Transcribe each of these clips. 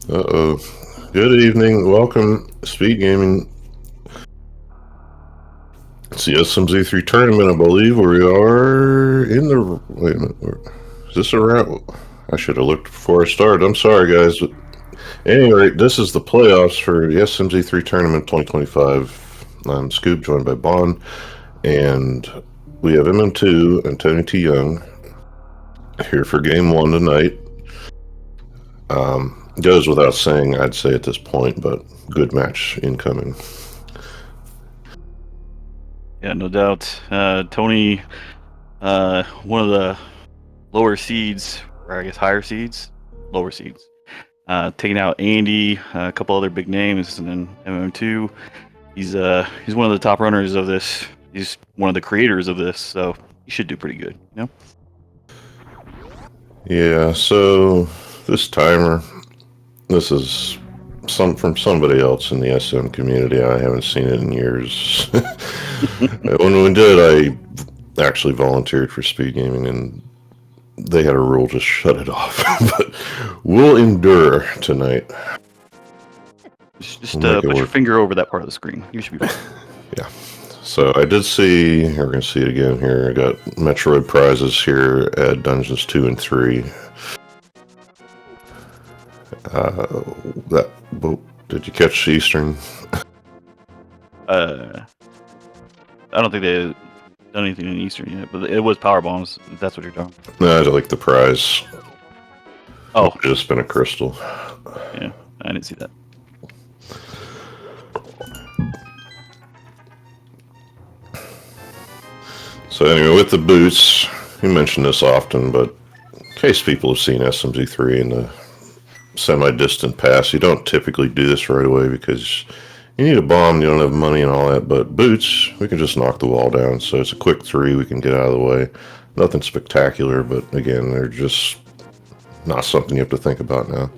Uh-oh. Good evening. Welcome, SpeedGaming. It's the SMZ3 tournament, I believe. We are in the... Wait a minute. Is this a round? I should have looked before I started. I'm sorry, guys. But anyway, this is the playoffs for the SMZ3 tournament 2025. I'm Scoob, joined by Bond. And we have mm2 and tonytyoung here for game one tonight. Goes without saying, I'd say at this point, but good match incoming. Yeah, no doubt. Tony, one of the lower seeds, or I guess higher seeds, lower seeds, taking out Andy, a couple other big names, and then MM2. He's one of the top runners of this. He's one of the creators of this, so he should do pretty good. You know? Yeah. So this timer, this is from somebody else in the SM community. I haven't seen it in years. When we did, I actually volunteered for SpeedGaming, and they had a rule just shut it off. But we'll endure tonight. Just put your finger over that part of the screen. You should be fine. Yeah. So I did see, we're going to see it again here. I got Metroid prizes here at Dungeons 2 and 3. Did you catch Eastern? I don't think they've done anything in Eastern yet, but it was power bombs. If that's what you're talking about. No, I like the prize. Oh, just been a crystal. Yeah, I didn't see that. So anyway, with the boots, we mention this often, but in case people have seen SMZ3 in the semi-distant past, you don't typically do this right away because you need a bomb, you don't have money and all that, but boots, we can just knock the wall down, so it's a quick 3, we can get out of the way. Nothing spectacular, but again, they're just not something you have to think about now.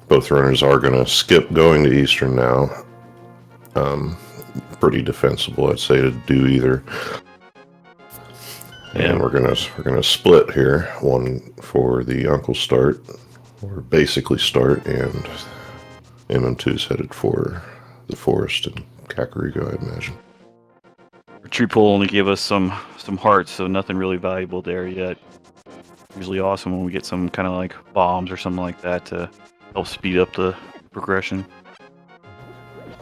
Both runners are going to skip going to Eastern now. Pretty defensible, I'd say, to do either. And we're gonna split here. One for the Uncle start, or basically start, and MM2 is headed for the forest and Kakariko, I imagine. Retreat pool only gave us some hearts, so nothing really valuable there yet. Usually awesome when we get some kind of like bombs or something like that to help speed up the progression.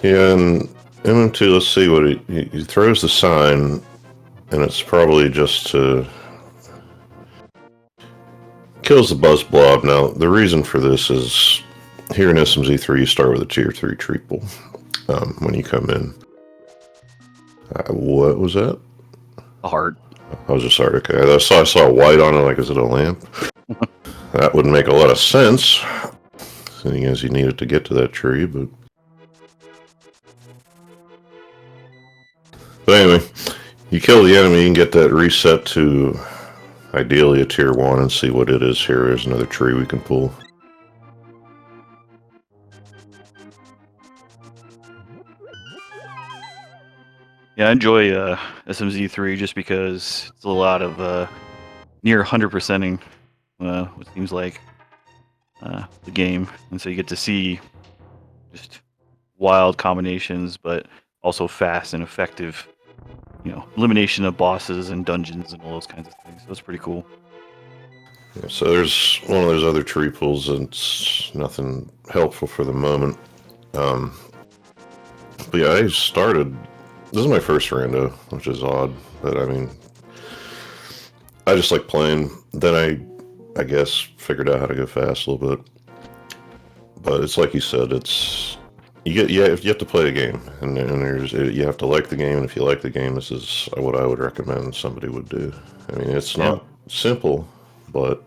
Yeah, and MM2, let's see what he throws the sign. And it's probably just to kills the buzz blob. Now, the reason for this is here in SMZ3, you start with a tier 3 triple when you come in. What was that? A heart. I was just sorry. Okay, I saw white on it. Like, is it a lamp? That wouldn't make a lot of sense, seeing as you need it to get to that tree. But anyway. You kill the enemy, you can get that reset to ideally a tier 1 and see what it is here. There's another tree we can pull. Yeah, I enjoy SMZ3 just because it's a lot of near 100%ing, what seems like, the game. And so you get to see just wild combinations, but also fast and effective, elimination of bosses and dungeons and all those kinds of things. So it's pretty cool. Yeah, so there's one of those other tree pulls, and it's nothing helpful for the moment. But yeah, I started. This is my first rando, which is odd, but I mean, I just like playing. Then I guess figured out how to go fast a little bit. But it's like you said, it's. You have to play the game, and you have to like the game, and if you like the game, this is what I would recommend somebody would do. I mean, it's not simple, but...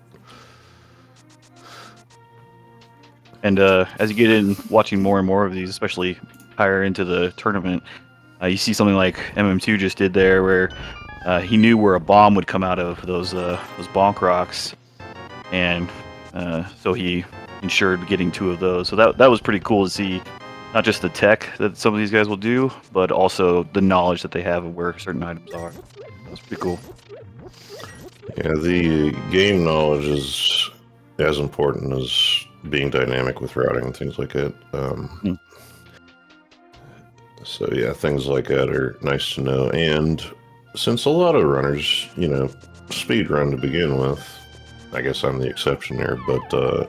And as you get in watching more and more of these, especially higher into the tournament, you see something like MM2 just did there, where he knew where a bomb would come out of those bonk rocks, and so he ensured getting 2 of those. So that was pretty cool to see. Not just the tech that some of these guys will do, but also the knowledge that they have of where certain items are. That's pretty cool. Yeah, the game knowledge is as important as being dynamic with routing and things like that. So yeah, things like that are nice to know. And since a lot of runners, speed run to begin with, I guess I'm the exception there, but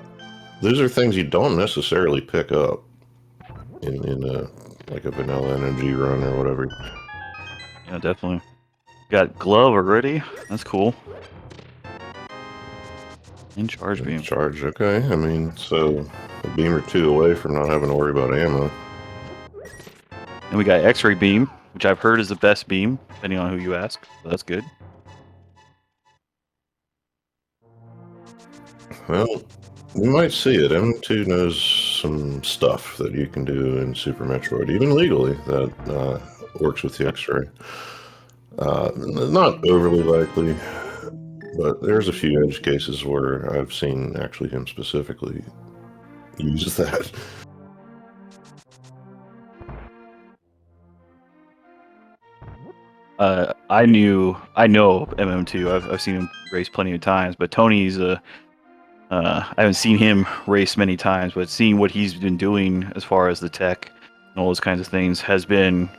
those are things you don't necessarily pick up in like a vanilla energy run or whatever. Yeah, definitely. Got glove already. That's cool. In charge beam. Charge, okay. I mean, so a beam or two away from not having to worry about ammo. And we got X-ray beam, which I've heard is the best beam, depending on who you ask. So that's good. Well, you might see it. M2 knows some stuff that you can do in Super Metroid, even legally, that works with the X-ray. Not overly likely, but there's a few edge cases where I've seen actually him specifically use that. I know MM2. I've seen him race plenty of times, but Tony's I haven't seen him race many times, but seeing what he's been doing as far as the tech and all those kinds of things has been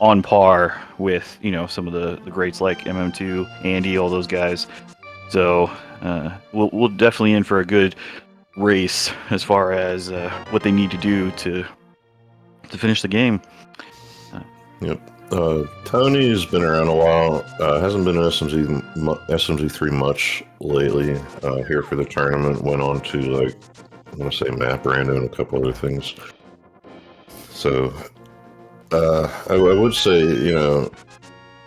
on par with some of the greats like MM2, Andy, all those guys. So we'll definitely in for a good race as far as what they need to do to finish the game. Yep. Tony's been around a while. Hasn't been in SMZ3 much lately. Here for the tournament, went on to I want to say map random and a couple other things. So I would say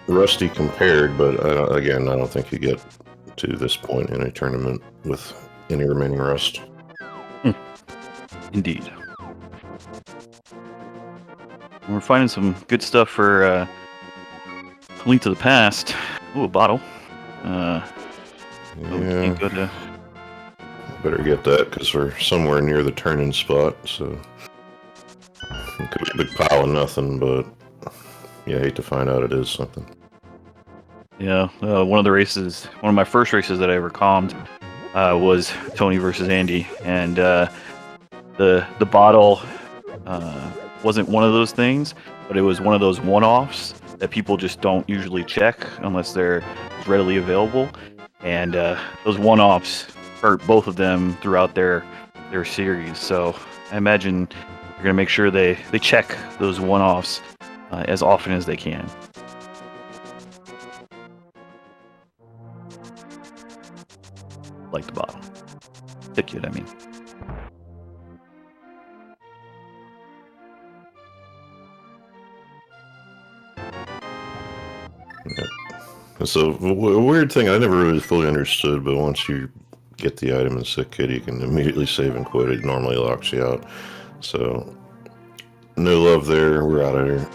rusty compared, but again, I don't think you get to this point in a tournament with any remaining rust. Indeed. We're finding some good stuff for Link to the Past. Ooh, a bottle. Yeah. Go Better get that because we're somewhere near the turn-in spot, so it could be a big pile of nothing, but yeah, I hate to find out it is something. Yeah, one of my first races that I ever calmed was Tony versus Andy, and the bottle wasn't one of those things, but it was one of those one-offs that people just don't usually check unless they're readily available, and those one-offs hurt both of them throughout their series. So I imagine they're gonna make sure they check those one-offs as often as they can. Like the bottle. Ticket, I mean. So a weird thing I never really fully understood, but once you get the item in sick kit, you can immediately save and quit. It normally locks you out. So no love there. We're out of here.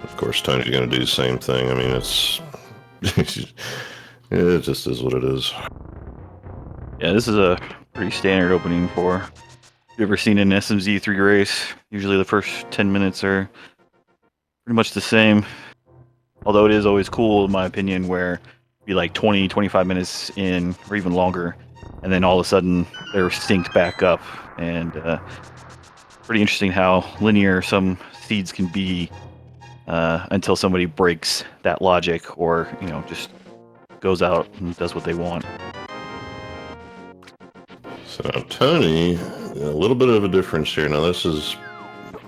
Of course, Tony's going to do the same thing. I mean, it's it just is what it is. Yeah, this is a pretty standard opening for. You ever seen an SMZ3 race? Usually the first 10 minutes are pretty much the same. Although it is always cool, in my opinion, where be like 20, 25 minutes in, or even longer, and then all of a sudden they're synced back up. And pretty interesting how linear some seeds can be until somebody breaks that logic, or just goes out and does what they want. So now Tony, a little bit of a difference here. Now this is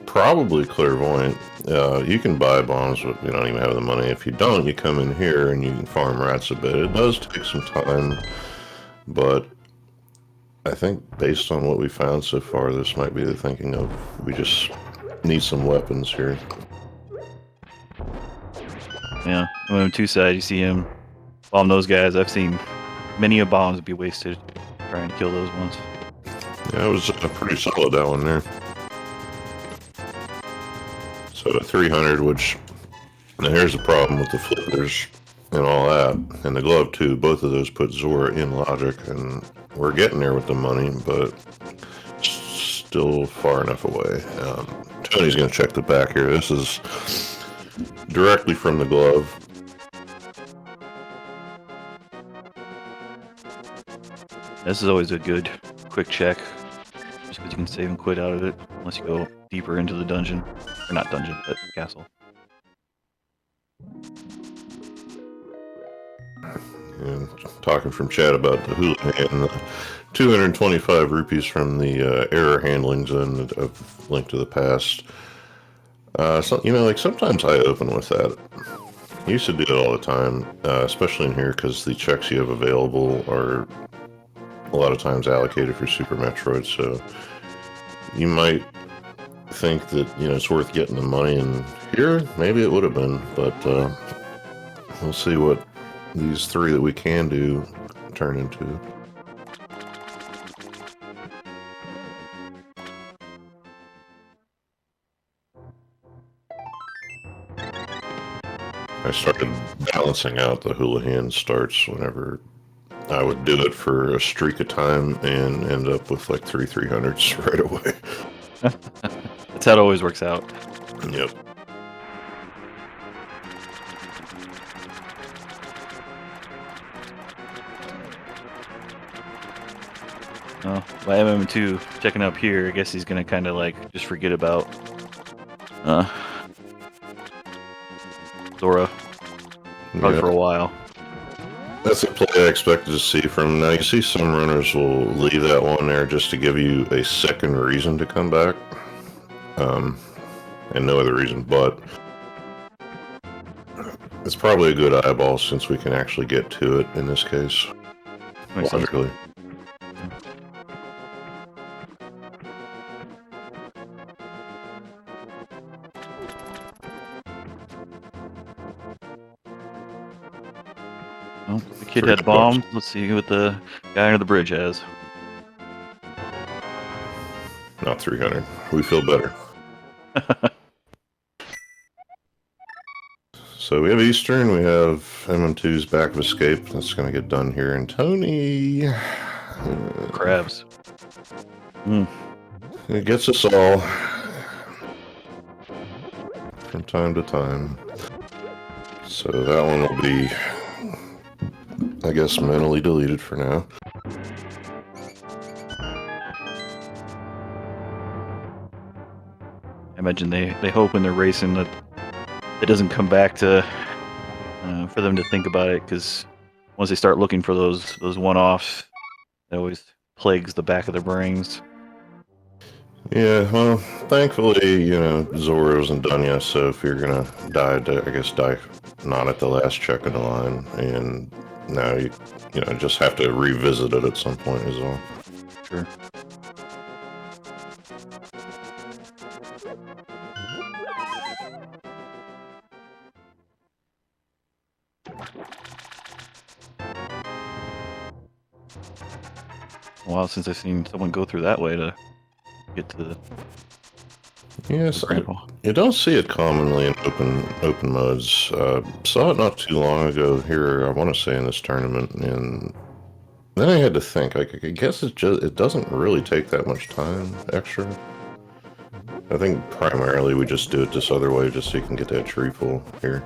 probably clairvoyant. You can buy bombs, but you don't even have the money. If you don't, you come in here and you can farm rats a bit. It does take some time, but I think based on what we found so far, this might be the thinking of we just need some weapons here. Yeah, on two side, you see him bomb those guys. I've seen many a bombs be wasted trying to kill those ones. Yeah, it was pretty solid, that one there. So the 300, which now here's the problem with the flippers. and all that, and the glove too. Both of those put Zora in logic, and we're getting there with the money, but still far enough away. Tony's going to check the back here. This is directly from the glove. This is always a good quick check, just because you can save and quit out of it, unless you go deeper into the dungeon. Or not dungeon, but castle. And talking from chat about the Houlihan, 225 rupees from the error handling zone of Link to the Past. So, you know, like sometimes I open with that. I used to do it all the time, especially in here because the checks you have available are a lot of times allocated for Super Metroid. So you might think that, you know, it's worth getting the money, and here maybe it would have been, but we'll see what these 3 that we can do turn into. I started balancing out the Houlihan starts whenever I would do it for a streak of time and end up with like 300s right away. That's how it always works out. Yep. Oh, by MM2 checking up here, I guess he's gonna kind of like just forget about Zora probably for a while. That's a play I expected to see from now. You see some runners will leave that one there just to give you a second reason to come back. And no other reason, but it's probably a good eyeball since we can actually get to it in this case. Logically. Well, the kid had bombs. Let's see what the guy under the bridge has. Not 300. We feel better. So we have Eastern, we have MM2's Back of Escape. That's going to get done here. And Tony... Crabs. It gets us all from time to time. So that one will be, I guess, mentally deleted for now. I imagine they hope when they're racing that it doesn't come back to for them to think about it, because once they start looking for those one-offs, it always plagues the back of their brains. Yeah, well, thankfully, you know, Zora isn't done yet, so if you're gonna die, I guess die not at the last check in the line, and now you know, just have to revisit it at some point as well. Sure. A while since I've seen someone go through that way to get to the... Yes, you don't see it commonly in open modes. Saw it not too long ago here, I want to say in this tournament, and then I had to think, like, I guess it doesn't really take that much time extra. I think primarily we just do it this other way just so you can get that tree pull here.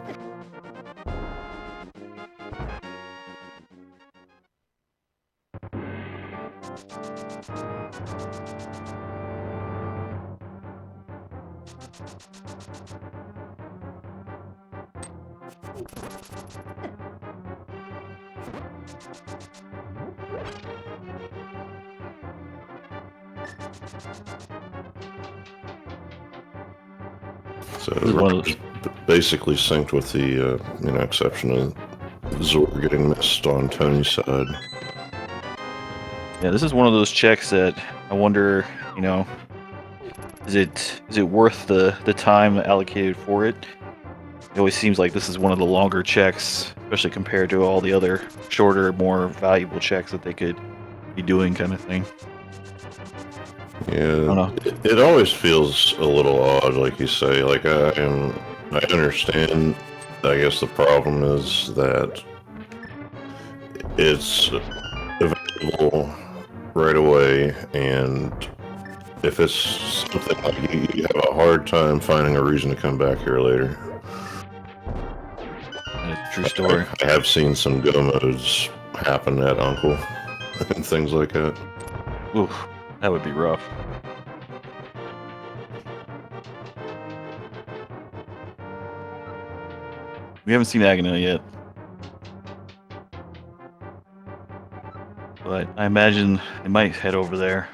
So basically synced with the, you know, exception of Zora getting missed on Tony's side. Yeah, this is one of those checks that I wonder, you know, is it worth the time allocated for it? It always seems like this is one of the longer checks, especially compared to all the other shorter, more valuable checks that they could be doing, kind of thing. Yeah, it always feels a little odd, like you say. Like I understand I guess the problem is that it's available right away, and if it's something like you have a hard time finding a reason to come back here later. That's a true story. I have seen some go modes happen at Uncle and things like that. Oof, that would be rough. We haven't seen Agana yet, but I imagine they might head over there.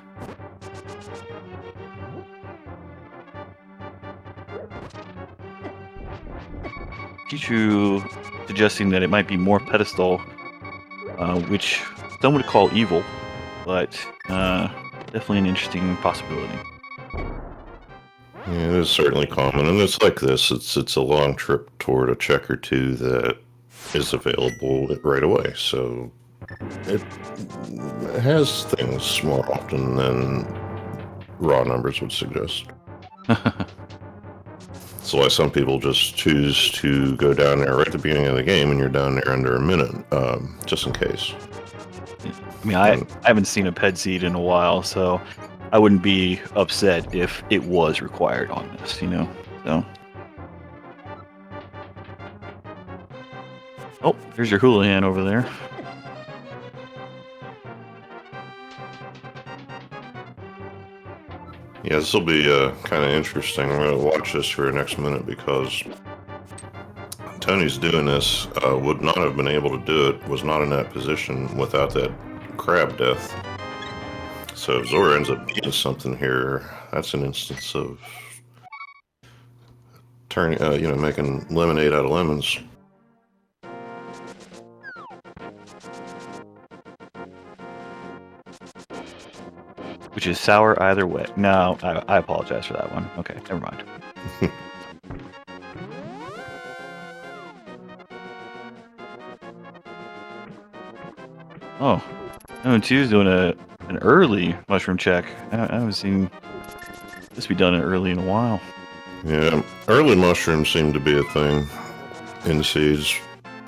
Pichu suggesting that it might be more pedestal, which some would call evil, but definitely an interesting possibility. Yeah, it is certainly common, and it's like this. It's a long trip toward a check or two that is available right away. So it has things more often than raw numbers would suggest. That's why some people just choose to go down there right at the beginning of the game, and you're down there under a minute, just in case. I mean, I haven't seen a ped seed in a while, so I wouldn't be upset if it was required on this, you know? So. Oh, there's your Houlihan over there. Yeah, this will be kind of interesting. I'm going to watch this for the next minute because Tony's doing this, would not have been able to do it, was not in that position without that crab death. So if Zora ends up being something here, that's an instance of turning, making lemonade out of lemons. Which is sour either way. No, I apologize for that one. Okay, never mind. Oh, M2 is doing an early mushroom check. I haven't seen this be done early in a while. Yeah, early mushrooms seem to be a thing in seeds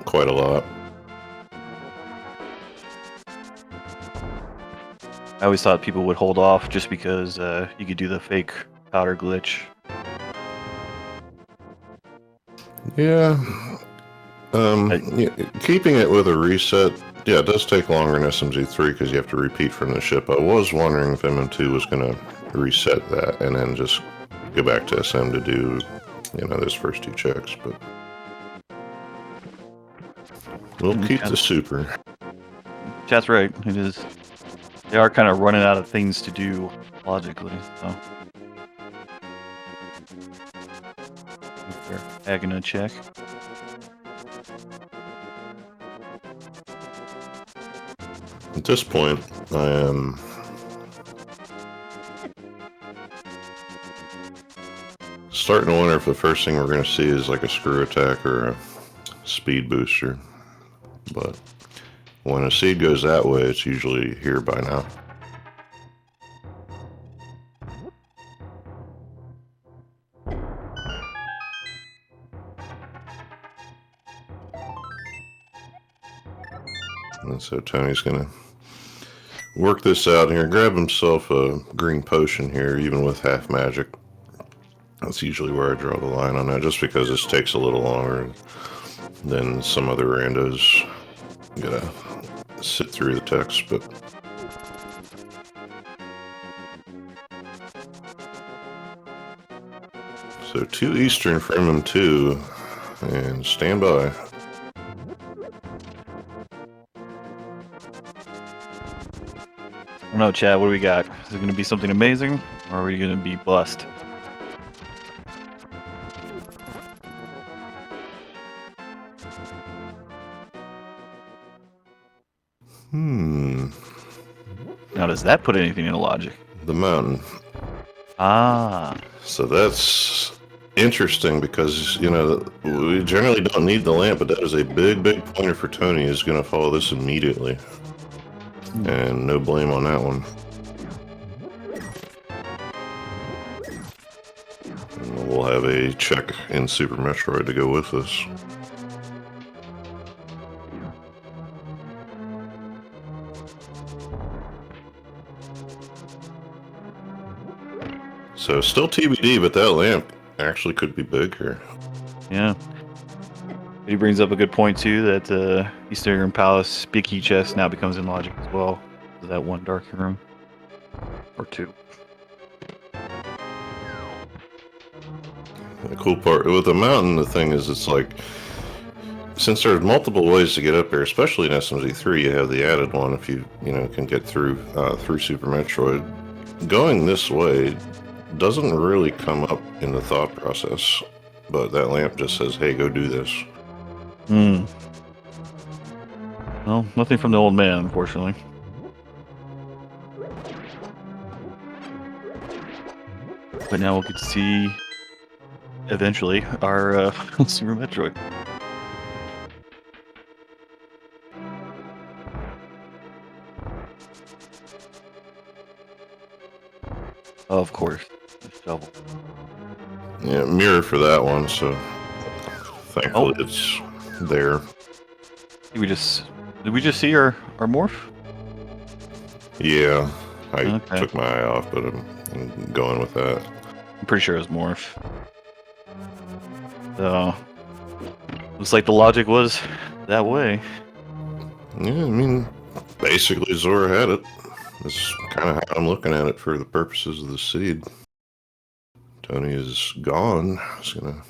quite a lot. I always thought people would hold off just because you could do the fake powder glitch. Yeah. Keeping it with a reset, yeah, it does take longer in SMZ3 because you have to repeat from the ship. I was wondering if MM2 was going to reset that and then just go back to SM to do, those first two checks, but we'll keep the super. Chat's right. It is. They are kind of running out of things to do logically, so. Agana check. At this point, I am starting to wonder if the first thing we're going to see is like a screw attack or a speed booster. But when a seed goes that way, it's usually here by now. And so Tony's going to work this out here, grab himself a green potion here, even with half magic. That's usually where I draw the line on that, just because this takes a little longer than some other randos. Gotta sit through the text, but so 2 Eastern for MM2, and stand by. I don't know, Chad, what do we got? Is it going to be something amazing, or are we going to be bust? Now, does that put anything into logic? The mountain. Ah. So that's interesting because, we generally don't need the lamp, but that is a big, big pointer for Tony. He's going to follow this immediately. And no blame on that one. And we'll have a check in Super Metroid to go with this. So still TBD, but that lamp actually could be bigger. Yeah. He brings up a good point too that Eastern Palace big key chest now becomes in logic as well. That one dark room or two. The cool part with the mountain, the thing is, it's like, since there's multiple ways to get up there, especially in SMZ3, you have the added one if you can get through Super Metroid. Going this way doesn't really come up in the thought process, but that lamp just says, "Hey, go do this." Hmm. Well, nothing from the old man, unfortunately. But now we'll get to see, eventually, our Super Metroid. Of course, the shovel. Yeah, mirror for that one, so thankfully it's there. Did we just see our morph? Yeah, I Okay. took my eye off, but I'm going with that. I'm pretty sure it was morph. So looks like the logic was that way. Yeah, I mean, basically Zora had it. That's kind of how I'm looking at it for the purposes of the seed. Tony is gone. I'm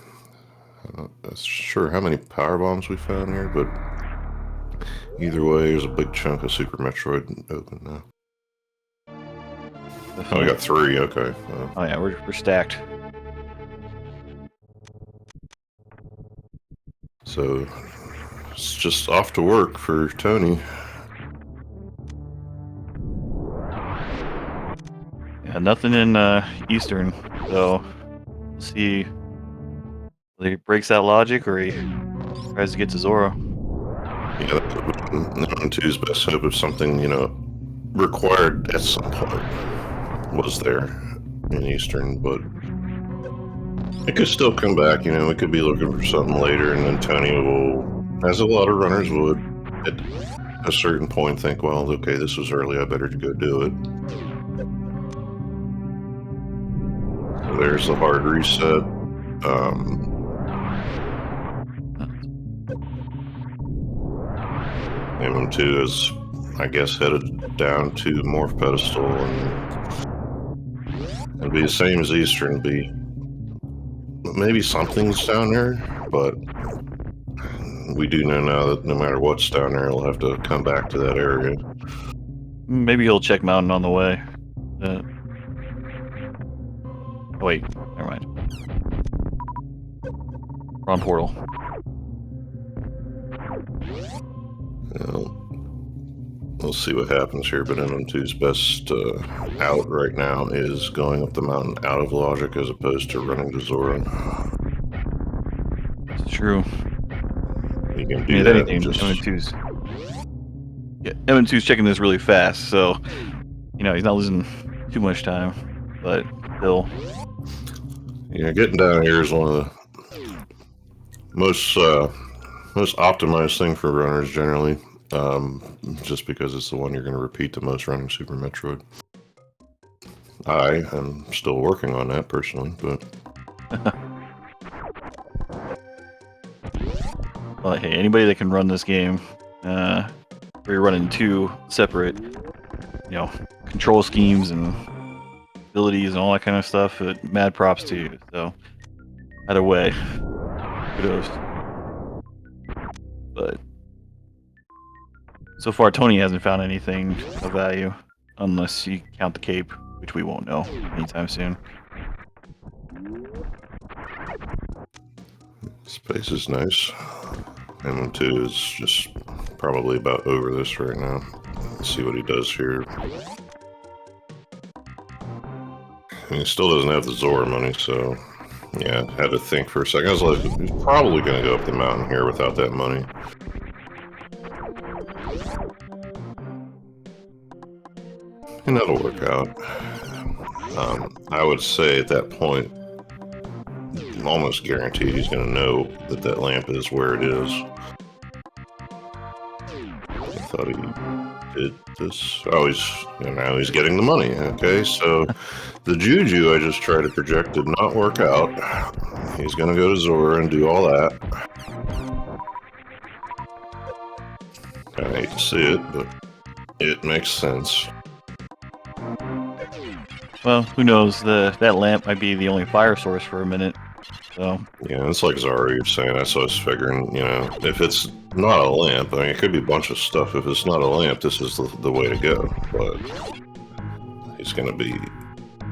not sure how many power bombs we found here, but either way, there's a big chunk of Super Metroid open now. Oh, we got 3. Okay. Oh yeah, we're stacked. So it's just off to work for Tony. Yeah, nothing in Eastern, so we'll see whether he breaks that logic or he tries to get to Zora. Yeah, M2's best hope if something, required at some point was there in Eastern, but it could still come back. We could be looking for something later, and then Tony will, as a lot of runners would, at a certain point think, well, okay, this was early, I better go do it. So there's the hard reset. M2 is, I guess, headed down to Morph Pedestal, and it'll be the same as Eastern. Maybe something's down there, but we do know now that no matter what's down there, he'll have to come back to that area. Maybe he'll check Mountain on the way. Oh, wait, never mind. Wrong portal. We'll see what happens here, but MM2's best out right now is going up the mountain out of logic as opposed to running to Zora. It's true. You can do that. Anything, M2's checking this really fast, so he's not losing too much time, but still. Yeah, getting down here is one of the most optimized thing for runners generally. Just because it's the one you're going to repeat the most running Super Metroid. I am still working on that personally, but well, hey, anybody that can run this game, where you're running 2 separate, control schemes and abilities and all that kind of stuff, mad props to you. So either way, kudos. But so far, Tony hasn't found anything of value, unless you count the cape, which we won't know anytime soon. Space is nice. M2 is just probably about over this right now. Let's see what he does here. He still doesn't have the Zora money, so yeah, had to think for a second. I was like, he's probably going to go up the mountain here without that money. And that'll work out. I would say at that point, I'm almost guaranteed he's going to know that that lamp is where it is. I thought he did this. Oh, now he's getting the money. Okay, so the juju I just tried to project did not work out. He's gonna go to Zora and do all that. I hate to see it, but it makes sense. Well, who knows? That lamp might be the only fire source for a minute. So Yeah, it's like Zara, you're saying. That's what I was figuring. If it's not a lamp, I mean, it could be a bunch of stuff. If it's not a lamp, this is the way to go. But he's going to be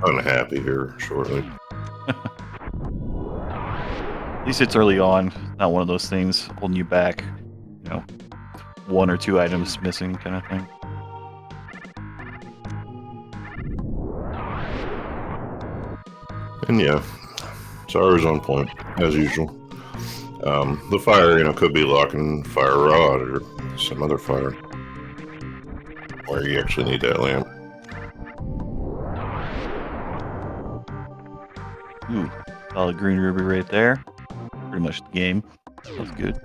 unhappy here shortly. at least it's early on. Not one of those things holding you back. One or two items missing kind of thing. And yeah, Zara's on point, as usual. The fire, could be locking fire rod or some other fire. Where you actually need that lamp. Ooh, solid green ruby right there. Pretty much the game. That's good.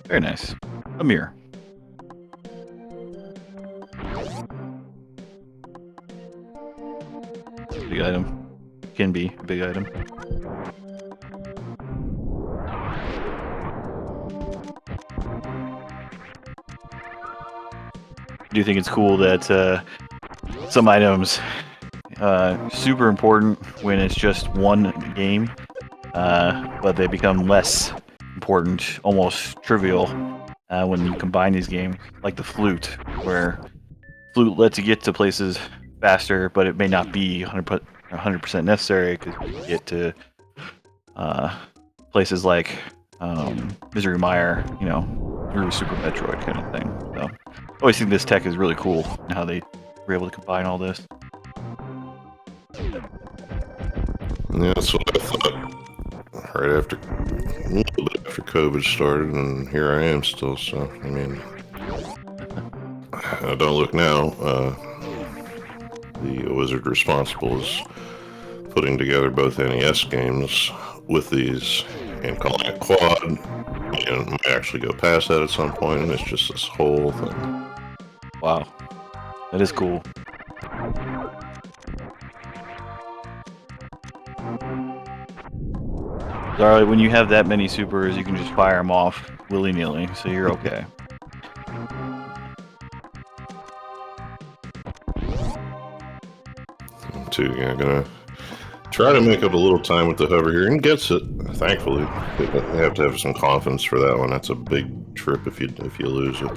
Very nice. A mirror. Big item. Can be a big item. I do think it's cool that some items super important when it's just one game, but they become less important, almost trivial, when you combine these games, like the flute, where flute lets you get to places faster, but it may not be 100% necessary because you get to places like Misery Mire, through Super Metroid kind of thing. So I always think this tech is really cool and how they were able to combine all this. Yeah, that's what I thought. Right after, a little bit after COVID started, and here I am still. So I mean, don't look now. The wizard responsible is putting together both NES games with these and calling it quad, and might actually go past that at some point, and it's just this whole thing. Wow, that is cool. Alright, when you have that many supers, you can just fire them off willy-nilly, so you're okay. Too, yeah, gonna try to make up a little time with the hover here, and gets it. Thankfully, they have to have some confidence for that one. That's a big trip if you lose it.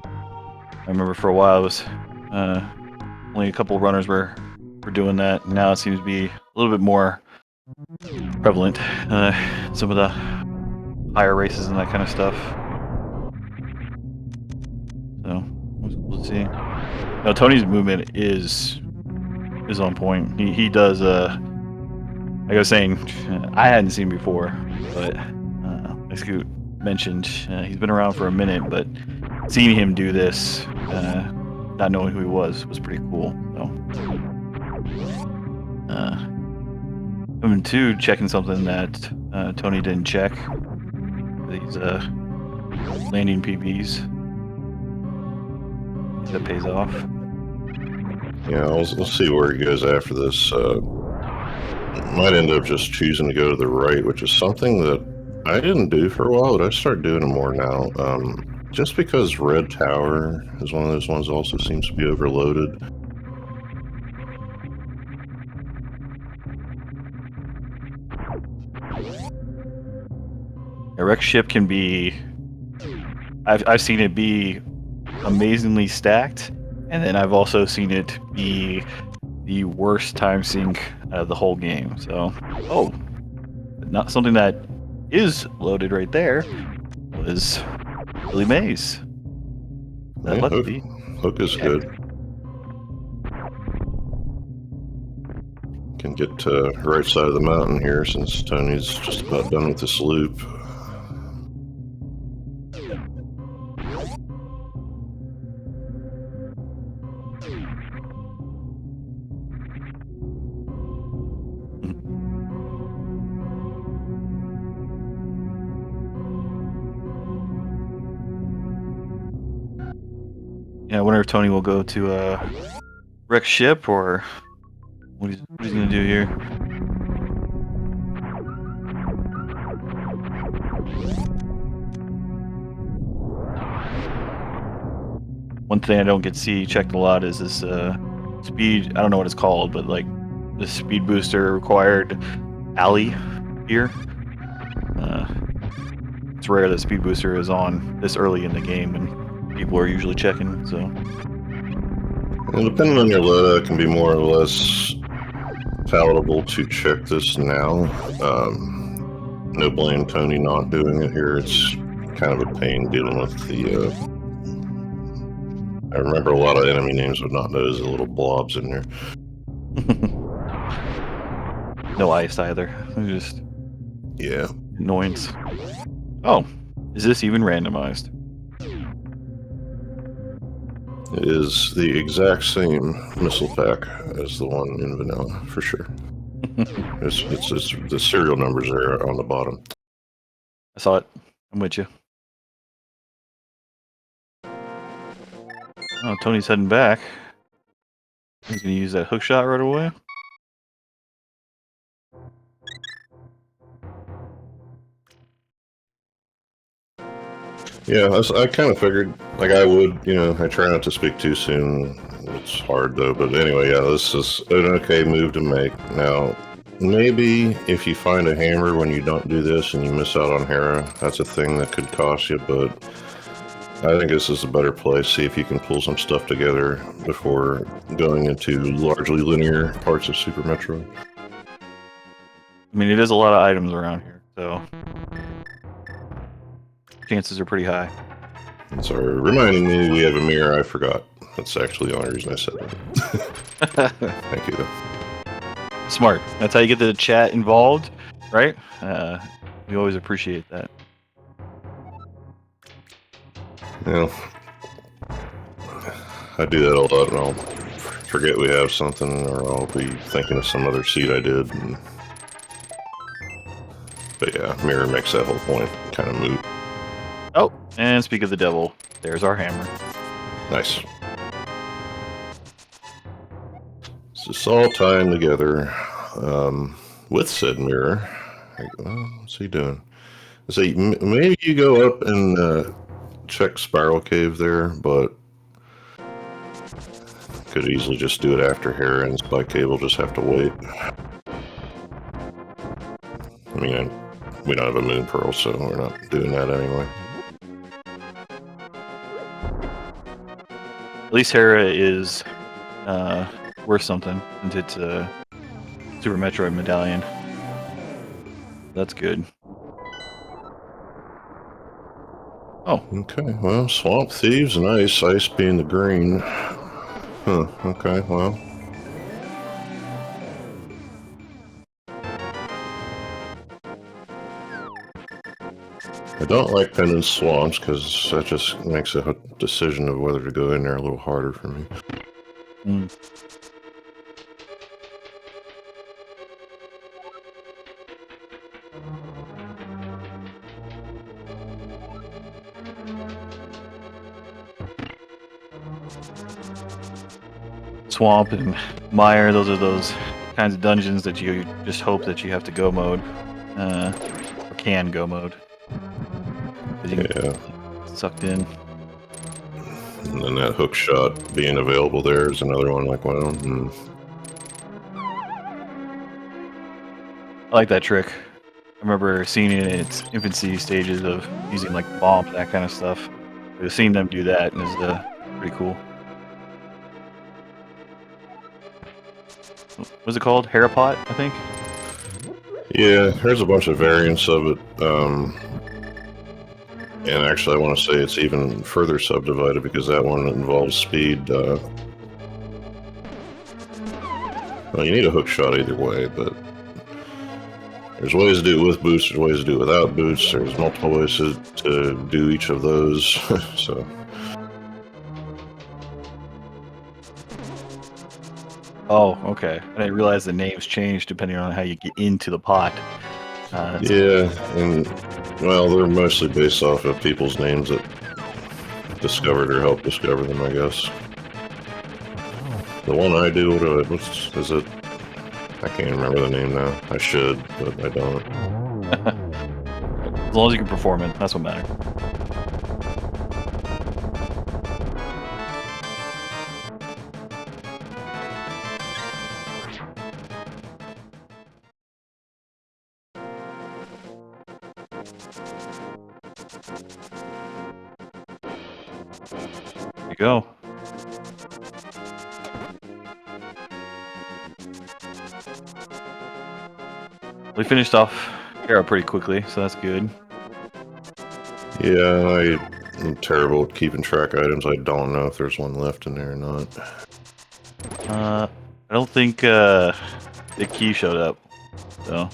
I remember for a while it was only a couple runners were doing that. Now it seems to be a little bit more prevalent. Some of the higher races and that kind of stuff. So we'll see. No, Tony's movement is on point. He does. Like I was saying, I hadn't seen before, but like Scoot mentioned, he's been around for a minute, but seeing him do this, not knowing who he was pretty cool. So, M2 checking something that Tony didn't check. These landing PBs. That pays off. Yeah, we'll see where he goes after this. Might end up just choosing to go to the right, which is something that I didn't do for a while, but I start doing it more now. Just because Red Tower is one of those ones that also seems to be overloaded. A wreck ship can be... I've seen it be amazingly stacked, and then I've also seen it be the worst time sink of the whole game. So, not something that is loaded right there was Billy Mays. Yeah, Hook is good. Can get to right side of the mountain here since Tony's just about done with this loop. Yeah, I wonder if Tony will go to wreck ship or what he's gonna do here. One thing I don't get to see checked a lot is this speed. I don't know what it's called, but like the speed booster required alley here. It's rare that speed booster is on this early in the game, and people are usually checking. So, well, depending on your loadout, it can be more or less palatable to check this now. No blame Tony not doing it here. It's kind of a pain dealing with the. I remember a lot of enemy names, but not those little blobs in there. no ice either. They're just Yeah. annoyance. Oh, is this even randomized? It is the exact same missile pack as the one in vanilla, for sure. it's the serial numbers are on the bottom. I saw it. I'm with you. Oh, Tony's heading back. He's gonna use that hook shot right away. Yeah, I kind of figured, like I would, I try not to speak too soon. It's hard though, but anyway, yeah, this is an okay move to make. Now, maybe if you find a hammer when you don't do this and you miss out on Hera, that's a thing that could cost you, but I think this is a better place. See if you can pull some stuff together before going into largely linear parts of Super Metroid. I mean, it is a lot of items around here, so chances are pretty high. Sorry, reminding me we have a mirror. I forgot. That's actually the only reason I said that. Thank you. Smart. That's how you get the chat involved, right? We always appreciate that. Yeah, I do that a lot, and I'll forget we have something, or I'll be thinking of some other seed I did. But yeah, mirror makes that whole point kind of moot. Oh, and speak of the devil, there's our hammer. Nice. So it's all tying together with said mirror. What's he doing? So maybe you go up and check Spiral Cave there, but could easily just do it after Hera and Spike Cable. Just have to wait. I mean, we don't have a Moon Pearl, so we're not doing that anyway. At least Hera is worth something, and it's a Super Metroid medallion. That's good. Oh. Okay, well, Swamp Thieves and Ice being the green. Huh, okay, well. I don't like Pendant Swamps because that just makes a decision of whether to go in there a little harder for me. Swamp and Mire, those are those kinds of dungeons that you just hope that you have to go mode, or can go mode. You yeah. Sucked in. And then that hook shot being available there is another one, like, well, I like that trick. I remember seeing it in its infancy stages of using like bomb, that kind of stuff. I've seen them do that, and it's pretty cool. What's it called? Harapot, I think? Yeah, there's a bunch of variants of it. And actually, I want to say it's even further subdivided because that one involves speed. Well, you need a hook shot either way, but there's ways to do it with boots, there's ways to do it without boots, there's multiple ways to do each of those, so... Oh, okay. I didn't realize the names changed depending on how you get into the pot. Yeah, and, well, they're mostly based off of people's names that discovered or helped discover them, I guess. The one I do, what's is it? I can't remember the name now. I should, but I don't. As long as you can perform it, that's what matters. There you go. We finished off Hera pretty quickly, so that's good. Yeah, I'm terrible at keeping track of items. I don't know if there's one left in there or not. I don't think the key showed up, so.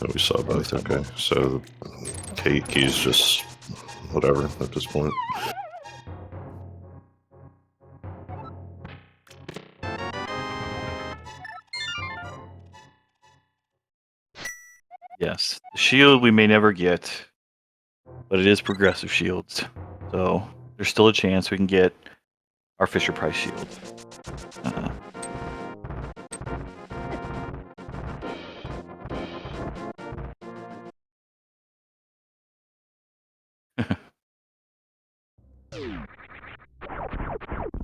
Oh, we saw both. Okay, so the key's just whatever at this point. Yes, the shield we may never get, but it is progressive shields, so there's still a chance we can get our Fisher Price shield.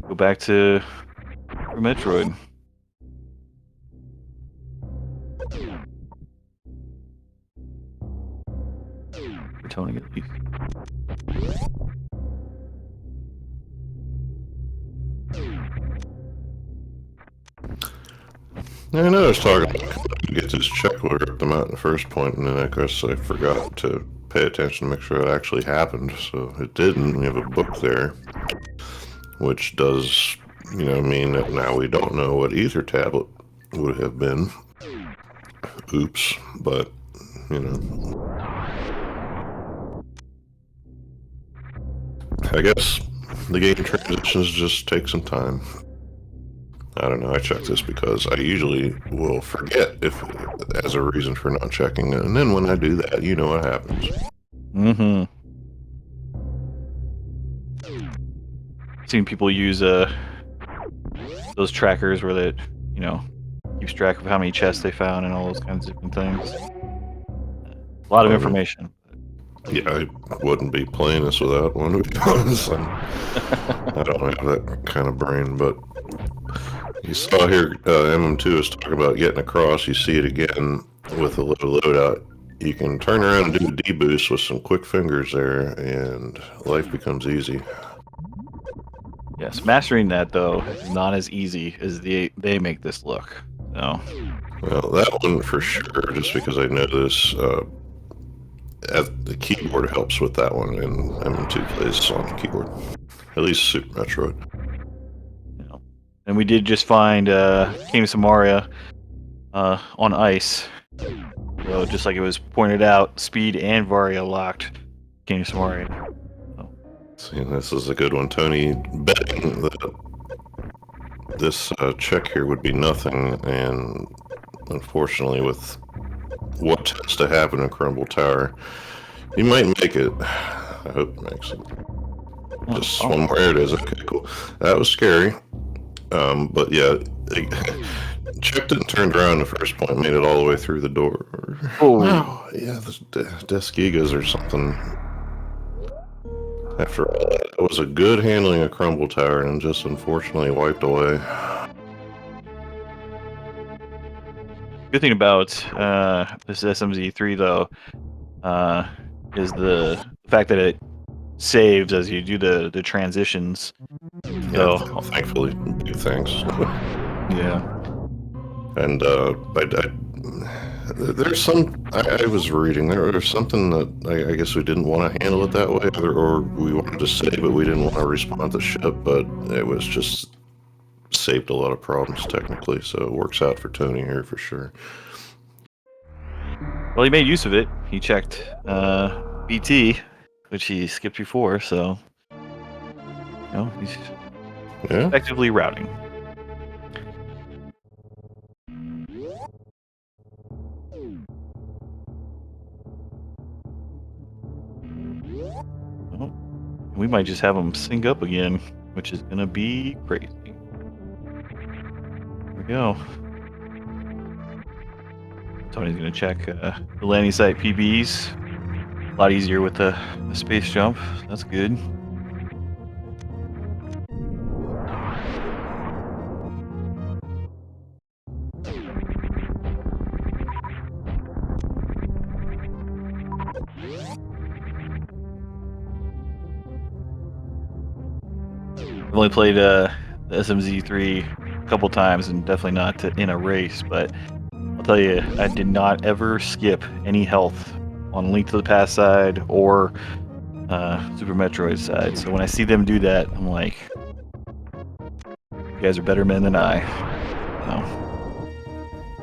Go back to Metroid. For Tony at least. Yeah, I know I was talking about get this check where I ripped them out in the first point, and then I guess I forgot to pay attention to make sure it actually happened. So it didn't. We have a book there, which does, mean that now we don't know what ether tablet would have been. Oops, but I guess the game transitions just take some time. I don't know, I checked this because I usually will forget if as a reason for not checking it, and then when I do that, you know what happens. Mm-hmm. Seen people use those trackers where that, keeps track of how many chests they found and all those kinds of different things. A lot of information. Yeah, I wouldn't be playing this without one, to be honest. I don't have that kind of brain, but you saw here MM2 is talking about getting across. You see it again with a little loadout. You can turn around and do a deboost with some quick fingers there, and life becomes easy. Yes, mastering that, though, is not as easy as they make this look. So. Well, that one for sure, just because I know this. The keyboard helps with that one, and MM2 plays on the keyboard. At least Super Metroid. And we did just find King of Samaria on ice. So just like it was pointed out, Speed and Varia locked King of Samaria. So. See, this is a good one. Tony betting that this check here would be nothing, and unfortunately with what tends to happen in Crumble Tower, you might make it. I hope it makes it. Just one more. There it is. Okay, cool. That was scary. But yeah, checked it and turned around the first point, made it all the way through the door. Oh. Wow. Yeah, the Deskigas or something. After all that, it was a good handling of Crumble Tower and just unfortunately wiped away. Good thing about this SMZ3 though is the fact that it saves as you do the transitions. Yeah, so, thankfully, big thanks. Yeah. And there's some. I was reading there's something that I guess we didn't want to handle it that way, or we wanted to save it. We didn't want to respawn the ship, but it was just saved a lot of problems technically. So it works out for Tony here for sure. Well, he made use of it. He checked BT, which he skipped before, so he's effectively routing. might just have them sync up again, which is gonna be crazy. Here we go. Tony's gonna check the landing site PBs. A lot easier with the space jump. So that's good. I've only played the SMZ3 a couple times, and definitely not in a race, but I'll tell you, I did not ever skip any health on Link to the Past side or Super Metroid side. So when I see them do that, I'm like, you guys are better men than I. So.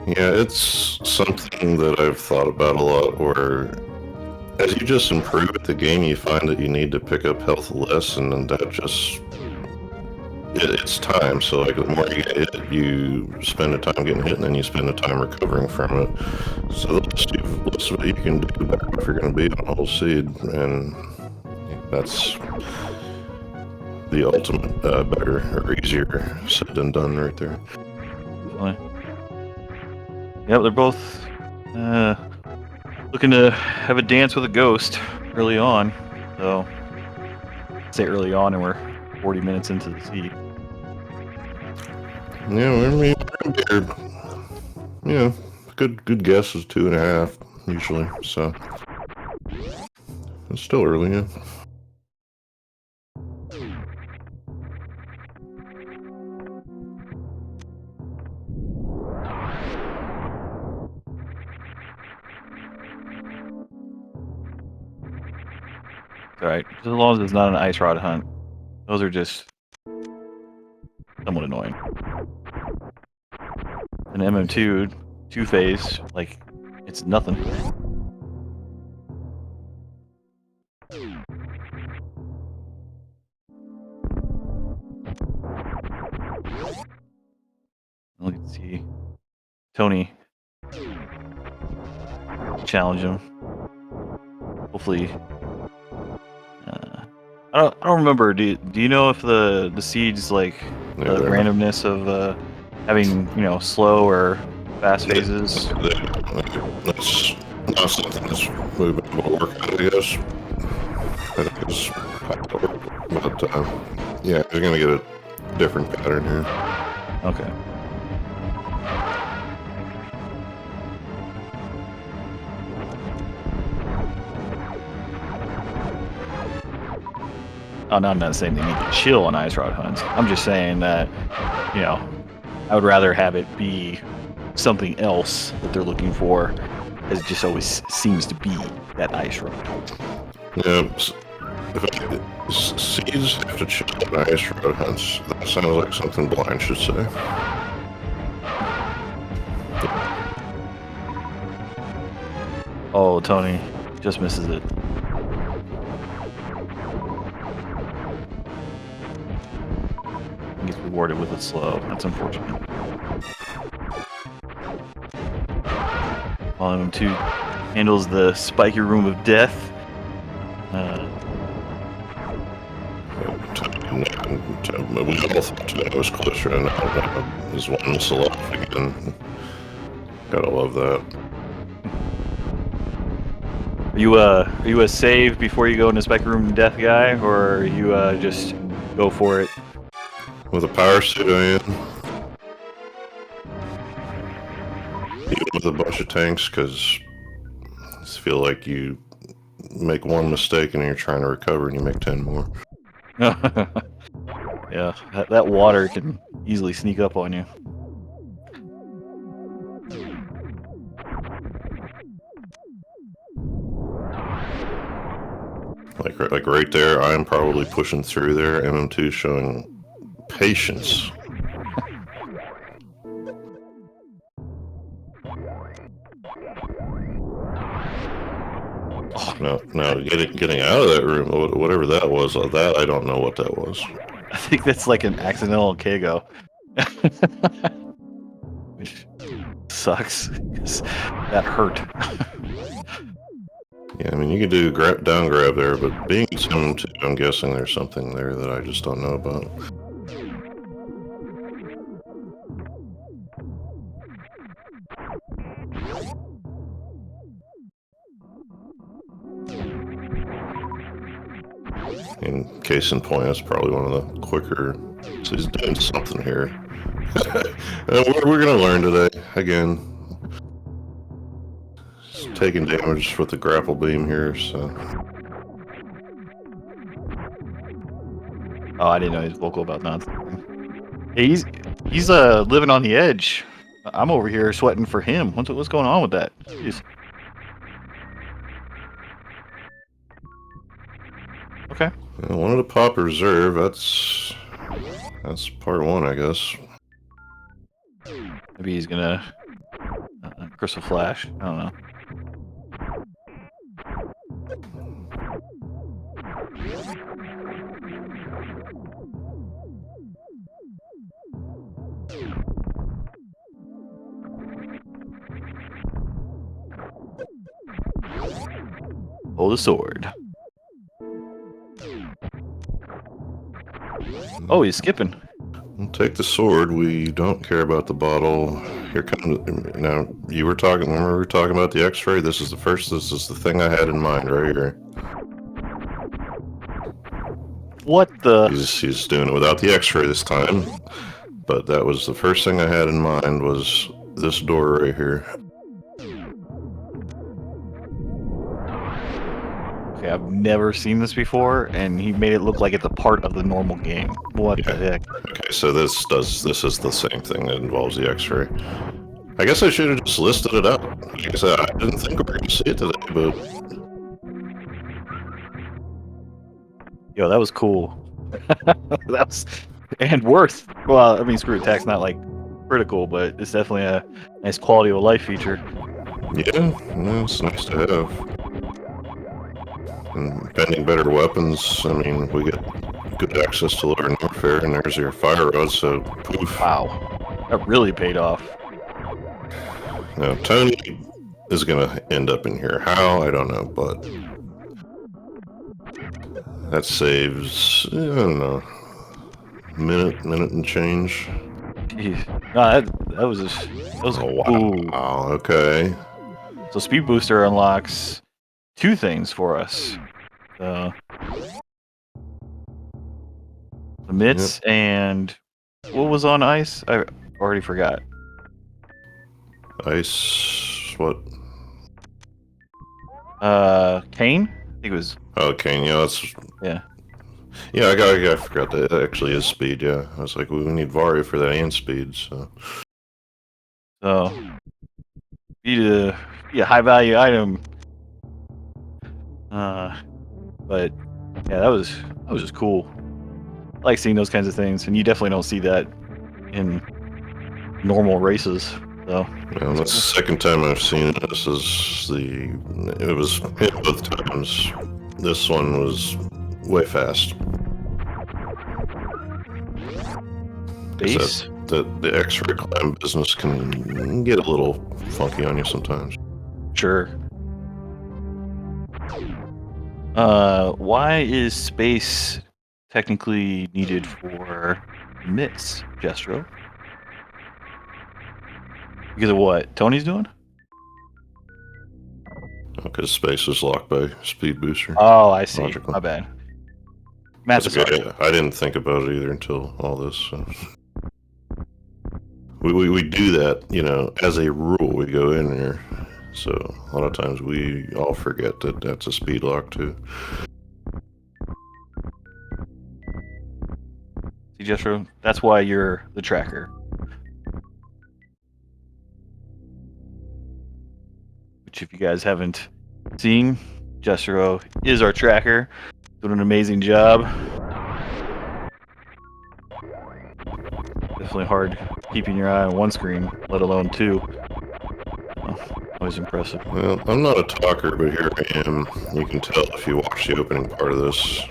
Yeah, it's something that I've thought about a lot, where as you just improve at the game, you find that you need to pick up health less, and then that just... It's time, so like the more you get hit, you spend the time getting hit, and then you spend the time recovering from it. So the less of it you can do, better if you're going to be on a whole seed, and that's the ultimate better or easier said than done right there. Yep, they're both looking to have a dance with a ghost early on. So, say early on, and we're 40 minutes into the seed. Yeah, yeah, good guess is 2.5 usually. So it's still early, yeah. Alright, as long as it's not an ice rod hunt. Those are just somewhat annoying. An MM2 two-phase, like, it's nothing. Let's see. Tony. Challenge him. Hopefully. I don't remember. Do you know if the seeds, like, the randomness of having, slow or fast phases? That's not something that's really been able to work out, I guess. I think it's but yeah, you're gonna get a different pattern here. Okay. Oh, no, I'm not saying they need to chill on ice rod hunts. I'm just saying that, I would rather have it be something else that they're looking for, as it just always seems to be that ice rod. Yeah, seeds have to chill on ice rod hunts. That sounds like something Blind should say. Oh, Tony just misses it. He's rewarded with it slow. That's unfortunate. While MM2 handles the spiky room of death. We all thought today was closer, and is one missile off again. Gotta love that. Are you a save before you go into spiky room of death guy, or are you just go for it? With a power suit, I am. Even with a bunch of tanks, because I just feel like you make one mistake and you're trying to recover and you make 10 more. Yeah, that water can easily sneak up on you. Like right there, I'm probably pushing through there. MM2 showing patience. Now getting out of that room, whatever that was, that I don't know what that was. I think that's like an accidental KO. Which sucks, because that hurt. Yeah, I mean, you can do down grab there, but being M2, I'm guessing there's something there that I just don't know about. In case in point, that's probably one of the quicker. So he's doing something here. We're gonna learn today. Again, he's taking damage with the grapple beam here, so. Oh, I didn't know he was vocal about nonsense. He's living on the edge. I'm over here sweating for him. What's going on with that? Jeez. Okay. I wanted to pop reserve. That's part one, I guess. Maybe he's gonna crystal flash. I don't know. Hold the sword. Oh, he's skipping. We'll take the sword. We don't care about the bottle. Here comes. Now, you were talking. Remember, we were talking about the X-ray. This is the first. This is the thing I had in mind right here. What the? He's doing it without the X-ray this time. But that was the first thing I had in mind. Was this door right here. Okay, I've never seen this before, and he made it look like it's a part of the normal game. What the heck? Okay, so this is the same thing that involves the X-ray. I guess I should have just listed it out. Like I said, I didn't think we were going to see it today, but Yo, that was cool. That was and worth. Well, I mean, screw attack's not like critical, but it's definitely a nice quality of life feature. yeah, no, it's nice to have. And bending better weapons, I mean, we get good access to Lower Warfare, and there's your fire rod, so poof. Wow, that really paid off. Now, Tony is going to end up in here. How? I don't know, but that saves, I don't know, minute and change. Jeez. No, that was Oh, wow, okay. So Speed Booster unlocks two things for us. The mitts and what was on ice? I already forgot. Ice, what? Kane? I think it was. Oh, Kane, yeah, that's... Yeah. Yeah, I forgot that it actually is speed, yeah. I was like, we need Varia for that and speed, so... So, be a high value item. But yeah, that was just cool. I like seeing those kinds of things, and you definitely don't see that in normal races. So yeah, that's the second time I've seen it. This is it was both times. This one was way fast. base. The X-ray climb business can get a little funky on you sometimes. Sure. Why is space technically needed for mitts, Jestro? Because of what Tony's doing? Because space is locked by speed booster. Oh, I see. Logically. My bad. Matt's Okay, I didn't think about it either until all this. So. We do that, you know, as a rule. We go in there, so a lot of times we all forget that that's a speed lock too. See, Jestro, that's why you're the tracker. Which, if you guys haven't seen, Jestro is our tracker, doing an amazing job. Definitely hard keeping your eye on one screen, let alone two. Always impressive. Well, I'm not a talker, but here I am. You can tell if you watch the opening part of this.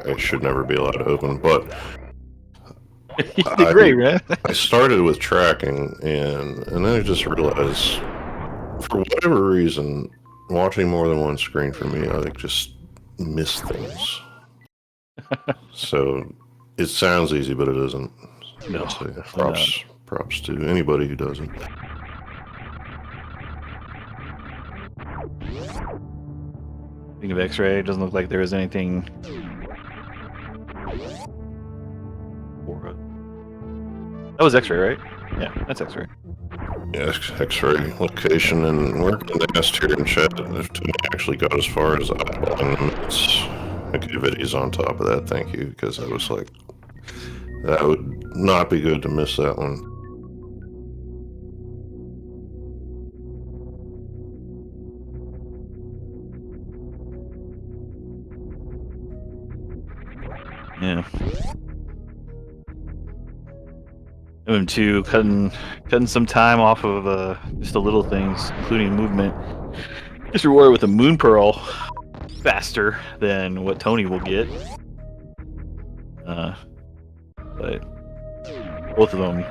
I should never be allowed to open, but You did great, man. I started with tracking, and then I just realized, for whatever reason, watching more than one screen for me. I like just miss things. So it sounds easy, but it isn't. No, So, yeah, definitely props to anybody who does it. Speaking of X-ray, it doesn't look like there is anything. That was X-ray, right? Yeah, that's X-ray. Yeah, X-ray location, and we're going to ask here in chat if Tony actually got as far as eyeballing the minutes activities on top of that. Thank you, because I was like, that would not be good to miss that one. Yeah. MM2 cutting some time off of just the little things, including movement. Just rewarded with a moon pearl faster than what Tony will get. But both of them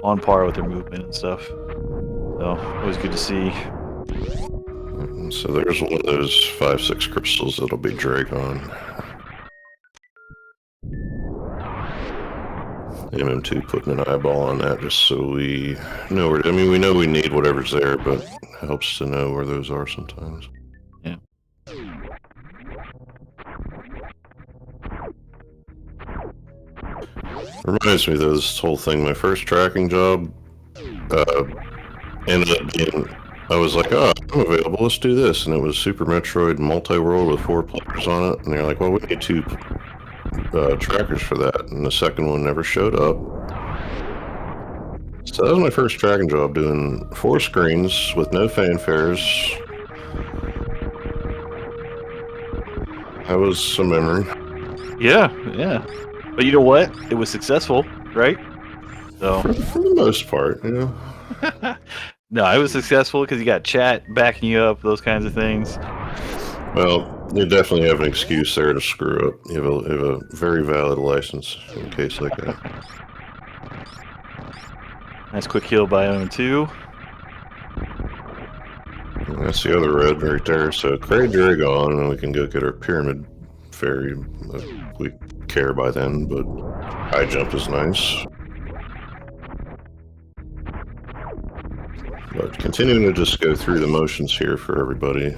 on par with their movement and stuff. So always good to see. So there's one of those 5-6 crystals that'll be Dragon. MM2 putting an eyeball on that just so we know where. I mean, we know we need whatever's there, but it helps to know where those are sometimes. Yeah. Reminds me though, this whole thing. My first tracking job ended up being. I was like, oh, I'm available. Let's do this, and it was Super Metroid multi-world with 4 players on it. And they're like, well, we need 2 trackers for that, and the second one never showed up. So that was my first tracking job, doing 4 screens with no fanfares. That was some memory. Yeah, yeah. But you know what? It was successful, right? So For the most part, you know. no, it was successful because you got chat backing you up, those kinds of things. Well, you definitely have an excuse there to screw up. You have a very valid license in a case like that. Nice quick heal by MM2. And that's the other red right there. So Cray Dragon, and we can go get our pyramid fairy. We care by then, but high jump is nice. But continuing to just go through the motions here for everybody.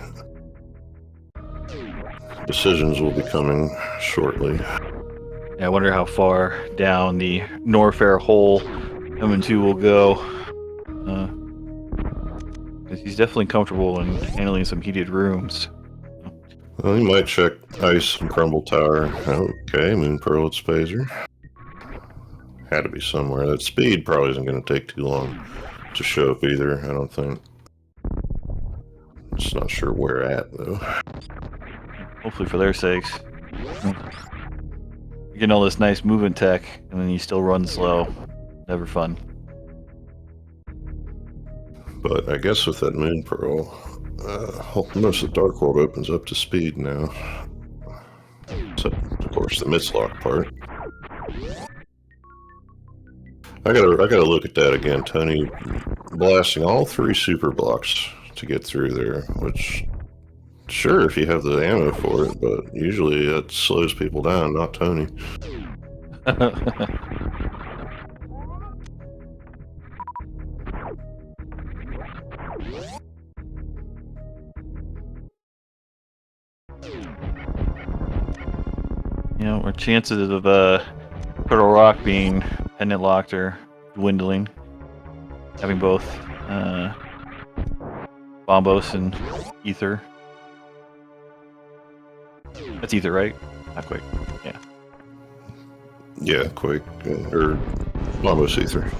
Decisions will be coming shortly. Yeah, I wonder how far down the Norfair hole MM2 will go. 'Cause he's definitely comfortable in handling some heated rooms. Well, you might check Ice and Crumble Tower. Okay, Moon Pearl at Spazer. Had to be somewhere. That speed probably isn't going to take too long to show up either, I don't think. Just not sure where at, though. Hopefully for their sakes. You're getting all this nice movement tech, and then you still run slow. Never fun. But I guess with that Moon Pearl, most of the Dark World opens up to speed now. Except, of course, the Midslock part. I gotta look at that again. Tony blasting all 3 super blocks to get through there, which, sure, if you have the ammo for it, but usually that slows people down, not Tony. You know, our chances of Turtle Rock being pendant locked are dwindling. Having both Bombos and Ether. That's Ether, right? Not Quake. Yeah. Yeah, Quake, or almost Ether.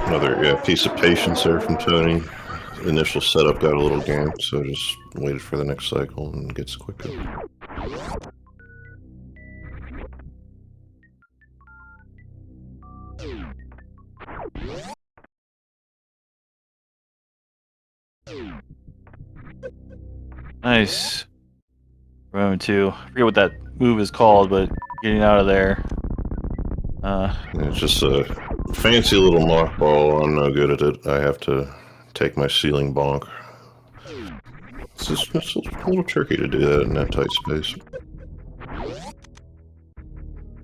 Another piece of patience there from Tony. Initial setup got a little ganked, so just waited for the next cycle and gets quicker. Nice. Round 2. I forget what that move is called, but getting out of there. It's just a fancy little mockball. I'm no good at it. I have to take my ceiling bonk. It's a little tricky to do that in that tight space.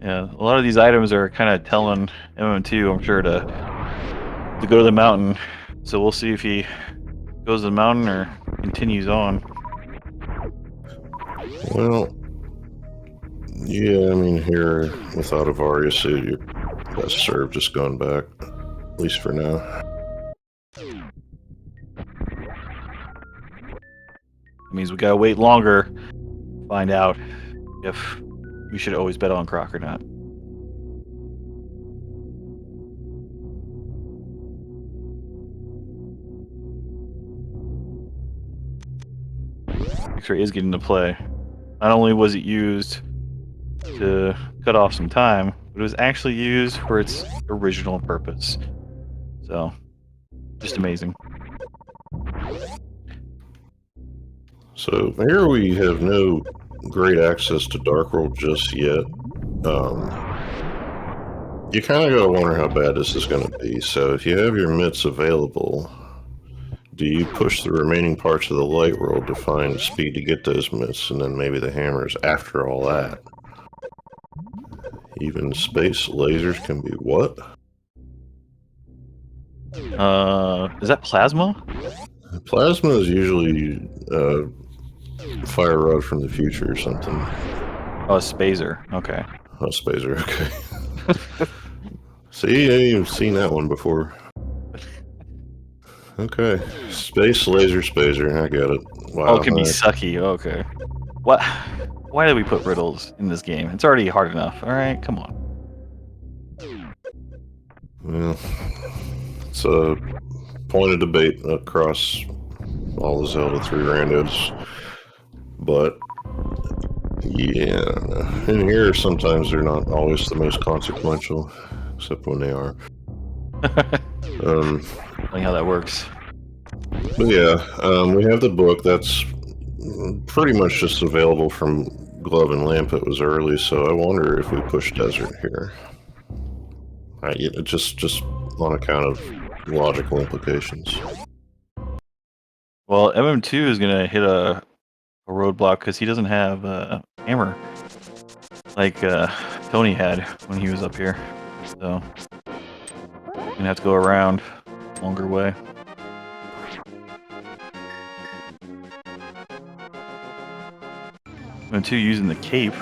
Yeah, a lot of these items are kind of telling MM2, I'm sure, to go to the mountain. So we'll see if he goes to the mountain or continues on. Well, yeah, I mean, here, without a Varia suit, you're best served just going back, at least for now. It means we gotta wait longer to find out if we should always bet on Croc or not. X-ray is getting to play. Not only was it used to cut off some time, but it was actually used for its original purpose. So, just amazing. So here we have no great access to Dark World just yet. You kind of gotta wonder how bad this is going to be. So if you have your mitts available, do you push the remaining parts of the light world to find speed to get those mitts, and then maybe the hammers after all that? Even space lasers can be what? Is that plasma? Plasma is usually fire rod from the future or something. Oh, a spazer. Okay. Oh, spacer, okay. See, I ain't even seen that one before. Okay, space laser spazer, I got it. Wow. Oh, it can be sucky. Okay. What? Why did we put riddles in this game? It's already hard enough. All right, come on. Well, it's a point of debate across all the Zelda 3 randos, but yeah, in here sometimes they're not always the most consequential, except when they are. Funny how that works. But yeah, we have the book that's pretty much just available from Glove and Lamp. It was early, so I wonder if we push Desert here. Just on account of logical implications. Well, MM2 is gonna hit a roadblock because he doesn't have a hammer like Tony had when he was up here. So gonna have to go around a longer way. MM2 using the cape.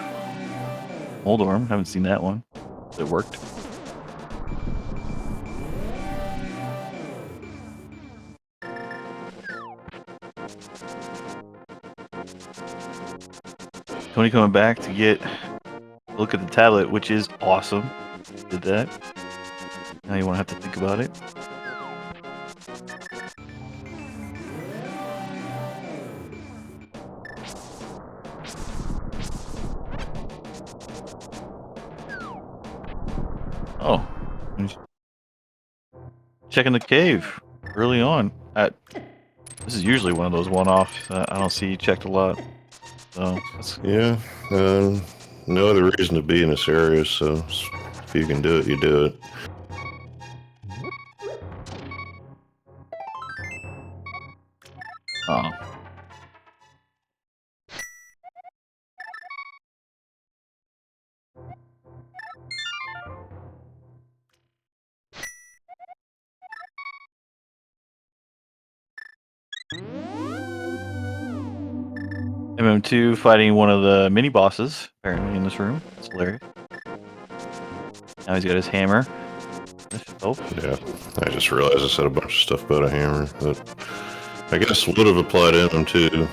Hold arm. Haven't seen that one. It worked. Tony coming back to get a look at the tablet, which is awesome. Did that. Now you won't have to think about it. Oh. Checking the cave early on. This is usually one of those one-offs I don't see checked a lot. So yeah, no other reason to be in this area, so if you can do it, you do it. Oh. MM2 fighting one of the mini bosses, apparently, in this room. It's hilarious. Now he's got his hammer. Oh. Yeah, I just realized I said a bunch of stuff about a hammer that I guess would have applied to MM2,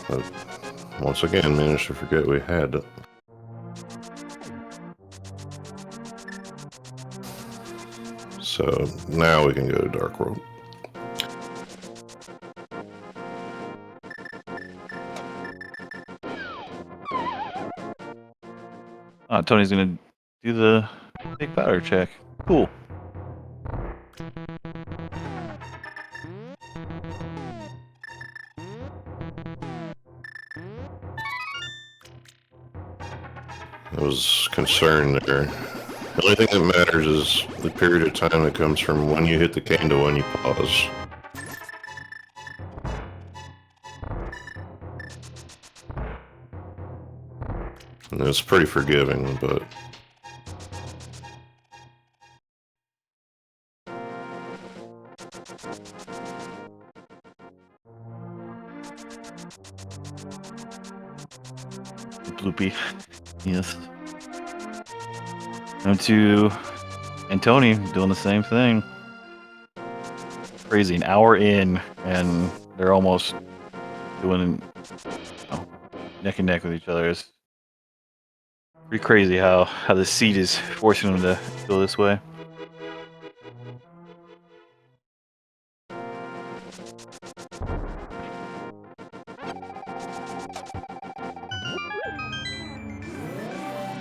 but once again managed to forget we had it. So now we can go to Dark World. Tony's gonna do the big powder check. Cool. was concerned there. The only thing that matters is the period of time that comes from when you hit the cane to when you pause. And it's pretty forgiving, but... Bloopy. Yes. M2 and Tony doing the same thing. Crazy, an hour in, and they're almost doing neck and neck with each other. It's pretty crazy how the seat is forcing them to go this way.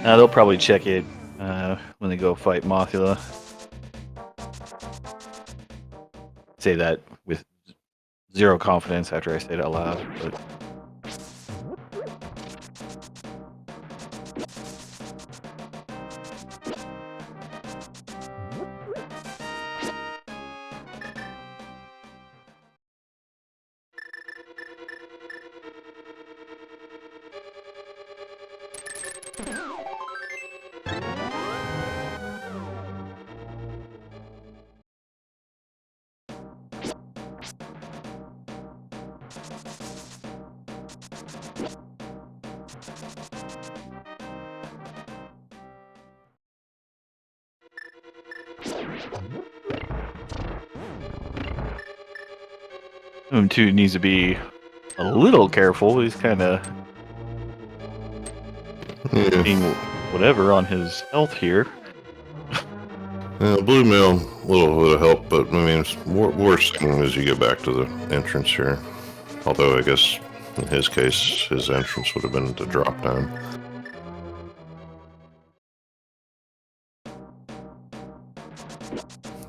They'll probably check it when they go fight Mothula. Say that with zero confidence after I say it out loud, but M2 needs to be a little careful. He's kind of being whatever on his health here. Blue mail, a little bit of help, but I mean, it's worse thing as you get back to the entrance here. Although I guess in his case, his entrance would have been the drop down.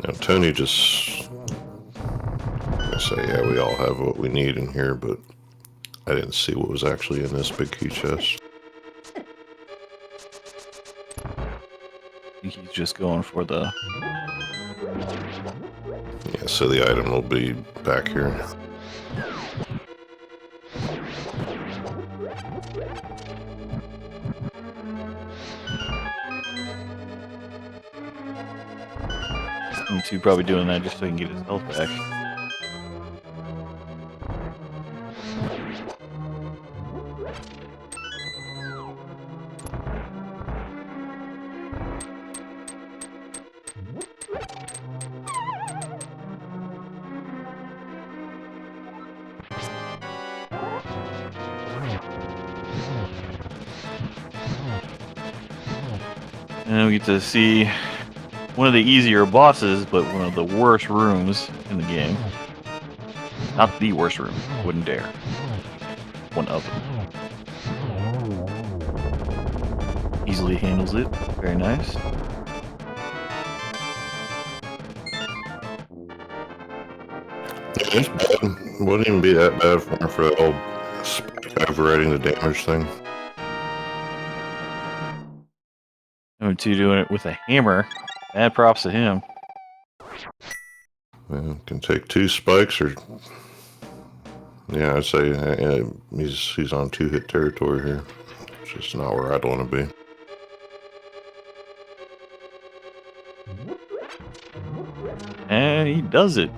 Now Tony just, I say, yeah, we all have what we need in here, but I didn't see what was actually in this big key chest. I think he's just going for the... Yeah, so the item will be back here. M2 probably doing that just so he can get his health back. And we get to see one of the easier bosses, but one of the worst rooms in the game. Not the worst room, wouldn't dare. One of them. Easily handles it, very nice. It's bad. Wouldn't even be that bad for the old overriding the damage thing. M2 doing it with a hammer. Mad props to him. Yeah, can take 2 spikes or... Yeah, I'd say he's on 2-hit territory here. It's just not where I'd want to be. And he does it.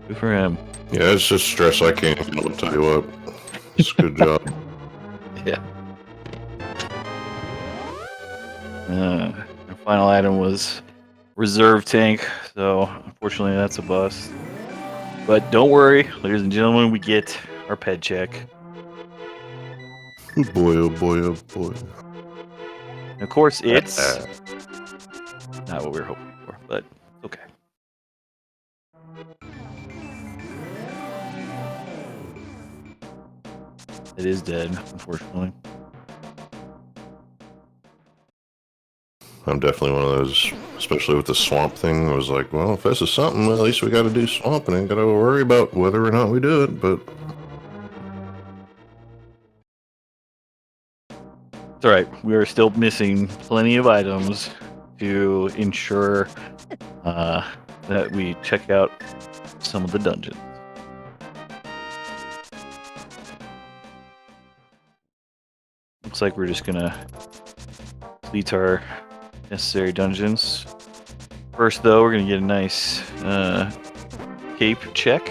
Good for him. Yeah, it's just stress I can't handle, I'll tell you what. It's a good job. Yeah. Our final item was reserve tank, so unfortunately that's a bust. But don't worry, ladies and gentlemen, we get our ped check. Oh boy, oh boy, oh boy. And of course, it's not what we were hoping for, but okay. It is dead, unfortunately. I'm definitely one of those, especially with the swamp thing. I was like, well, if this is something, well, at least we got to do swamp and ain't got to worry about whether or not we do it. But It's all right. We are still missing plenty of items to ensure that we check out some of the dungeons. Looks like we're just gonna complete our necessary dungeons. First, though, we're gonna get a nice cape check,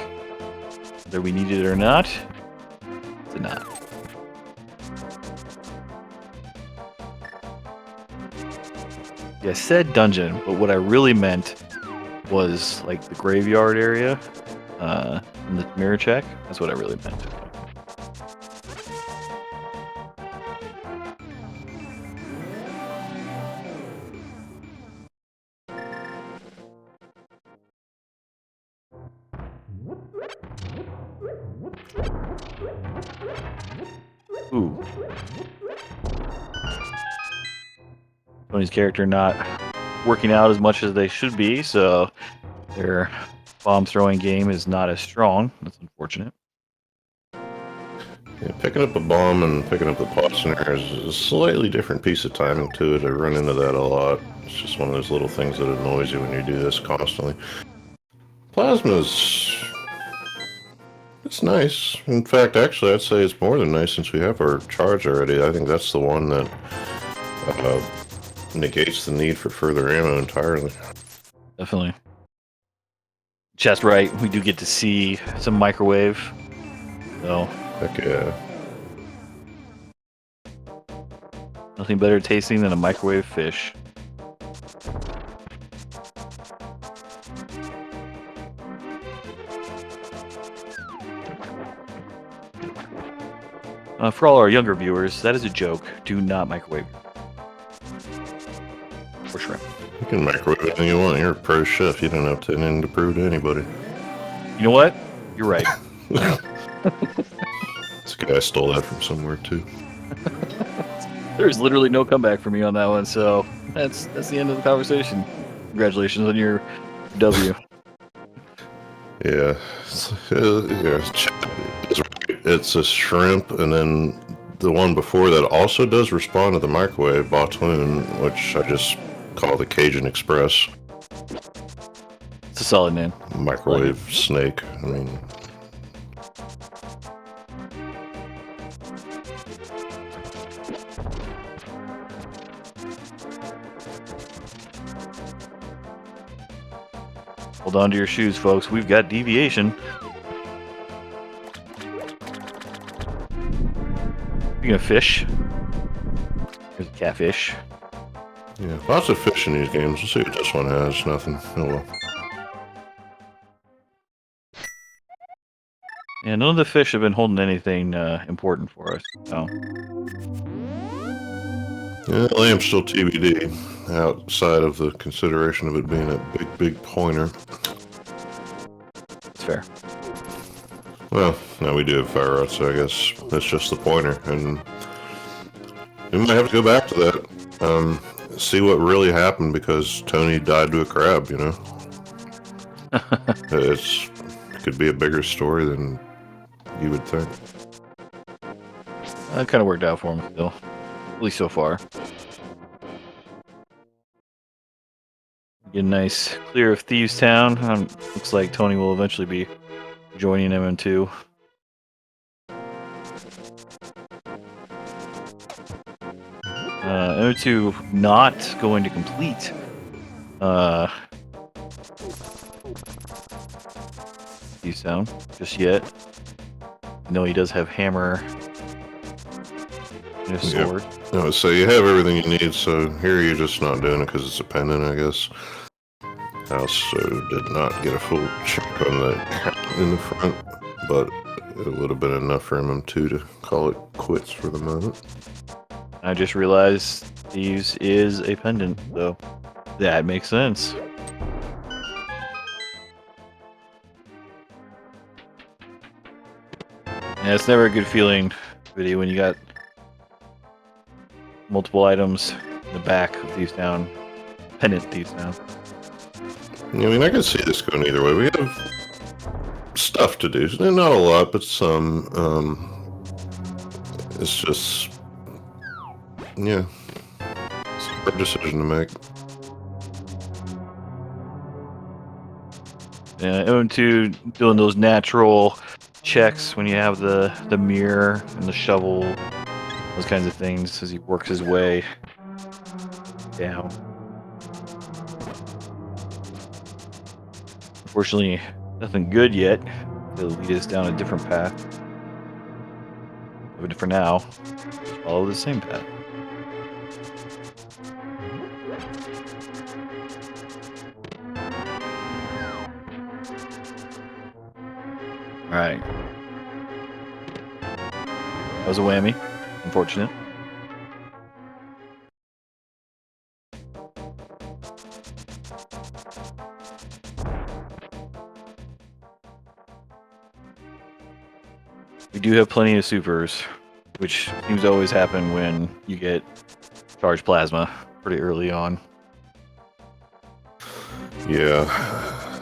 whether we need it or not. It's not. Yeah, I said dungeon, but what I really meant was like the graveyard area and the mirror check. That's what I really meant. Ooh. Tony's character not working out as much as they should be, so their bomb throwing game is not as strong. That's unfortunate. Yeah, picking up a bomb and picking up the Pawsoner is a slightly different piece of timing to it. I run into that a lot. It's just one of those little things that annoys you when you do this constantly. Plasma's... it's nice. In fact, actually, I'd say it's more than nice since we have our charge already. I think that's the one that negates the need for further ammo entirely. Definitely. Just right. We do get to see some microwave. So, Heck yeah. nothing better tasting than a microwave fish. For all our younger viewers, that is a joke. Do not microwave. Or shrimp. You can microwave anything you want. You're a pro chef. You don't have to anything to prove to anybody. You know what? You're right. This guy stole that from somewhere too. There's literally no comeback for me on that one, so that's the end of the conversation. Congratulations on your W. Yeah. It's a shrimp, and then the one before that also does respond to the microwave, Batoon, which I just call the Cajun Express. It's a solid name. Microwave snake. I mean... Hold on to your shoes, folks. We've got deviation. Speaking of fish, there's a catfish. yeah, lots of fish in these games. Let's see what this one has. Nothing. Oh well. Yeah, none of the fish have been holding anything important for us. So. Yeah, lamb's still TBD, outside of the consideration of it being a big pointer. It's fair. Well, now we do have fire rods, so I guess that's just the pointer, and we might have to go back to that, see what really happened because Tony died to a crab, you know? It could be a bigger story than you would think. That kind of worked out for him still. At least so far. Get a nice clear of Thieves Town. Looks like Tony will eventually be joining MM2. MM2 not going to complete Thieves Town just yet. No, he does have hammer and a sword. Yep. No, so you have everything you need, so here you're just not doing it because it's a pendant, I guess. I also did not get a full check on the in the front, but it would have been enough for MM2 to call it quits for the moment. I just realized Thieves is a pendant, so that makes sense. Yeah, it's never a good feeling, video, when you got multiple items in the back of Thieves Town, pendant Thieves Town. I mean, I can see this going either way. We have stuff to do. Not a lot, but some. It's just Yeah, it's a hard decision to make. Yeah, M2 doing those natural checks when you have the mirror and the shovel, those kinds of things as he works his way down. Unfortunately, nothing good yet. It'll lead us down a different path. But for now, follow the same path. Alright. That was a whammy. Unfortunate. We do have plenty of supers, which seems to always happen when you get charged plasma pretty early on. Yeah,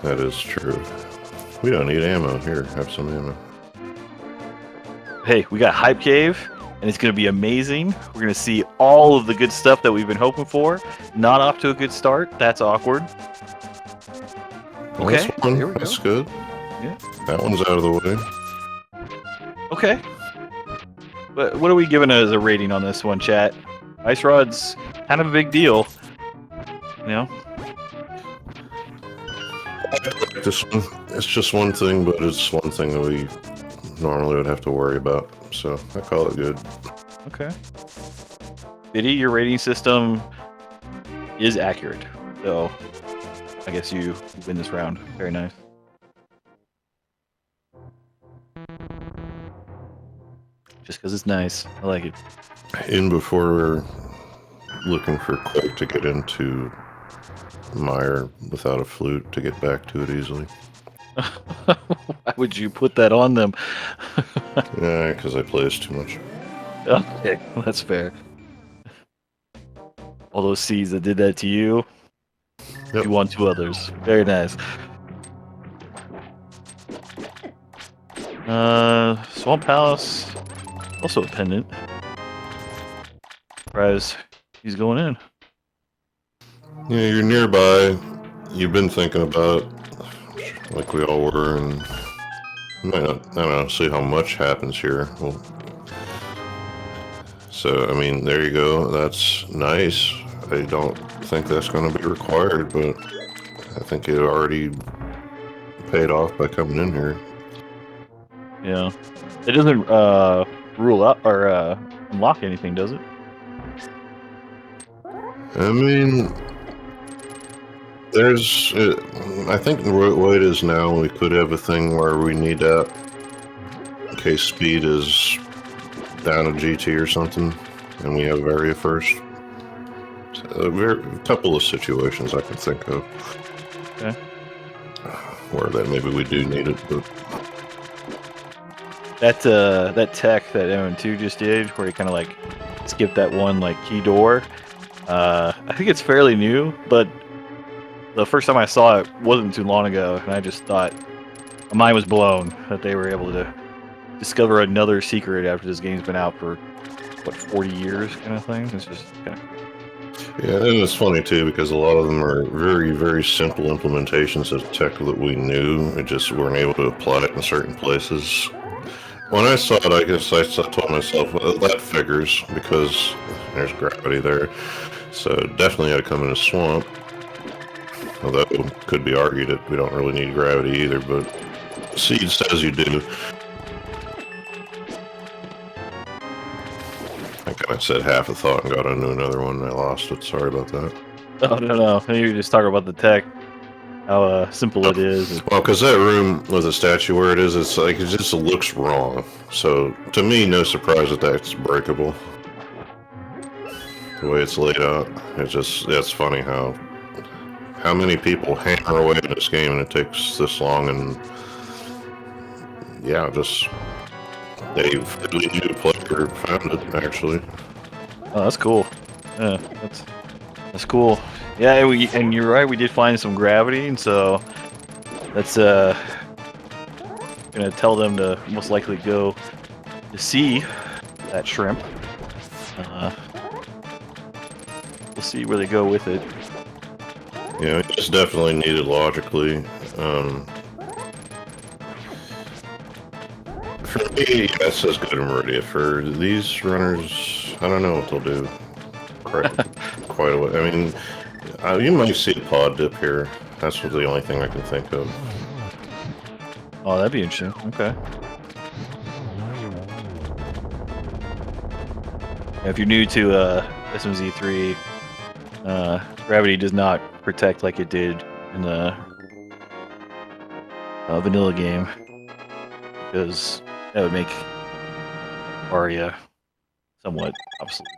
that is true. We don't need ammo. Here, have some ammo. Hey, we got Hype Cave, and it's going to be amazing. We're going to see all of the good stuff that we've been hoping for. Not off to a good start. That's awkward. Well, Okay, that's one. here we That's go. good. Yeah. That one's out of the way. Okay. But what are we giving as a rating on this one, chat? Ice Rod's kind of a big deal. You know? This one, it's just one thing, but it's one thing that we normally would have to worry about. So I call it good. Okay. Biddy, your rating system is accurate. So I guess you win this round. Very nice. Just because it's nice. I like it. In before we're looking for Quake to get into Mire without a flute to get back to it easily. Why would you put that on them? Yeah, because I play this too much. Okay, that's fair. All those seeds that did that to you, Yep. you want to others. Very nice. Swamp Palace, also a pendant. Surprise, he's going in. Yeah, you're nearby. You've been thinking about, like we all were, and you might not, I don't know, see how much happens here. Well, so, I mean, there you go. That's nice. I don't think that's going to be required, but I think it already paid off by coming in here. Yeah, it doesn't rule out or unlock anything, does it? I mean, I think the way it is now, we could have a thing where we need that in case speed is down a GT or something, and we have area first. So a couple of situations I can think of. Okay. Where that maybe we do need it, but That tech that M2 just did, where he kind of like skipped that one like key door. I think it's fairly new, but the first time I saw it wasn't too long ago, and I just thought my mind was blown that they were able to discover another secret after this game's been out for what 40 years, kind of thing. It's just kind of yeah, and it's funny too because a lot of them are very, very simple implementations of tech that we knew. We just weren't able to apply it in certain places. When I saw it, I guess I told myself, well, that figures because there's gravity there. So definitely had to come in a swamp. Although it could be argued that we don't really need gravity either, but Seed says you do. I kind of said half a thought and got into another one and I lost it. Sorry about that. oh no, you were just talking about the tech, how simple it is. Well, because that room with the statue where it is, it's like it just looks wrong. So to me, no surprise that that's breakable. The way it's laid out, it's funny how many people hammer away at this game and it takes this long, and yeah, just they've really new player found it actually. Oh, that's cool. Yeah, that's cool. Yeah, and you're right. We did find some gravity, and so that's gonna tell them to most likely go to see that shrimp. see where they go with it. Yeah, it's definitely needed logically. For me, that says good and ready. For these runners, I don't know what they'll do. Quite a way. I mean, you might see a pod dip here. That's the only thing I can think of. Oh, that'd be interesting. Okay. If you're new to SMZ3, gravity does not protect like it did in the vanilla game, because that would make Aria somewhat obsolete.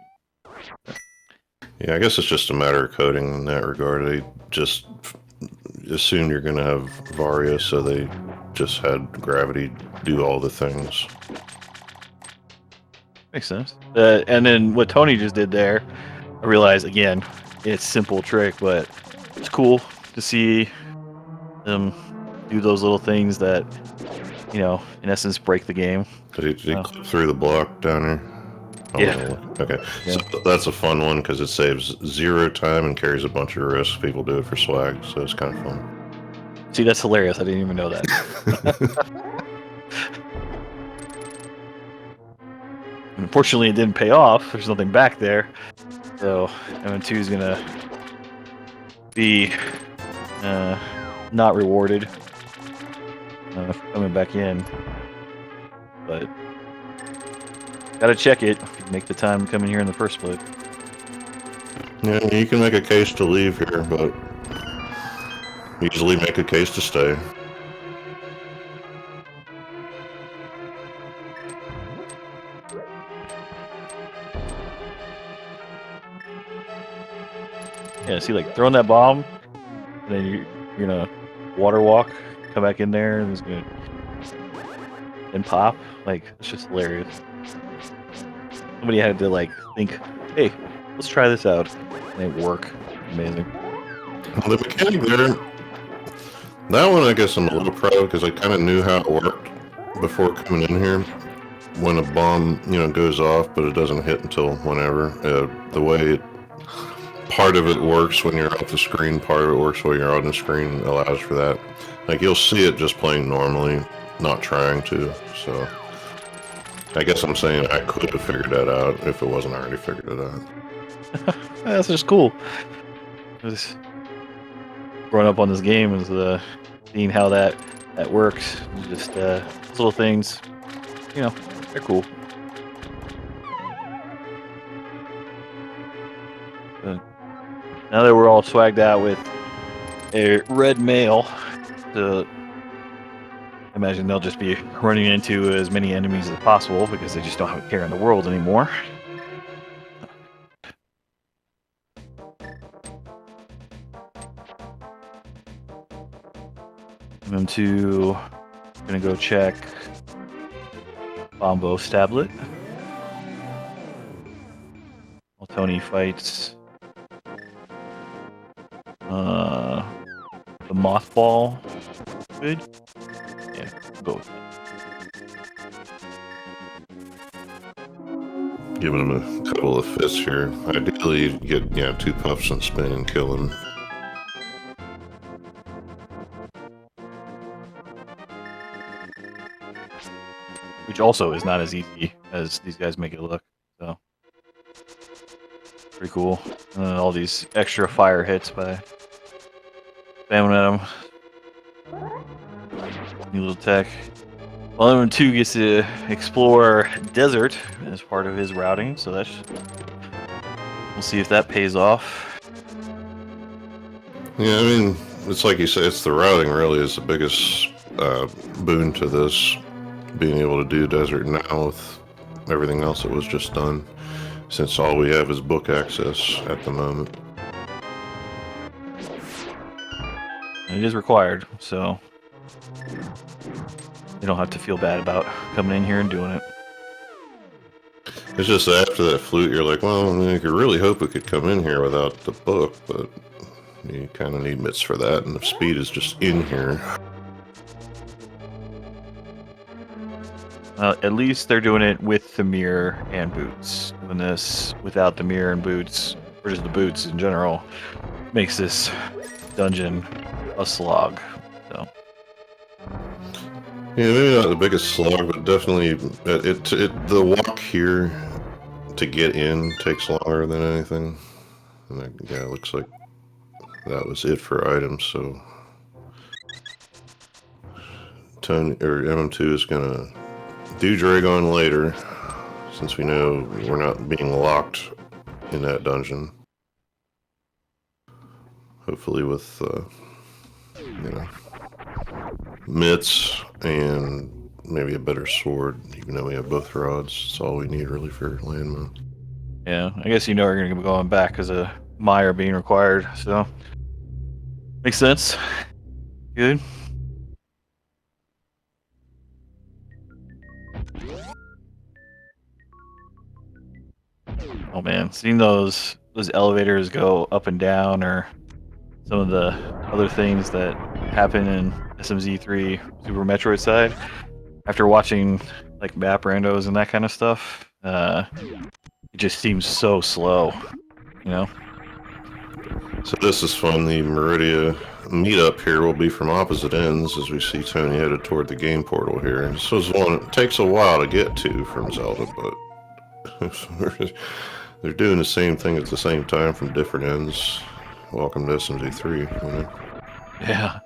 Yeah, I guess it's just a matter of coding in that regard. They just assumed you're going to have Varia, so they just had gravity do all the things. Makes sense. And then what Tony just did there, I realize again, it's a simple trick, but it's cool to see them do those little things that, you know, in essence, break the game. Did he clip through the block down here? Oh, Yeah. Okay. Yeah. So that's a fun one because it saves 0 time and carries a bunch of risk. People do it for swag, so it's kind of fun. See, that's hilarious. I didn't even know that. Unfortunately, it didn't pay off. There's nothing back there. So M2 is going to be not rewarded coming back in. But gotta check it if you make the time coming here in the first place. Yeah, you can make a case to leave here, but usually make a case to stay. Yeah, see, like throwing that bomb, and then you're gonna water walk, come back in there, and it's gonna and pop. Like, it's just hilarious. Somebody had to like think, hey, let's try this out, and it worked. Amazing. The mechanic there, that one I guess I'm a little proud because I kind of knew how it worked before coming in here. When a bomb, goes off, but it doesn't hit until whenever. The way part of it works when you're off the screen, part of it works when you're on the screen, allows for that. Like, you'll see it just playing normally, not trying to, so I guess I'm saying I could have figured that out if it wasn't already figured it out. That's just cool. Just growing up on this game is seeing how that works. Just those little things, they're cool. But now that we're all swagged out with a red mail, I imagine they'll just be running into as many enemies as possible because they just don't have a care in the world anymore. M2, gonna go check Bombo Stablet while Tony fights the mothball. Good. Yeah, go with that. Giving him a couple of fists here. Ideally, you'd get 2 puffs and spin and kill him. Which also is not as easy as these guys make it look. So pretty cool. And then all these extra fire hits by spamming at them. New little tech. Well, M2 gets to explore desert as part of his routing, so that's we'll see if that pays off. Yeah, I mean, it's like you say, it's the routing really is the biggest boon to this, being able to do desert now with everything else that was just done, since all we have is book access at the moment. And it is required, so you don't have to feel bad about coming in here and doing it. It's just that after that flute, you're like, well, I mean, you could really hope it could come in here without the book, but you kind of need mitts for that, and the speed is just in here. At least they're doing it with the mirror and boots. Doing this without the mirror and boots or just the boots in general, makes this dungeon a slog. So Yeah, maybe not the biggest slog, but definitely the walk here to get in takes longer than anything. And yeah, it looks like that was it for items. So Tony or MM2 is gonna do Dragon later, since we know we're not being locked in that dungeon. Hopefully with you know, mitts and maybe a better sword, even though we have both rods. It's all we need really for landmine. yeah, I guess we're going to be going back because of Meyer being required. So makes sense. Good. Oh man, seeing those elevators go up and down, or some of the other things that happen in SMZ3 Super Metroid side, after watching like map randos and that kind of stuff, it just seems so slow, you know? So this is fun. The Meridia meetup here will be from opposite ends as we see Tony headed toward the game portal here. And this is one it takes a while to get to from Zelda, but they're doing the same thing at the same time from different ends. Welcome to SMZ3, you know? Yeah.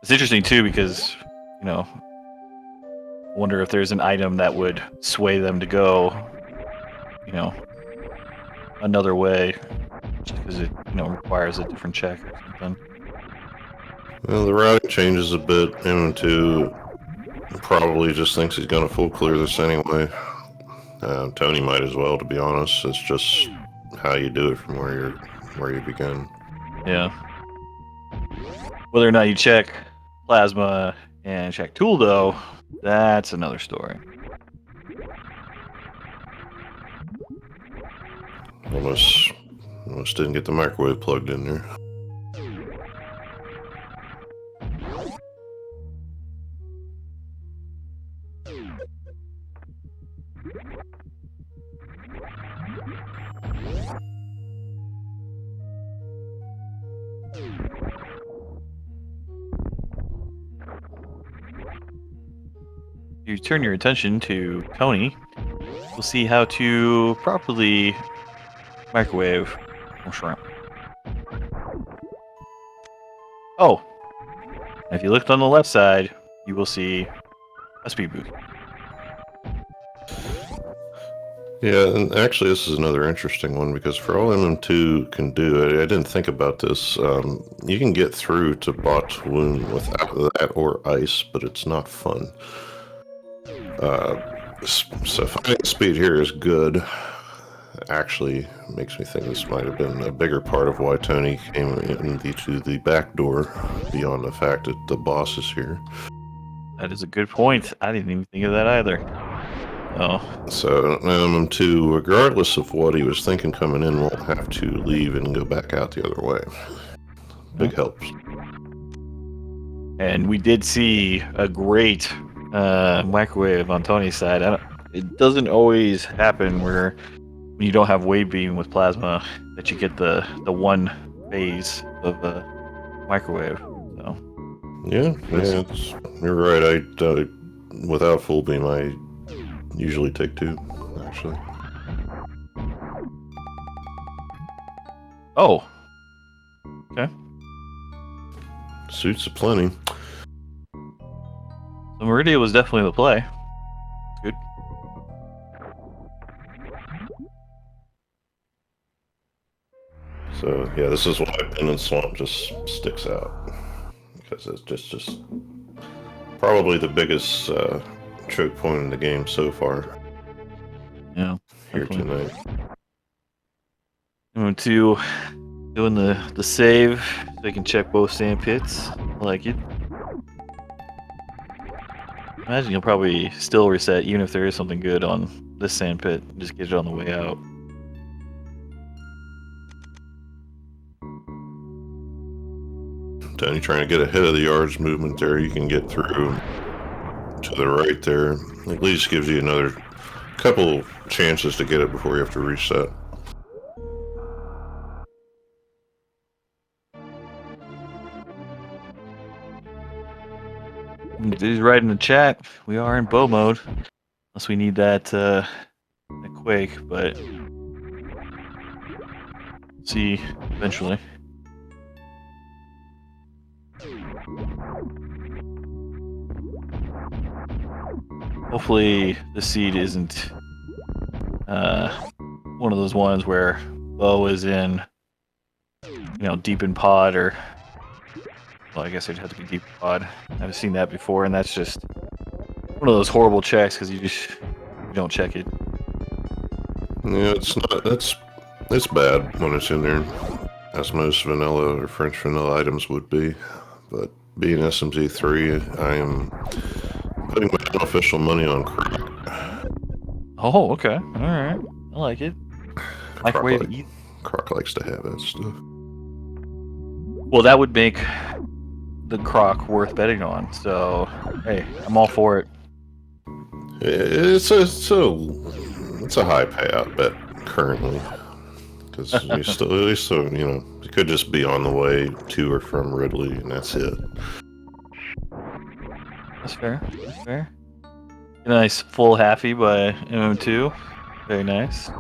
It's interesting too because, you know, I wonder if there's an item that would sway them to go, you know, another way, just because it, you know, requires a different check or something. Well, the routing changes a bit. M2 probably just thinks he's going to full clear this anyway. Tony might as well, to be honest. It's just how you do it from where you begin. Yeah. Whether or not you check plasma and check tool, though, that's another story. Almost didn't get the microwave plugged in there. You turn your attention to Tony, we'll see how to properly microwave a shrimp. Oh, and if you looked on the left side, you will see a speed boost. Yeah, and actually this is another interesting one, because for all MM2 can do, I didn't think about this, you can get through to Bot's Wound without that or ice, but it's not fun. So finding speed here is good. Actually, makes me think this might have been a bigger part of why Tony came into the back door, beyond the fact that the boss is here. That is a good point. I didn't even think of that either. Oh. So MM2, regardless of what he was thinking coming in, won't have to leave and go back out the other way. Big helps. And we did see a great microwave on Tony's side. It doesn't always happen when you don't have wave beam with plasma that you get the one phase of a microwave. So Yeah, you're right. I without full beam, I usually take two, actually. Oh. Okay. Suits aplenty. So Meridia was definitely the play. Good. So yeah, this is why Pendant Swamp just sticks out, because it's just probably the biggest choke point in the game so far. Yeah. Here Definitely. tonight. I'm going to doing the save so I can check both sand pits. I like it. Imagine you'll probably still reset even if there is something good on this sand pit. Just get it on the way out. Tony trying to get ahead of the yards movement there. You can get through to the right there. At least gives you another couple chances to get it before you have to reset. Dude's right in the chat. We are in bow mode. Unless we need that quake, but see eventually. Hopefully the seed isn't one of those ones where bow is in, deep in pod, or well, I guess it'd have to be deep in pod. I've seen that before, and that's just one of those horrible checks because you don't check it. Yeah, it's not. It's bad when it's in there, as most vanilla or French vanilla items would be. But being SMZ3, I am putting my unofficial money on Croc. Oh, okay, all right, I like it. Microwave. Croc likes to have that stuff. Well, that would make the Croc worth betting on. So, hey, I'm all for it. It's a high payout bet currently, because it could just be on the way to or from Ridley, and that's it. That's fair. That's fair. A nice full halfie by mm2. Very nice.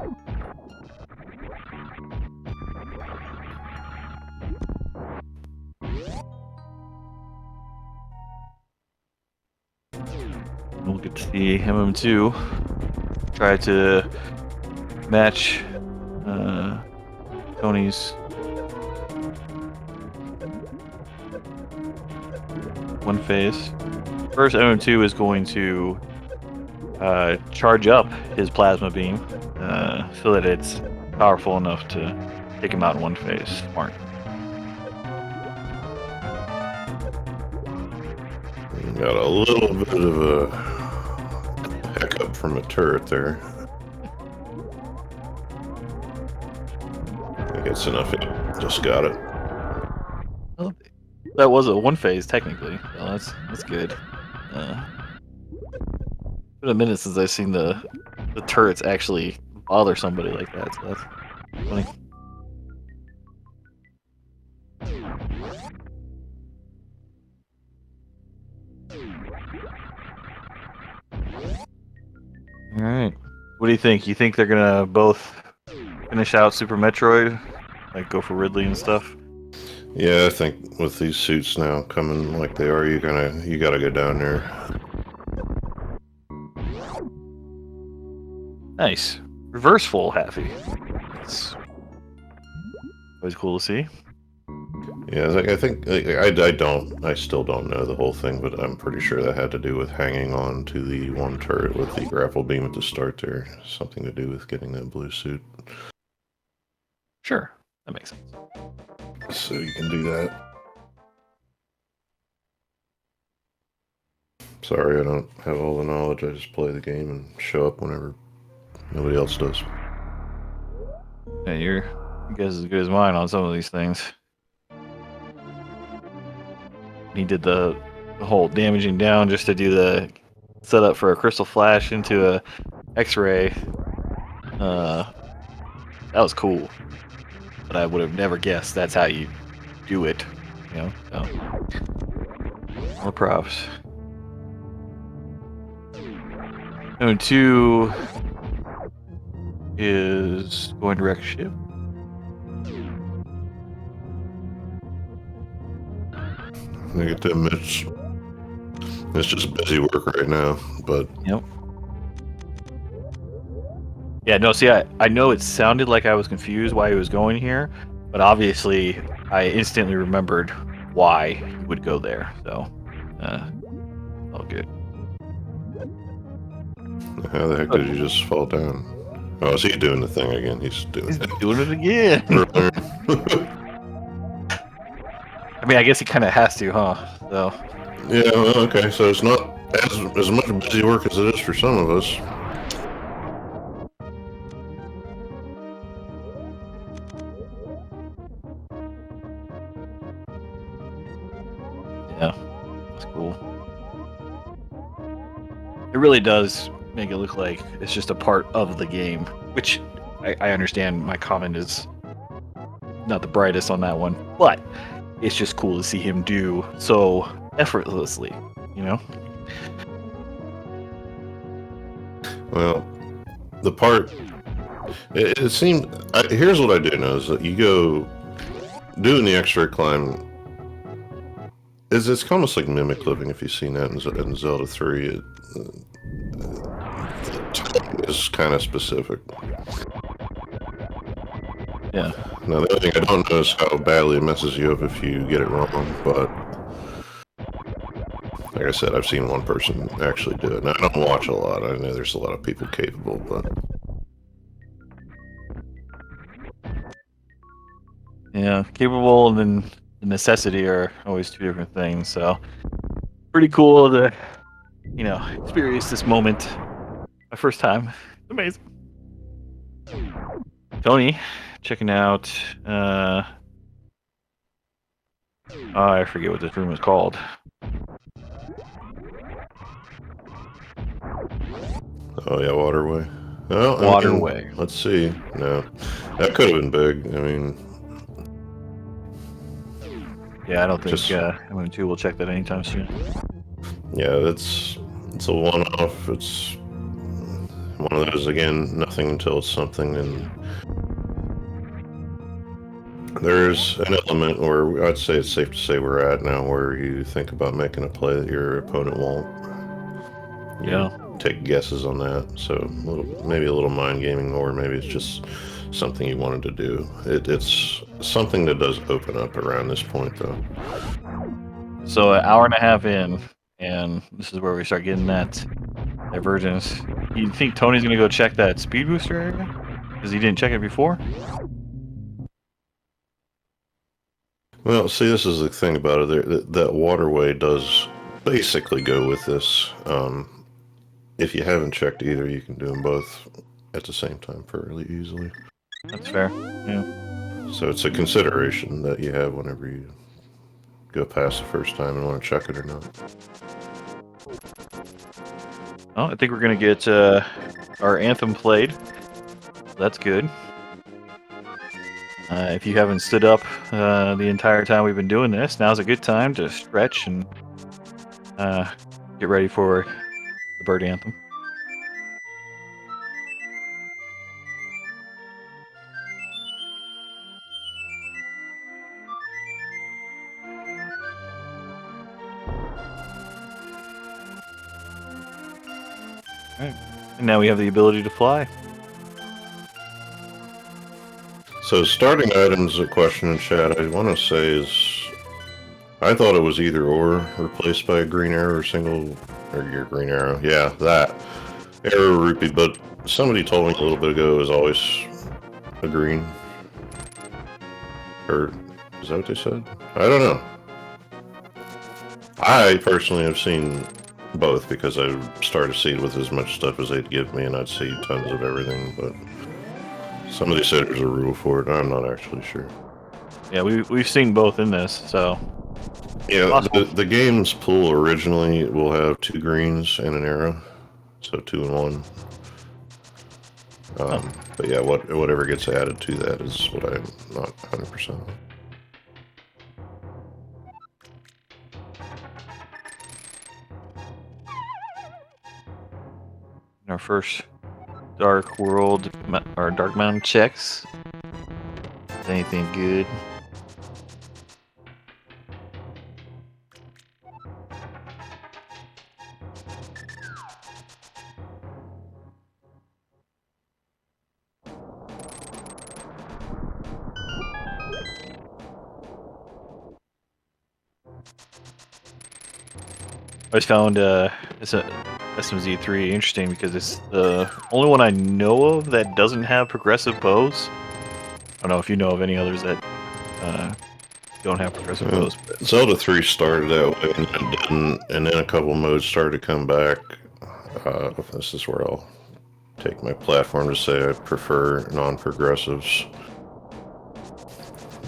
We'll get to see mm2 try to match Tony's one phase. First, mm2 is going to charge up his plasma beam so that it's powerful enough to take him out in one phase. Smart. Got a little bit of a hiccup from a turret there. I think it's enough. It just got it. Well, that was a one phase technically. Well, that's good. It's been a minute since I've seen the turrets actually bother somebody like that. So that's funny. All right. What do you think? You think they're gonna both finish out Super Metroid, like go for Ridley and stuff? Yeah, I think with these suits now coming like they are, you gotta go down there. Nice. Reverse full halfie. That's always cool to see. Yeah, I think I still don't know the whole thing, but I'm pretty sure that had to do with hanging on to the one turret with the grapple beam at the start there. Something to do with getting that blue suit. Sure, that makes sense. So you can do that. Sorry, I don't have all the knowledge. I just play the game and show up whenever nobody else does. Yeah, you guys as good as mine on some of these things. He did the whole damaging down just to do the setup for a crystal flash into a X-ray. That was cool, but I would have never guessed that's how you do it. So more props. Number 2 is going to wreck ship. Look at them. It's just busy work right now, but Yep. Yeah, no, see, I know it sounded like I was confused why he was going here, but obviously I instantly remembered why he would go there, so all good. How the heck did you just fall down? Oh, is he doing the thing again? He's doing it again. I mean, I guess he kind of has to, huh? So. Yeah, well, okay, so it's not as much busy work as it is for some of us. Yeah, that's cool. It really does make it look like it's just a part of the game, which I understand my comment is not the brightest on that one, but it's just cool to see him do so effortlessly. you know. Well, the part it seemed. Here's what I do know is that you go doing the X-ray climb. It's almost like mimic living if you've seen that in Zelda 3. The timing is kind of specific. Yeah. Now, the other thing I don't know is how badly it messes you up if you get it wrong, but like I said, I've seen one person actually do it. Now, I don't watch a lot. I know there's a lot of people capable, but... Yeah, capable and then the necessity are always two different things, so pretty cool to, you know, experience this moment. My first time. Amazing. Tony, checking out, I forget what this room is called. Oh, yeah, waterway. Well, Waterway. Let's see. No, that could have been big. I mean... Yeah, I don't think MM2 will check that anytime soon. Yeah, it's a one-off. It's one of those, again, nothing until it's something, and there's an element where I'd say it's safe to say we're at now where you think about making a play that your opponent won't. You take guesses on that, so maybe a little mind gaming, or maybe it's just something you wanted to do. It's something that does open up around this point, though. So an hour and a half in, and this is where we start getting that divergence. You think Tony's gonna go check that speed booster area? Because he didn't check it before? Well, see, this is the thing about it. That waterway does basically go with this. If you haven't checked either, you can do them both at the same time fairly easily. That's fair, yeah. So it's a consideration that you have whenever you go past the first time and want to check it or not. Oh, I think we're gonna get our anthem played. That's good. If you haven't stood up the entire time we've been doing this, now's a good time to stretch and get ready for the bird anthem. Alright. And now we have the ability to fly. So starting items, a question in chat I want to say is, I thought it was either or, replaced by a green arrow or single, or your green arrow. Yeah, that. Arrow rupee, but somebody told me a little bit ago it was always a green. Or, is that what they said? I don't know. I personally have seen both because I started seed with as much stuff as they'd give me, and I'd see tons of everything, but somebody said there's a rule for it. I'm not actually sure. Yeah, we've seen both in this, so... Yeah, the game's pool originally will have 2 greens and an arrow, so 2 and 1. But yeah, whatever gets added to that is what I'm not 100% on. Our first Dark World, or Dark Mountain checks. Is anything good? I just found it's a SMZ3 interesting because it's the only one I know of that doesn't have progressive bows. I don't know if you know of any others that don't have progressive bows. But... Zelda 3 started that way and then didn't, and then a couple modes started to come back. This is where I'll take my platform to say I prefer non-progressives.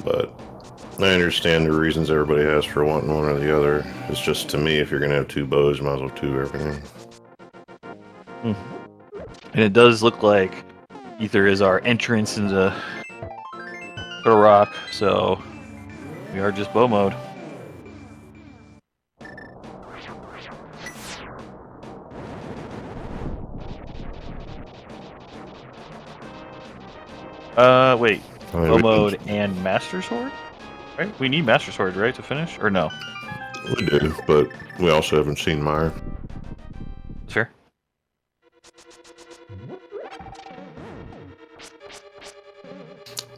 But I understand the reasons everybody has for wanting one or the other. It's just, to me, if you're going to have 2 bows, you might as well 2 everything. And it does look like Ether is our entrance into the rock, so we are just bow mode. Wait. I mean, Low mode and Master Sword? Right? We need Master Sword, right, to finish? Or no? we do, but we also haven't seen Meyer. Fair.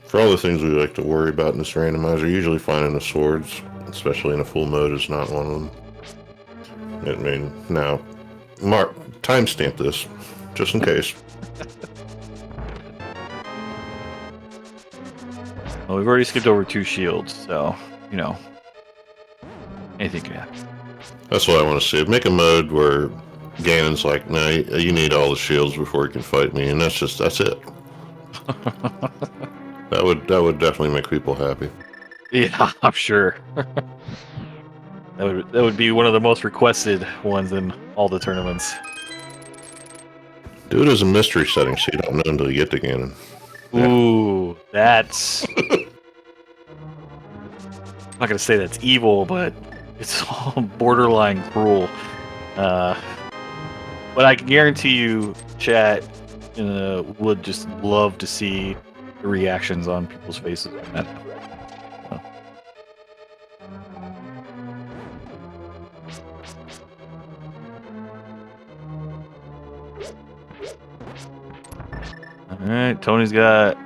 For all the things we like to worry about in this randomizer, usually finding the swords, especially in a full mode, is not one of them. I mean, now, Mark, timestamp this, just in case. Well, we've already skipped over 2 shields, so, you know, anything can happen. That's what I want to see. Make a mode where Ganon's like, "No, you need all the shields before you can fight me," and that's it. That would definitely make people happy. Yeah, I'm sure. that would be one of the most requested ones in all the tournaments. Do it as a mystery setting so you don't know until you get to Ganon. Ooh, that's... I'm not gonna say that's evil, but it's borderline cruel. But I can guarantee you, chat would just love to see the reactions on people's faces on that. Alright, Tony's got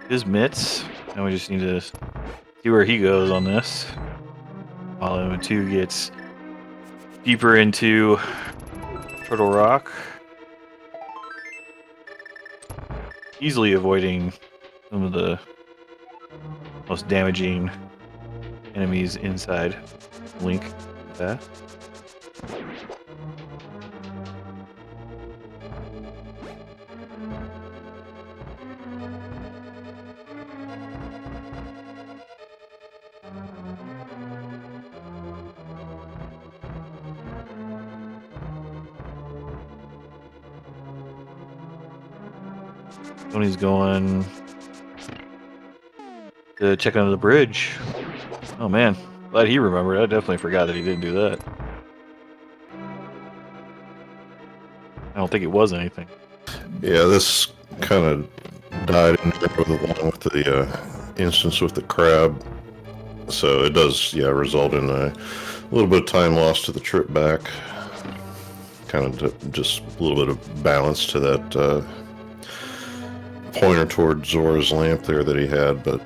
his mitts. Now we just need to see where he goes on this. While mm2 gets deeper into Turtle Rock. Easily avoiding some of the most damaging enemies inside Link path. Tony's going to check under the bridge. Oh man, glad he remembered. I definitely forgot that he didn't do that. I don't think it was anything. Yeah, this kind of died in there along with the instance with the crab. So it does, yeah, result in a little bit of time lost to the trip back. Kind of just a little bit of balance to that pointer toward Zora's lamp there that he had, but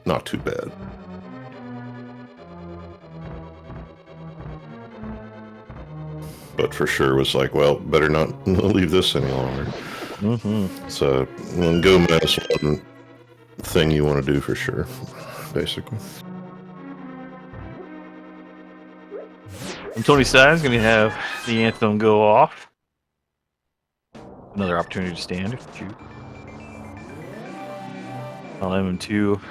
not too bad. But for sure was like, well, better not leave this any longer. Mm-hmm. So go mess one thing you want to do for sure, basically. And Tony's side is going to have the anthem go off. Another opportunity to stand if you choose. While mm2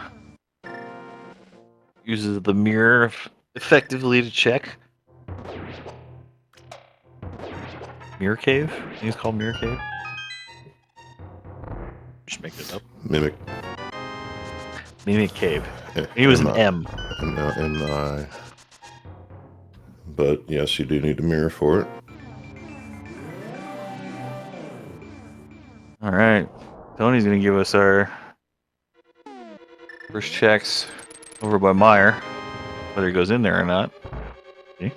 uses the mirror effectively to check. Mirror Cave? I think it's called Mirror Cave. Just make it up. Mimic Cave. He was an M. M-I. But yes, you do need a mirror for it. Alright. Tony's going to give us our first checks over by Meyer. Whether he goes in there or not. See?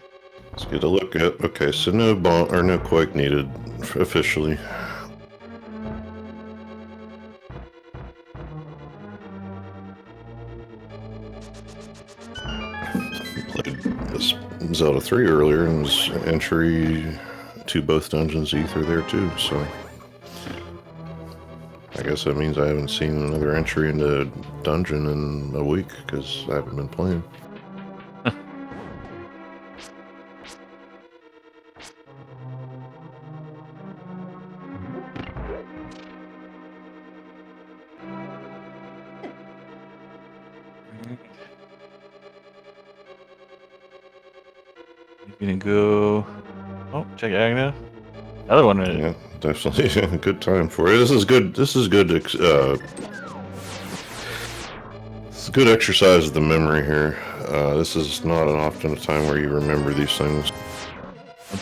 Let's get a look at. Okay, so no bomb or no quake needed officially. Played this Zelda 3 earlier and was entry to both dungeons ether there too, so I guess that means I haven't seen another entry into dungeon in a week because I haven't been playing. You're gonna go. Oh, check Agna. Another one. Yeah, definitely a good time for it. This is good. This is good. It's good exercise of the memory here. This is not an often a time where you remember these things.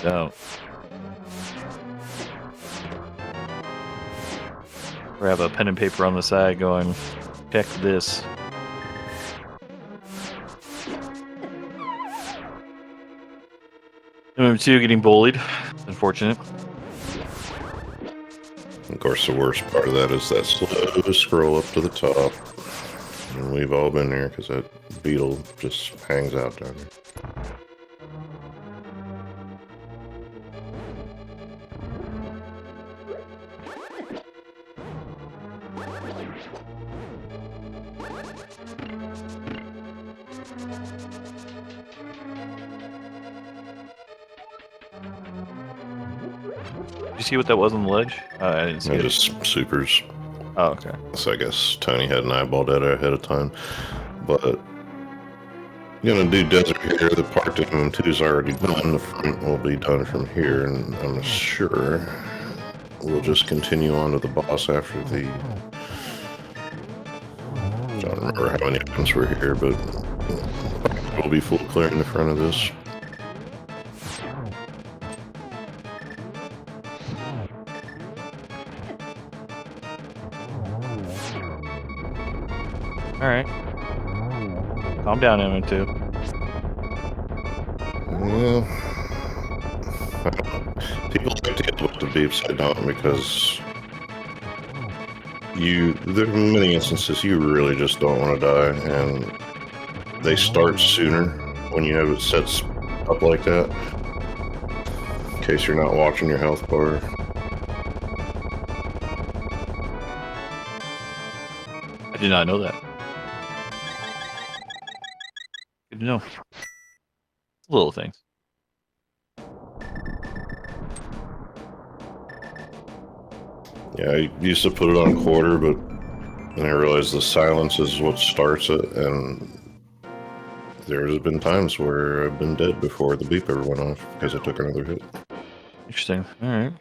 No doubt. Or have a pen and paper on the side going, check this. MM2 getting bullied. Unfortunate. Of course, the worst part of that is that slow scroll up to the top. And we've all been there because that beetle just hangs out down there. Did you see what that was on the ledge? I didn't see And it. just supers. Oh, okay. So I guess Tony had an eyeball data ahead of time. But gonna do desert here. The part that M2 is already done. The front will be done from here, and I'm sure we'll just continue on to the boss after the. I don't remember how many items were here, but we'll be full clearing the front of this. Alright. Calm down, MM2. Well, people like to deal with the beeps. I don't, because there are many instances you really just don't want to die, and they start sooner when you have it set up like that. In case you're not watching your health bar. I did not know that. Good to know. Little things. Yeah, I used to put it on quarter, but then I realized the silence is what starts it, and there's been times where I've been dead before the beep ever went off because I took another hit. Interesting. Alright.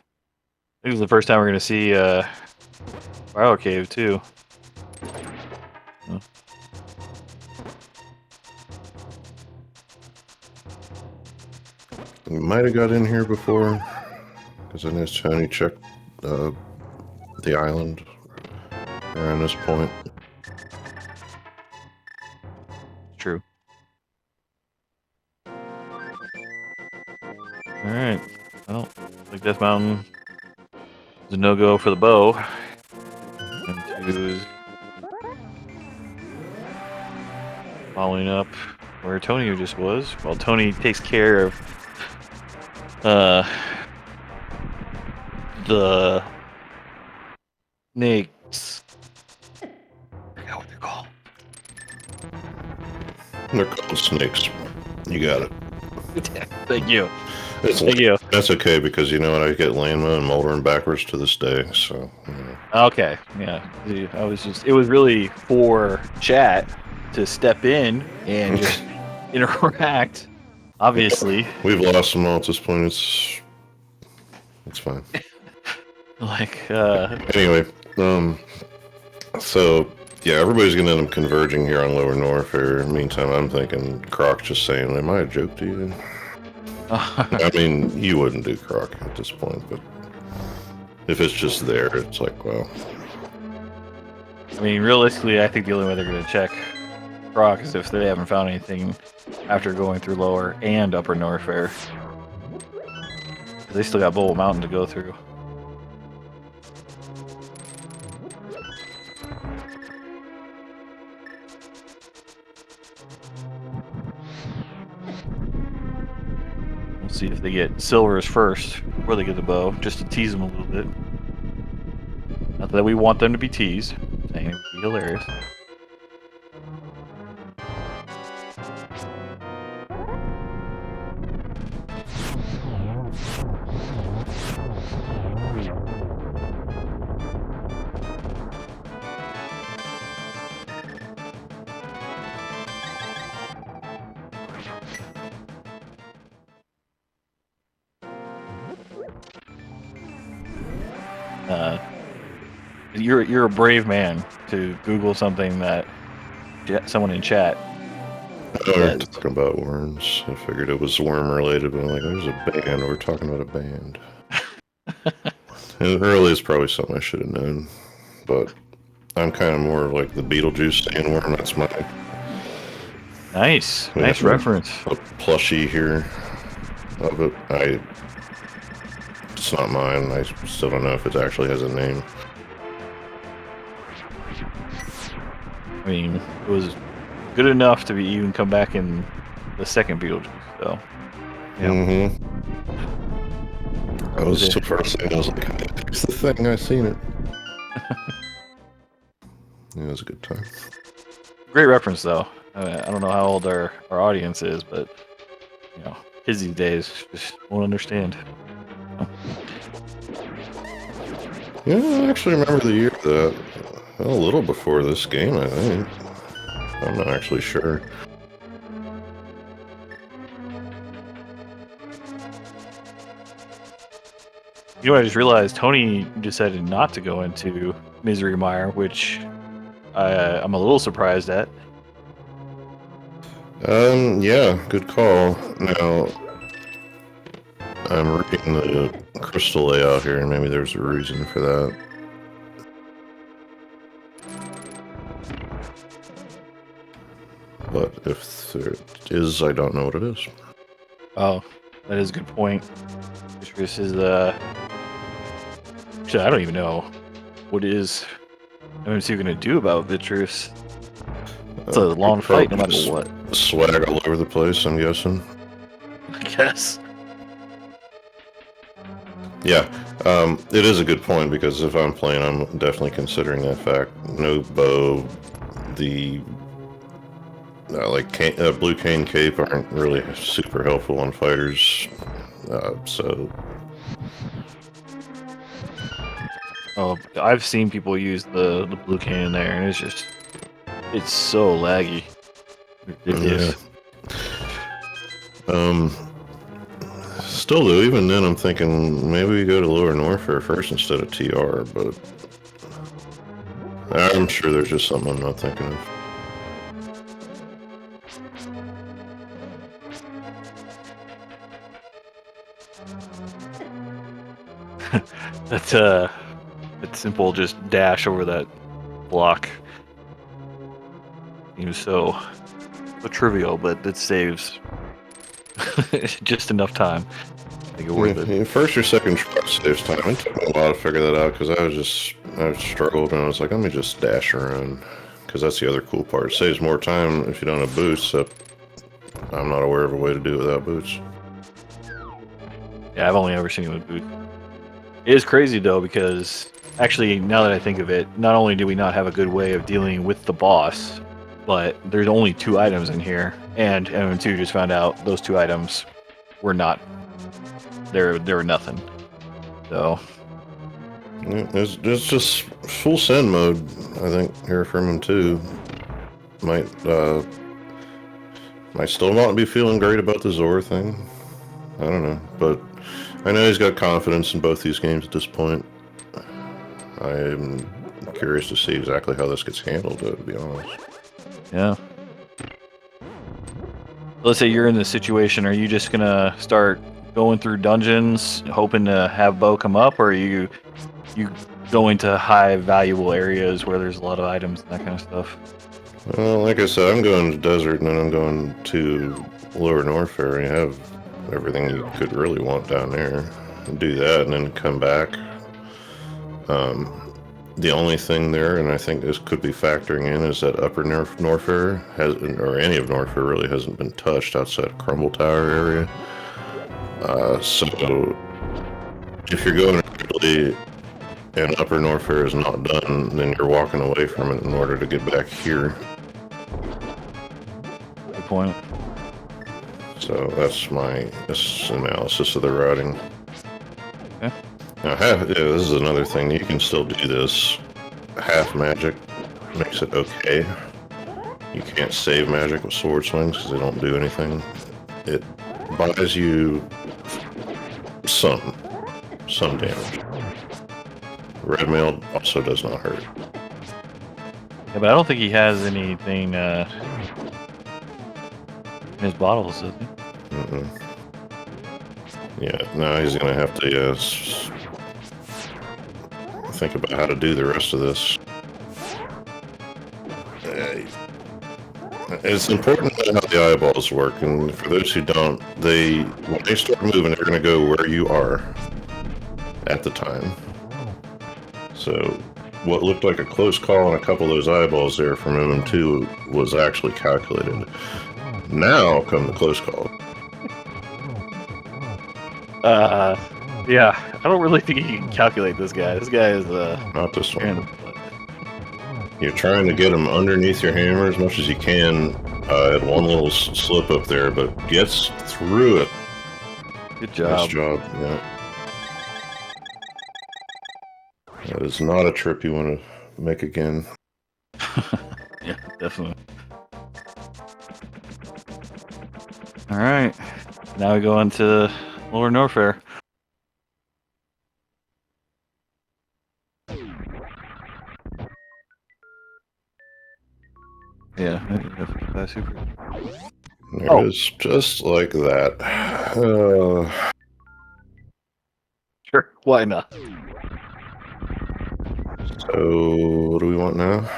This is the first time we're going to see Bio Cave, too. Oh. We might have got in here before, because I know Tony checked the island around this point. True. Alright. Well, like Death Mountain is a no-go for the bow. And is following up where Tony just was. While Tony takes care of the snakes. I forgot what they're called. They're called snakes. You got it. Thank you. Thank you. That's okay, because you know what, I get Lanma and Moldering backwards to this day, so. You know. Okay, yeah. It was really for chat to step in and just interact. Obviously. We've lost them all at this point. It's fine. Anyway, so yeah, everybody's gonna end up converging here on Lower North. Or meantime, I'm thinking Croc's just saying, "Am I a joke to you?" I mean, you wouldn't do Croc at this point, but if it's just there, it's like, well. I mean, realistically, I think the only way they're gonna check Croc is if they haven't found anything after going through Lower and Upper North Fair. They still got Bowl Mountain to go through. We'll see if they get silvers first before they get the bow, just to tease them a little bit. Not that we want them to be teased. Saying it would be hilarious. You're a brave man to Google something that someone in chat. We're talking about worms. I figured it was worm related, but I'm like, there's a band. We're talking about a band. And really, it's probably something I should have known. but I'm kind of more of like the Beetlejuice sandworm. That's my Nice reference. a plushie here of it. It's not mine. I still don't know if it actually has a name. I mean, it was good enough to be even come back in the second Beetlejuice, so. Yeah. That was the first thing I was like, it's the thing, I seen it. Yeah, it was a good time. Great reference, though. I don't know how old our audience is, but, you know, kids these days just won't understand. Yeah, I actually remember the year that, a little before this game, I think. I'm not actually sure. You know what I just realized? Tony decided not to go into Misery Mire, which I'm a little surprised at. Yeah, good call. Now, I'm reading the crystal layout here, and maybe there's a reason for that. But if there is, I don't know what it is. Oh, that is a good point. This is actually, I don't even know what is MMC going to do about Vitrus. It's a long fight, no matter what. Swag all over the place, I'm guessing. I guess. Yeah, it is a good point, because if I'm playing, I'm definitely considering that fact. No bow, the blue cane cape aren't really super helpful on fighters, so. Oh, I've seen people use the blue cane in there, and it's so laggy. Ridiculous. Yeah. Still though, even then I'm thinking maybe we go to Lower Norfair first instead of TR, but I'm sure there's just something I'm not thinking of. It's simple, just dash over that block. Seems so trivial, but it saves just enough time. I think it's worth it. First or second try saves time. It took me a while to figure that out, because I struggled, and I was like, let me just dash around, because that's the other cool part. It saves more time if you don't have boots, so I'm not aware of a way to do it without boots. Yeah, I've only ever seen it with boots. It is crazy though, because actually, now that I think of it, not only do we not have a good way of dealing with the boss, but there's only 2 items in here, and MM2 just found out those 2 items were not. They were nothing. So. Yeah, it's just full send mode, I think, here from MM2. Might still not be feeling great about the Zor thing. I don't know, but I know he's got confidence in both these games at this point. I'm curious to see exactly how this gets handled, to be honest. Yeah. Let's say you're in this situation. Are you just gonna start going through dungeons, hoping to have Bo come up, or are you going to high valuable areas where there's a lot of items and that kind of stuff? Well, like I said, I'm going to desert, and then I'm going to Lower Norfair. You have everything you could really want down there. Do that, and then come back. The only thing there, and I think this could be factoring in, is that Upper Norfair or any of Norfair really hasn't been touched outside of Crumble Tower area. So if you're going early and Upper Norfair is not done, then you're walking away from it in order to get back here. Good point. So that's my analysis of the routing. Okay. Now, this is another thing. You can still do this. Half magic makes it okay. You can't save magic with sword swings because they don't do anything. It buys you some damage. Red mail also does not hurt. Yeah, but I don't think he has anything in his bottles, does he? Yeah, now he's gonna have to think about how to do the rest of this. It's important to know how the eyeballs work, and for those who don't, when they start moving, they're going to go where you are at the time. So what looked like a close call on a couple of those eyeballs there from MM2 was actually calculated. Now come the close call. Yeah, I don't really think you can calculate this guy. This guy is Not this one. You're trying to get him underneath your hammer as much as you can. Had one little slip up there, but gets through it. Good job. Nice job, yeah. That is not a trip you want to make again. Yeah, definitely. Alright, now we go on to Lower Norfair. Yeah, super. There it is, just like that. Sure, why not? So, what do we want now?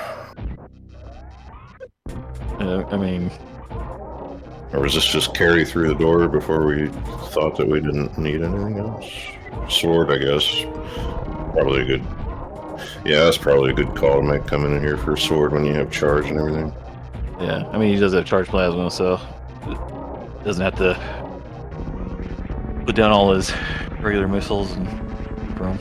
I mean... Or was this just carry through the door before we thought that we didn't need anything else? Sword, I guess. Probably a good... Yeah, that's probably a good call to make coming in here for a sword when you have charge and everything. Yeah, I mean, he does have charge plasma, so... doesn't have to... put down all his regular missiles and... from.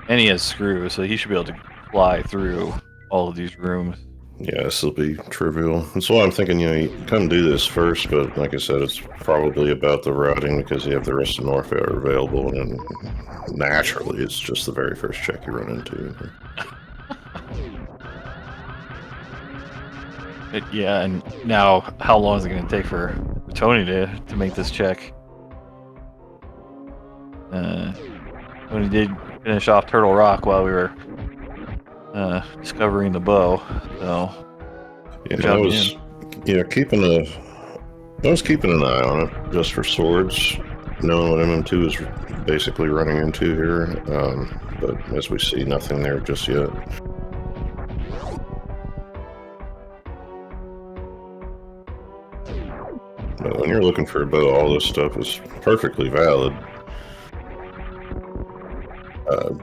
And he has screw, so he should be able to fly through all of these rooms. Yeah, this will be trivial. That's why I'm thinking, you come do this first, but like I said, it's probably about the routing because you have the rest of Norfair available, and naturally, it's just the very first check you run into. Yeah, and now, how long is it going to take for Tony to make this check? Tony did finish off Turtle Rock while we were discovering the bow, so yeah, I was keeping an eye on it just for swords, knowing what MM2 is basically running into here. But as we see, nothing there just yet. But when you're looking for a bow, all this stuff is perfectly valid.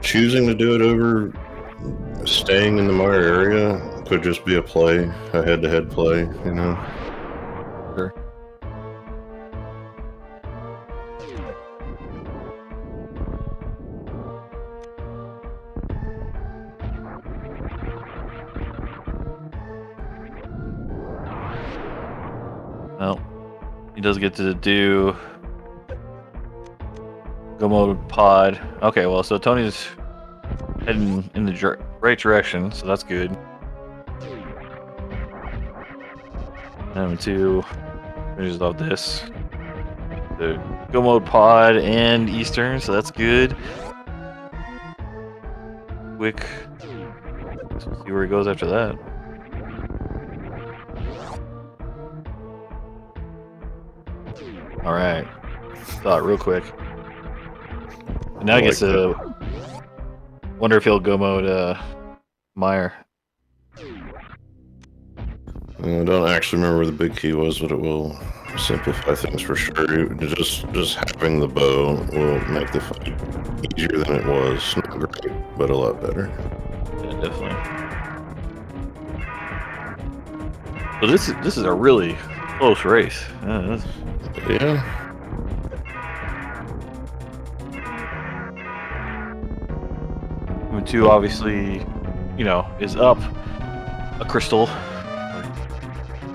Choosing to do it over staying in the Meyer area could just be a head-to-head play, you know? Sure. Well, he does get to do go mode pod. Okay, well, so Tony's heading in the right direction, so that's good. M2 finishes off this. The go mode pod and Eastern, so that's good. Quick. Let's see where he goes after that. All right. Thought real quick. And now I guess wonder if he'll go mode Meyer. I don't actually remember where the big key was, but it will simplify things for sure. Just having the bow will make the fight easier than it was. Not great, but a lot better. Yeah, definitely. So this is a really close race. Yeah. M2 obviously, is up a crystal.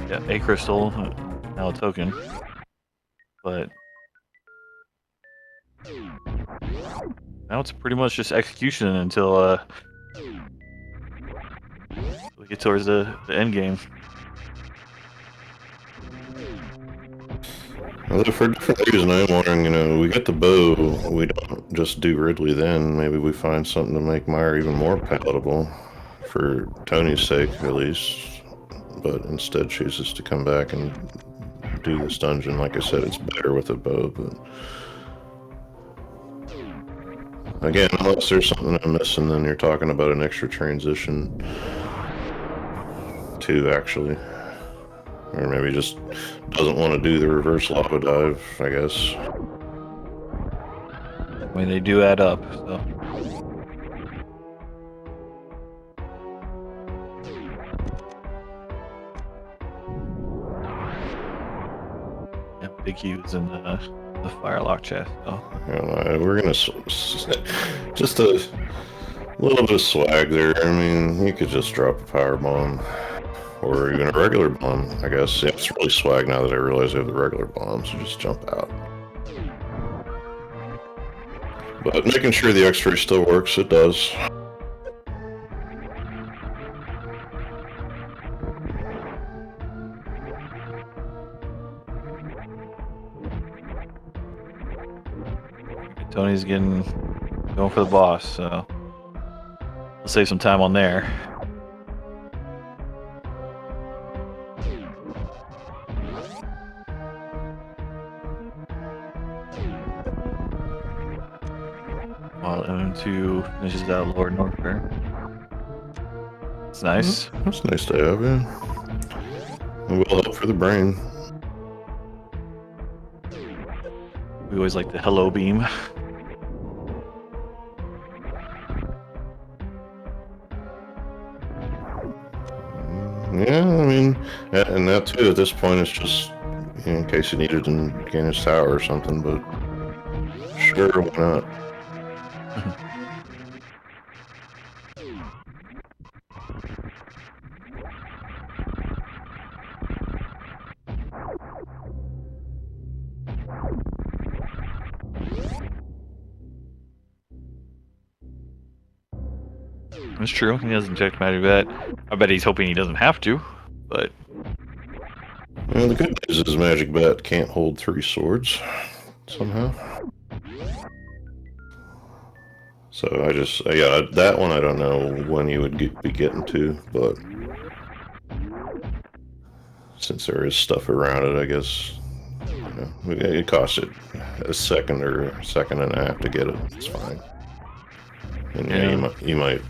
Yeah, a crystal, now a token. But now it's pretty much just execution until we get towards the end game. Although for different reason, I'm wondering, we get the bow, we don't just do Ridley then. Maybe we find something to make Meyer even more palatable, for Tony's sake at least, but instead chooses to come back and do this dungeon. Like I said, it's better with a bow, but again, unless there's something I'm missing, then you're talking about an extra transition. 2, actually. Or maybe just doesn't want to do the reverse lava dive, I guess. I mean, they do add up, so. Yeah, Big Q is in the firelock chest, so. We're gonna just a little bit of swag there. I mean, you could just drop a power bomb. Or even a regular bomb, I guess. Yeah, it's really swag now that I realize I have the regular bomb, so just jump out. But making sure the X-ray still works, it does. Tony's going for the boss, so we'll save some time on there. While mm2 finishes out Lord Northfair. It's nice. That's nice to have, yeah. It will help for the brain. We always like the hello beam. Yeah, I mean, and that too, at this point, it's just in case you needed in Gannis Tower or something, but sure, why not? It's true. He hasn't checked Magic Bet. I bet he's hoping he doesn't have to, but. Well, the good news is Magic Bet can't hold 3 swords somehow. So yeah, that one I don't know when you would be getting to, but since there is stuff around it, I guess it costs it a second or a second and a half to get it. It's fine. And yeah, you might.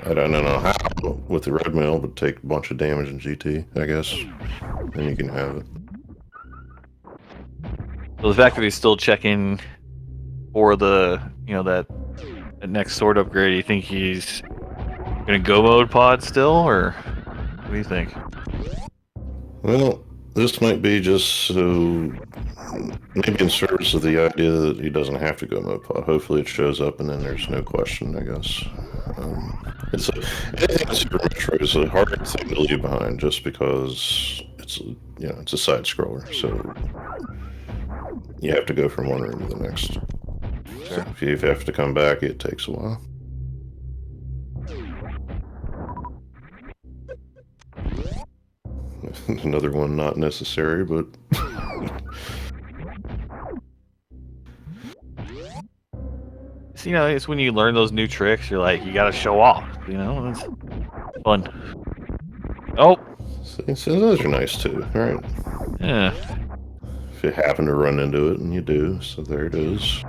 I don't know how with the red mail, but take a bunch of damage in GT, I guess. Then you can have it. So the fact that he's still checking for the, that next sword upgrade, you think he's gonna go mode pod still, or what do you think? Well, this might be just so maybe in service of the idea that he doesn't have to go mode pod. Hopefully it shows up and then there's no question, I guess. Anything in Super Metroid is a hard thing to leave behind just because it's a side scroller, so you have to go from one room to the next. Sure. So if you have to come back, it takes a while. Another one not necessary, but it's when you learn those new tricks, you're like, you gotta show off, it's fun. Oh! So those are nice too, right? Yeah. If you happen to run into it, and you do, so there it is.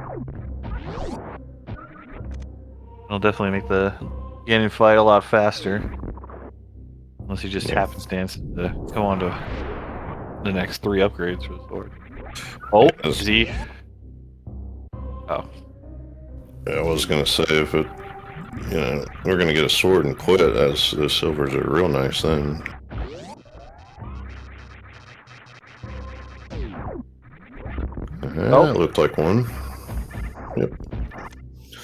It'll definitely make the Ganon fight a lot faster. Unless he just happenstance to come on to the next 3 upgrades for the sword. Oh, is he? Oh. Yeah, I was gonna say if it, we're gonna get a sword and quit as the silvers are real nice then. It looked like one. Yep.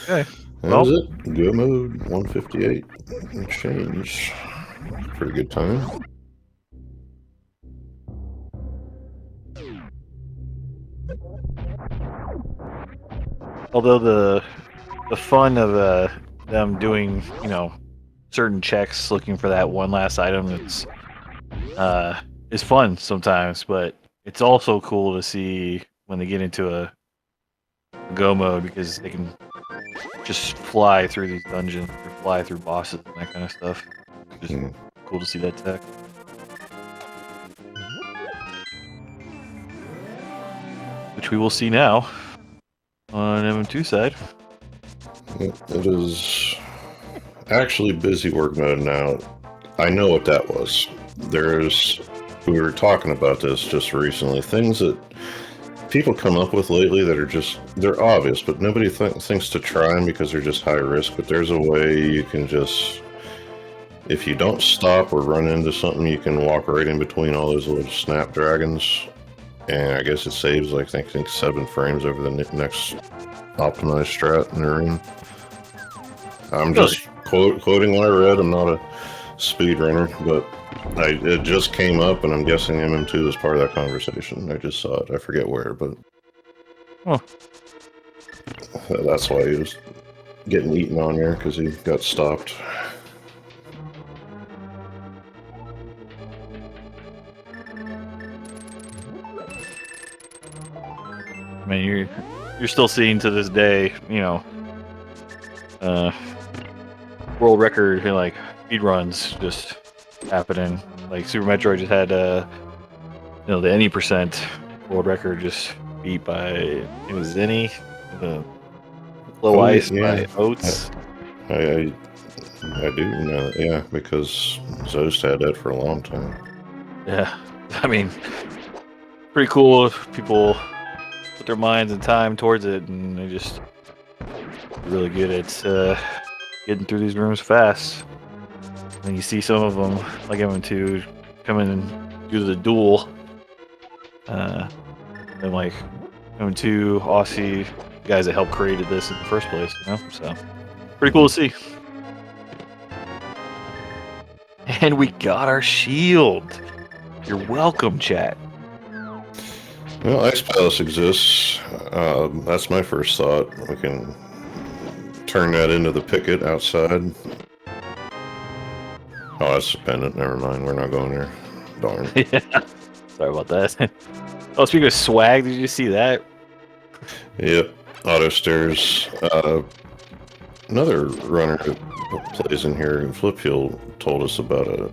Okay. That was it. Go mode 158 and change. Pretty good time. Although the fun of them doing certain checks looking for that one last item is fun sometimes, but it's also cool to see when they get into a go mode because they can just fly through these dungeons or fly through bosses and that kind of stuff. Just cool to see that tech. which we will see now on MM2 side. It is actually busy work mode now. I know what that was. We were talking about this just recently. Things that people come up with lately that are they're obvious, but nobody thinks to try them because they're just high risk. But there's a way you can just, if you don't stop or run into something, you can walk right in between all those little snapdragons. And I guess it saves, like, I think 7 frames over the next optimized strat in the room. I'm just quoting what I read. I'm not a speedrunner, but it just came up, and I'm guessing MM2 is part of that conversation. I just saw it. I forget where, but that's why he was getting eaten on there, because he got stopped. I mean, you're still seeing to this day, you know, world record, like, speed runs just happening. Like Super Metroid just had, you know, the any percent world record just beat by, it was Zenny, the Low Ice by Oats. I do know that, yeah, because Zost had that for a long time. Yeah, I mean, pretty cool if people put their minds and time towards it, and they just really good at getting through these rooms fast. And you see some of them, like MM2, come in and do the duel. And like MM2, Aussie, the guys that helped created this in the first place, you know? So, pretty cool to see. And we got our shield. You're welcome, chat. Well, Ice Palace exists. That's my first thought. We can turn that into the picket outside. Oh, that's dependent. Never mind. We're not going there. Darn. Yeah. Sorry about that. Oh, speaking of swag, did you see that? Yep. Auto stairs. Another runner who plays in here, Flipfield, told us about it.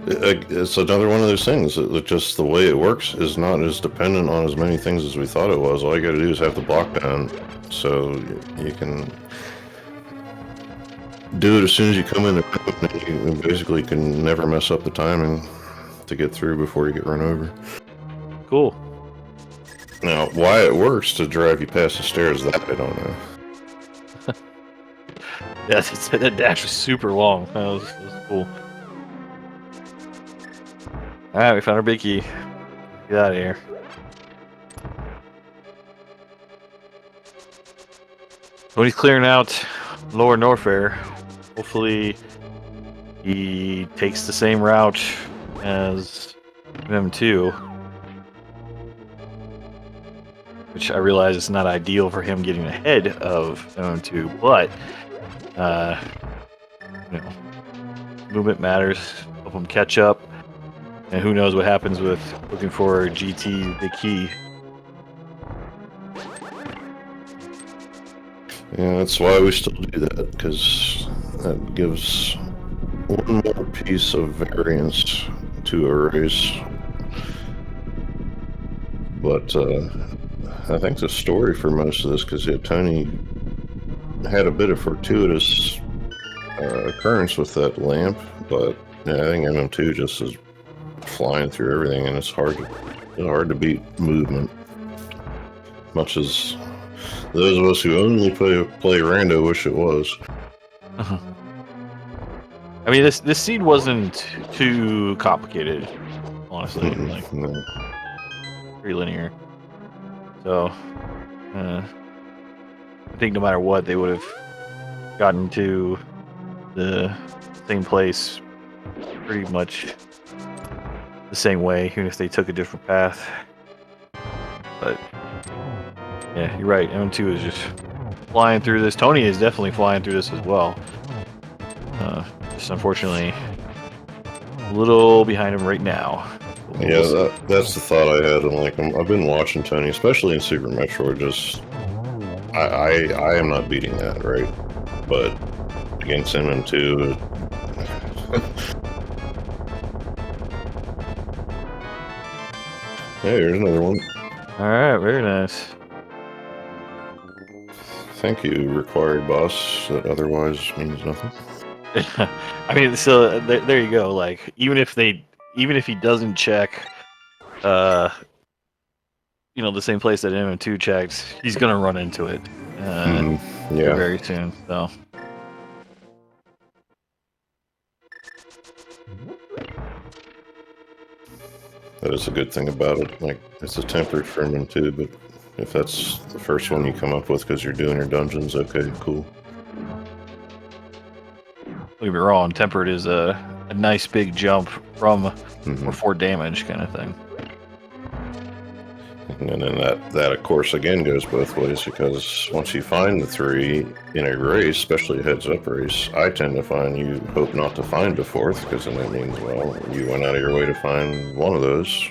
It's another one of those things that just the way it works is not as dependent on as many things as we thought it was. All you got to do is have the block down, so you can do it as soon as you come in. You basically can never mess up the timing to get through before you get run over. Cool. Now, why it works to drive you past the stairs, that I don't know. Yeah, that dash was super long. That was cool. Alright, we found our big key. Get out of here. When he's clearing out Lower Norfair, hopefully he takes the same route as M2. Which I realize is not ideal for him getting ahead of M2, but you know, movement matters. Help him catch up. And who knows what happens with looking for GT the key. Yeah, that's why we still do that, because that gives one more piece of variance to a race. But I think the story for most of this, because Tony had a bit of fortuitous occurrence with that lamp, but yeah, I think MM2 just is flying through everything, and it's hard to beat movement. Much as those of us who only play Rando wish it was. I mean, this seed wasn't too complicated, honestly. Like, No. pretty linear. So, I think no matter what, they would have gotten to the same place pretty much the same way, even if they took a different path. But yeah, you're right. M2 is just flying through this. Tony is definitely flying through this as well. Just unfortunately a little behind him right now. Yeah, that's the thought I had. And like, I've been watching Tony, especially in Super Metroid. Just, I am not beating that, right? But against MM2, hey, here's another one. All right, very nice. Thank you, required boss. That otherwise means nothing. I mean, so there you go. Like, even if he doesn't check, uh, the same place that MM2 checked, he's gonna run into it, Yeah, very soon. So. that is a good thing about it. Like, it's a tempered ferment too, but if that's the first one you come up with because you're doing your dungeons, okay, cool. Don't get me wrong, tempered is a nice big jump from or for damage kind of thing. And then that of course again goes both ways, because once you find the 3 in a race, especially a heads-up race, I tend to find you hope not to find the 4th, because then that means, well, you went out of your way to find one of those.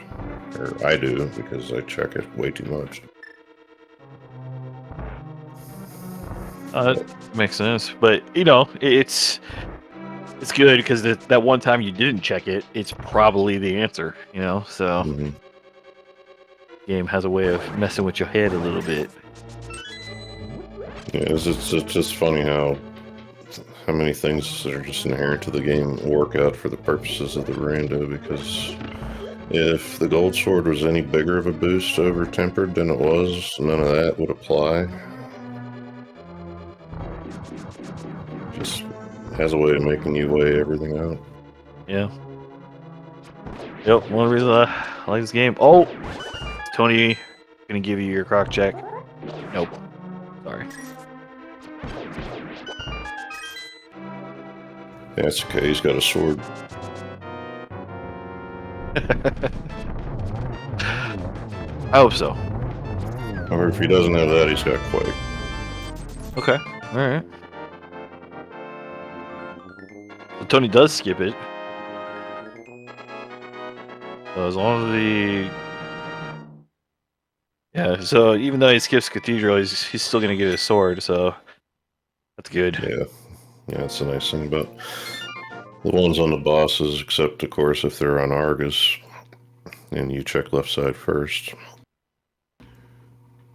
Or I do, because I check it way too much. That makes sense, but it's good because that one time you didn't check it, it's probably the answer. So game has a way of messing with your head a little bit. Yeah, it's just funny how many things that are just inherent to the game work out for the purposes of the rando, because if the gold sword was any bigger of a boost over tempered than it was, none of that would apply. Just has a way of making you weigh everything out. Yeah. Yep, one reason I like this game. Oh! Tony gonna give you your croc check. Nope. Sorry. Yeah, it's okay, he's got a sword. I hope so. However, if he doesn't have that, he's got Quake. Okay. Alright. So Tony does skip it. So as long as he... Yeah, so even though he skips Cathedral, he's still gonna get his sword, so that's good. Yeah, that's the nice thing about the ones on the bosses, except of course if they're on Argus and you check left side first.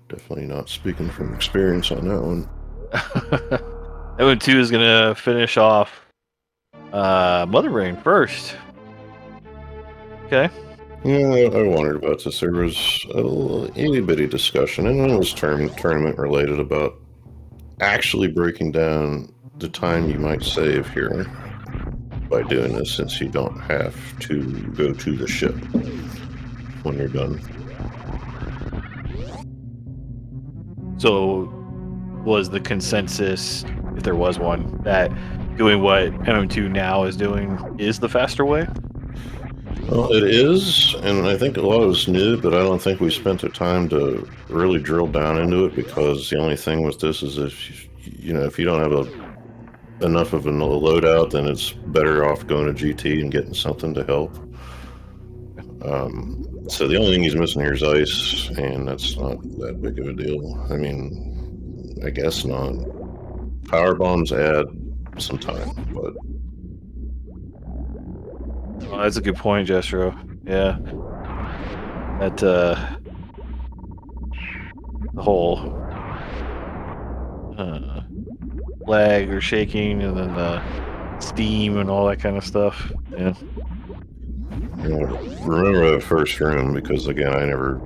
Definitely not speaking from experience on that one. M2 is gonna finish off Mother Brain first. Okay. Yeah, I wondered about this. There was a little itty-bitty discussion, and it was tournament related, about actually breaking down the time you might save here by doing this, since you don't have to go to the ship when you're done. So was the consensus, if there was one, that doing what MM2 now is doing is the faster way? Well, it is, and I think a lot of us knew, but I don't think we spent the time to really drill down into it, because the only thing with this is if you don't have enough of a loadout, then it's better off going to GT and getting something to help. So the only thing he's missing here is ice, and that's not that big of a deal. I mean, I guess not. Power bombs add some time, but... Oh, that's a good point, Jestro. Yeah. That, the whole lag or shaking, and then the steam and all that kind of stuff. Yeah. Remember that first room, because again, I never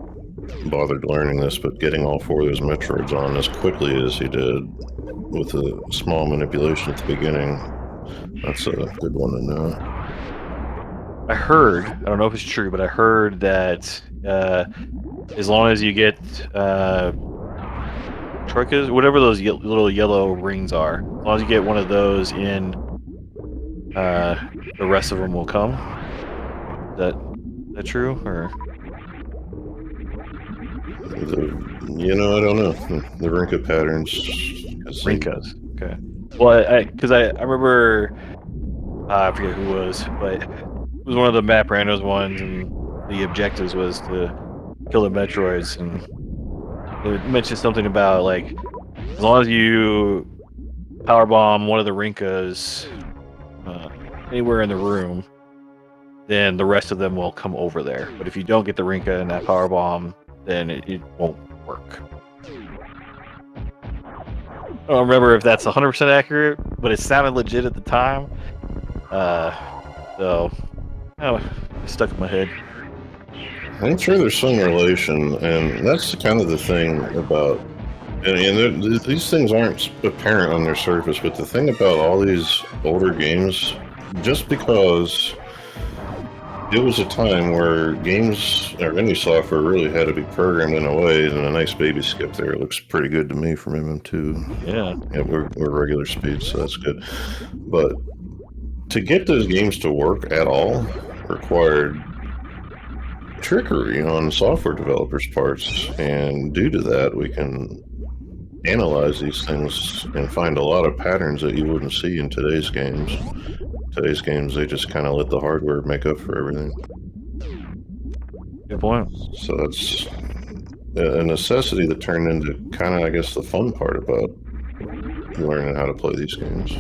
bothered learning this, but getting all 4 of those Metroids on as quickly as he did, with a small manipulation at the beginning, that's a good one to know. I heard, I don't know if it's true, but I heard that as long as you get troikas, whatever those little yellow rings are, as long as you get one of those in, the rest of them will come. Is that true, or? I don't know. The Rinka patterns. Rinkas, okay. Well, because I remember, I forget who it was, but it was one of the map randos ones, and the objectives was to kill the Metroids, and it mentioned something about, like, as long as you powerbomb one of the Rinkas anywhere in the room, then the rest of them will come over there. But if you don't get the Rinka in that powerbomb, then it won't work. I don't remember if that's 100% accurate, but it sounded legit at the time. So, it stuck in my head. I'm sure there's some relation, and that's kind of the thing about, and these things aren't apparent on their surface, but the thing about all these older games, just because it was a time where games or any software really had to be programmed in a way, and a nice baby skip there. It looks pretty good to me from MM2. Yeah. We're regular speed, so that's good. But to get those games to work at all required trickery on software developers' parts, and due to that, we can analyze these things and find a lot of patterns that you wouldn't see in today's games. Today's games, they just kind of let the hardware make up for everything. Good point. So that's a necessity that turned into kind of, I guess, the fun part about learning how to play these games.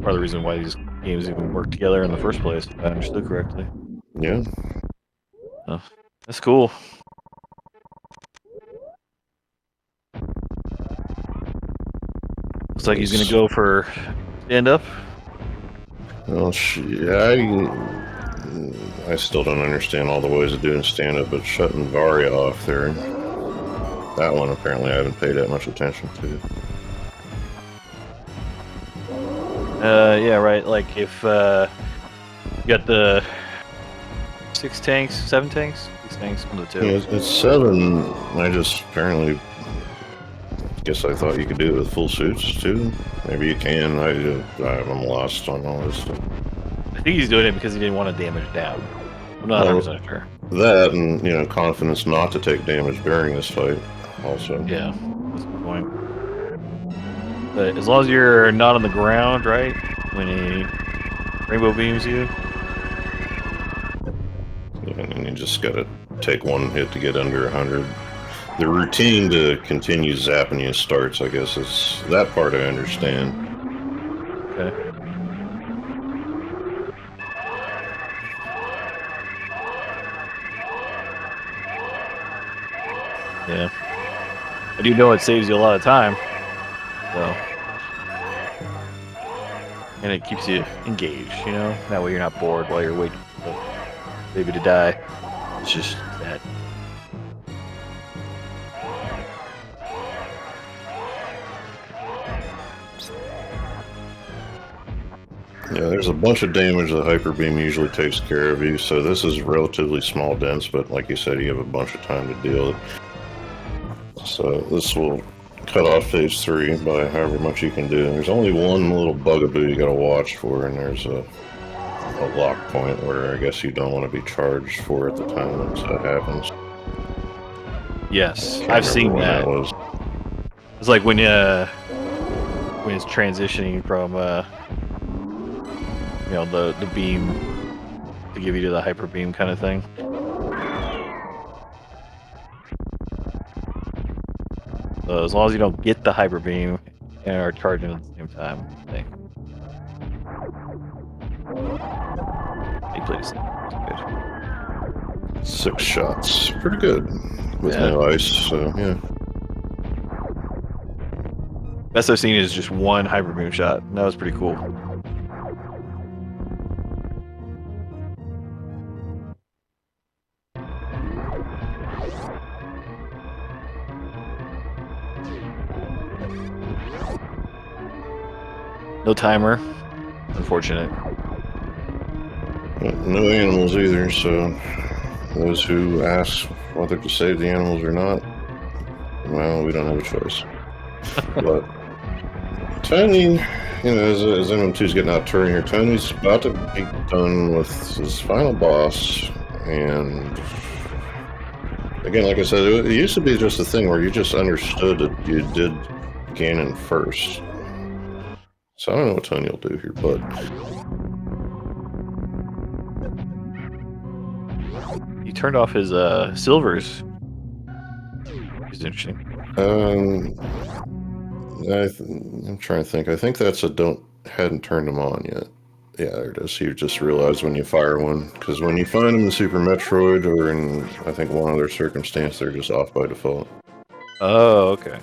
Part of the reason why these games even work together in the first place, if I understood correctly. Yeah. Oh, that's cool. Looks like he's gonna go for stand up. Well, I still don't understand all the ways of doing stand up, but shutting Varia off there, that one apparently I haven't paid that much attention to. Yeah, right. Like if you got the 6 tanks, 7 tanks, 6 tanks, one of the two. Yeah, it's 7. I just apparently guess I thought you could do it with full suits too. Maybe you can. I'm lost on all this stuff. I think he's doing it because he didn't want to damage down. I'm not 100% sure. That and confidence not to take damage during this fight also. Yeah, that's a good point. But as long as you're not on the ground, right, when he rainbow beams you. And then you just gotta take one hit to get under 100. The routine to continue zapping you starts, I guess, is that part I understand. Okay. Yeah. I do know it saves you a lot of time, so. And it keeps you engaged, That way you're not bored while you're waiting for the baby to die. It's just that. Yeah, there's a bunch of damage that Hyper Beam usually takes care of you, so this is relatively small dense, but like you said, you have a bunch of time to deal with it. So this will cut off phase 3 by however much you can do. There's only one little bugaboo you gotta watch for, and there's a lock point where I guess you don't want to be charged for at the time that happens. Yes, I've seen that. It's like when it's transitioning from the beam to give you to the hyper beam kind of thing. So as long as you don't get the hyper beam and are charging at the same time, I think. He plays good. 6 shots, pretty good with no ice. So yeah. Best I've seen is just one hyper beam shot. And that was pretty cool. No timer. Unfortunate. No animals either, so those who ask whether to save the animals or not, well, we don't have a choice. But Tony, as MM2's getting out touring here, Tony's about to be done with his final boss, and again, like I said, it used to be just a thing where you just understood that you did Ganon first. So I don't know what Tony will do here, but he turned off his silvers. Which is interesting. I'm trying to think. I think that's hadn't turned them on yet. Yeah, there it is. You just realize when you fire one, because when you find them in Super Metroid or in, I think, one other circumstance, they're just off by default. Oh, okay.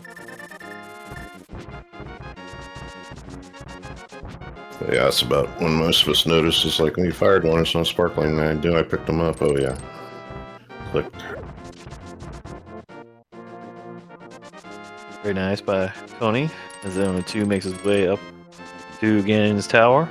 But yeah, that's about when most of us notice. It's like when you fired one, it's not sparkling. I do. I picked them up. Oh yeah. Clicked. Very nice by Tony. As M2 makes his way up to Ganon's tower.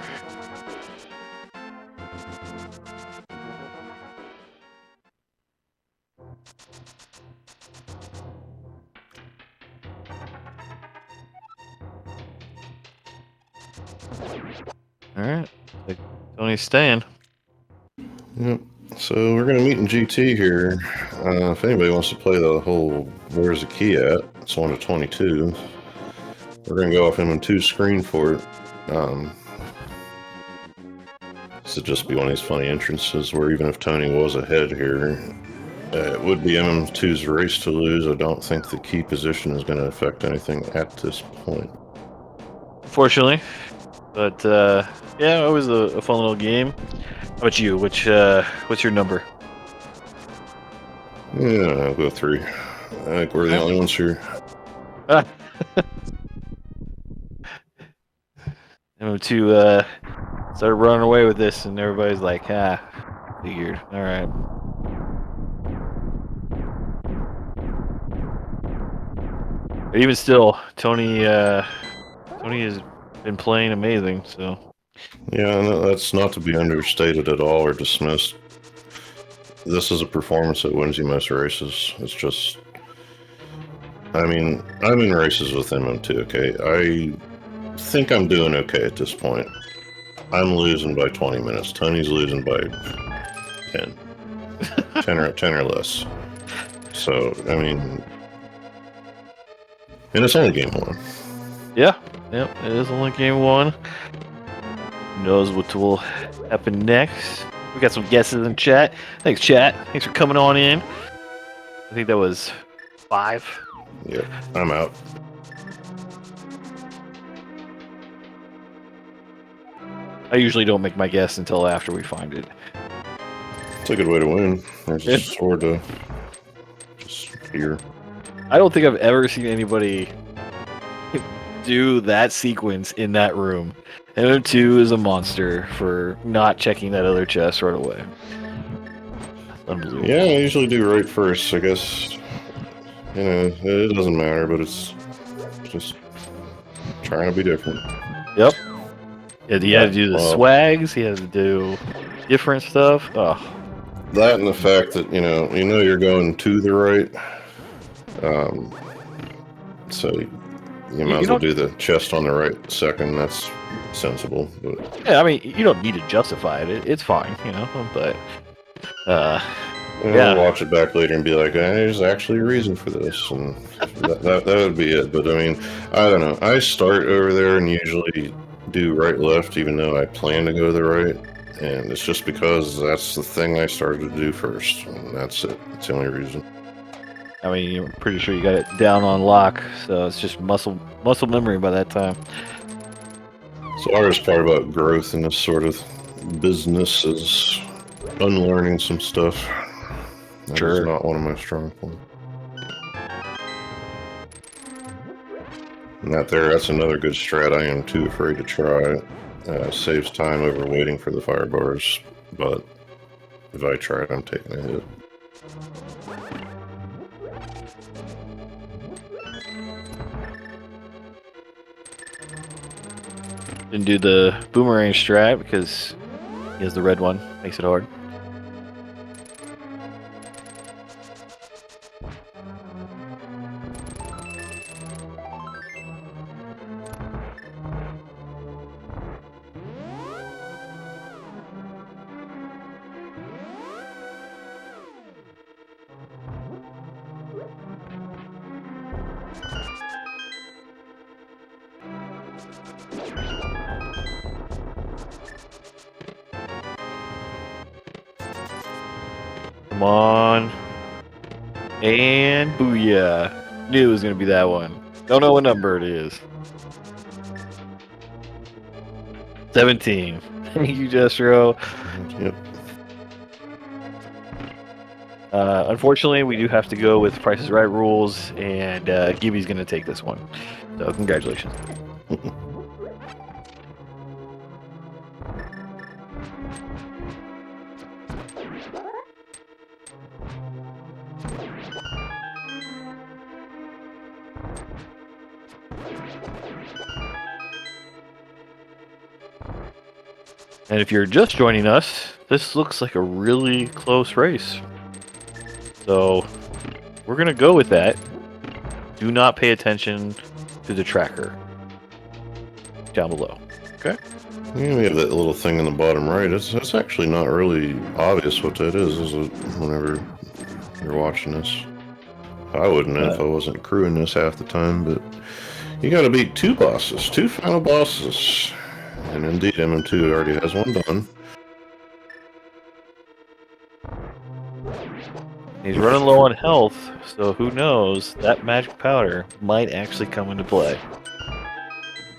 Alright. Tony's staying. Yep. So we're gonna meet in GT here. If anybody wants to play the whole "Where's the key at?" It's 1 to 22. We're gonna go off M2's screen for it. This would just be one of these funny entrances where even if Tony was ahead here, it would be M2's race to lose. I don't think the key position is going to affect anything at this point. Fortunately. But yeah, always a fun little game. How about you? What's your number? Yeah, I'll go 3. I think we're the only ones here. M2 started running away with this, and everybody's like, figured. All right. But even still, Tony has been playing amazing. So Yeah, no, that's not to be understated at all or dismissed. This is a performance that wins you most races. It's just, I mean, I'm in races with M2, okay? I think I'm doing okay at this point. I'm losing by 20 minutes. Tony's losing by 10. 10 or less. So, I mean, and it's only game 1. yeah, yep, it is only game 1. Who knows what will happen next? We got some guesses in chat. Thanks, chat. Thanks for coming on in. I think that was 5. Yep, I'm out. I usually don't make my guess until after we find it. It's a good way to win. There's a sword to just here. I don't think I've ever seen anybody do that sequence in that room. M2 is a monster for not checking that other chest right away. Unbelievable. Yeah, I usually do right first. I guess, you know, it doesn't matter, but it's just trying to be different. Yep. Yeah, he had to do the swags. He had to do different stuff. Oh. That and the fact that, you know you're going to the right. So you might as well do the chest on the right second. That's sensible. But yeah, I mean, you don't need to justify it. It's fine, you know. But I'll watch it back later and be like, there's actually a reason for this, and that would be it. But I mean, I don't know. I start over there and usually do right left, even though I plan to go to the right, and it's just because that's the thing I started to do first, and that's it. That's the only reason. I mean, you're pretty sure you got it down on lock, so it's just muscle memory by that time. So the hardest part about growth in this sort of business is unlearning some stuff. That is not one of my strong points. And that's another good strat I am too afraid to try. Saves time over waiting for the fire bars, but if I try it, I'm taking a hit. Didn't do the boomerang strat because he has the red one. Makes it hard. Come on. And booyah. Knew it was going to be that one. Don't know what number it is. 17. Thank you, Jestro. Yep. Unfortunately, we do have to go with Price is Right rules, and Gibby's going to take this one. So, congratulations. And if you're just joining us, this looks like a really close race. So, we're going to go with that. Do not pay attention to the tracker down below. Okay? Yeah, we have that little thing in the bottom right. It's actually not really obvious what that is it, whenever you're watching this. I wouldn't if I wasn't crewing this half the time, but you gotta beat two final bosses. And indeed, MM2 already has one done. He's running low on health, so who knows? That magic powder might actually come into play.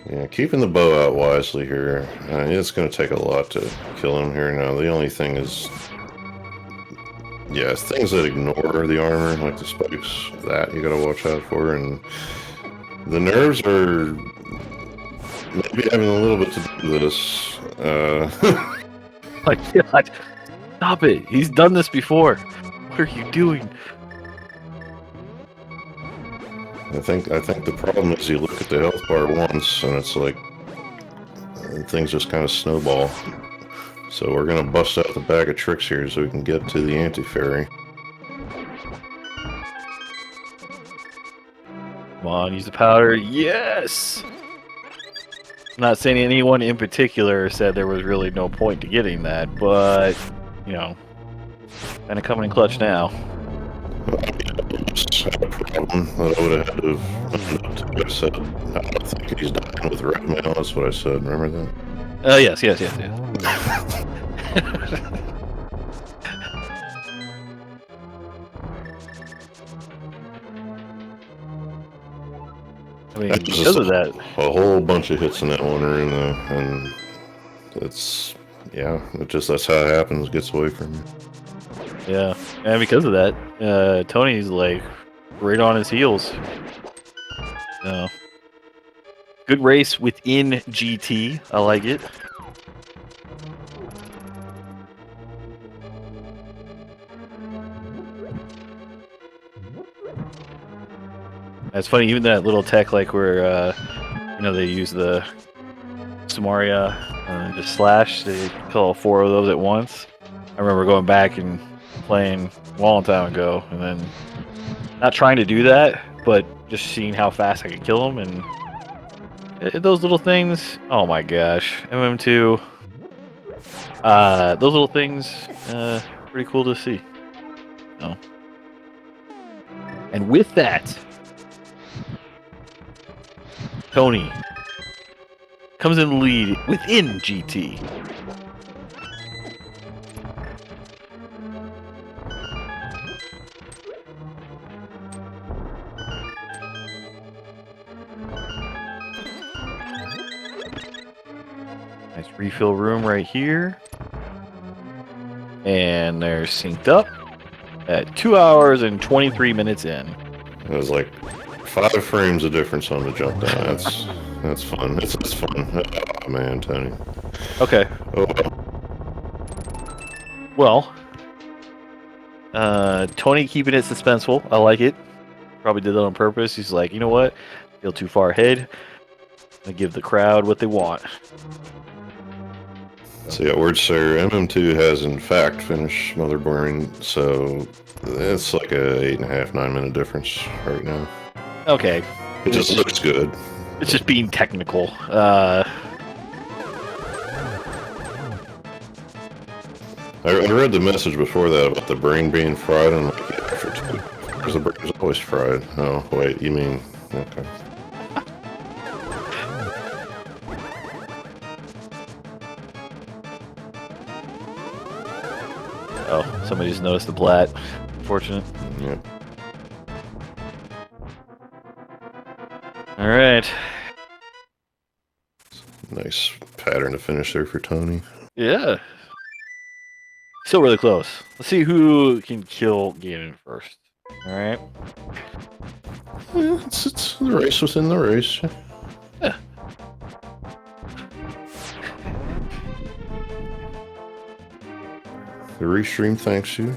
Yeah, keeping the bow out wisely here. It's going to take a lot to kill him here now. The only thing is... yeah, it's things that ignore the armor, like the spikes, that you gotta watch out for, and the nerves are maybe having a little bit to do with this. My God, stop it! He's done this before. What are you doing? I think the problem is you look at the health bar once, and it's like things just kind of snowball. So we're gonna bust out the bag of tricks here so we can get to the anti-fairy. Come on, use the powder. Yes! I'm not saying anyone in particular said there was really no point to getting that, but, you know, kind of coming in clutch now. Had a problem that I would have had to have I said, I don't think he's dying with red mail, that's what I said, remember that? Yes. I mean, because of that, a whole bunch of hits in that one arena, and it's, yeah, that's how it happens, gets away from you. yeah, and because of that, Tony's like right on his heels. No. Good race within GT. I like it. That's funny, even that little tech, like where, you know, they use the Samaria and just slash, they kill 4 of those at once. I remember going back and playing a long time ago, and then not trying to do that, but just seeing how fast I could kill them, and those little things, oh my gosh, MM2, those little things, pretty cool to see. Oh. And with that, Tony comes in the lead within GT. Nice refill room right here. And they're synced up at 2 hours and 23 minutes in. It was like 5 frames of difference on the jump down. That's fun. It's fun. Oh man, Tony. Okay. Oh well. Tony keeping it suspenseful. I like it. Probably did that on purpose. He's like, you know what? Feel too far ahead. I give the crowd what they want. So yeah, word sir, MM2 has in fact finished motherboarding, so it's like a 8.5, 9 minute difference right now. Okay. It just looks good. It's just being technical. I read the message before that about the brain being fried, and I'm like, yeah, after 2 hours the brain is always fried. Oh, wait, you mean, okay. Oh, somebody just noticed the plat. Unfortunate. Yeah. All right. Nice pattern to finish there for Tony. Yeah. Still really close. Let's see who can kill Ganon first. All right. Yeah, it's the race within the race. Yeah. The restream thanks you.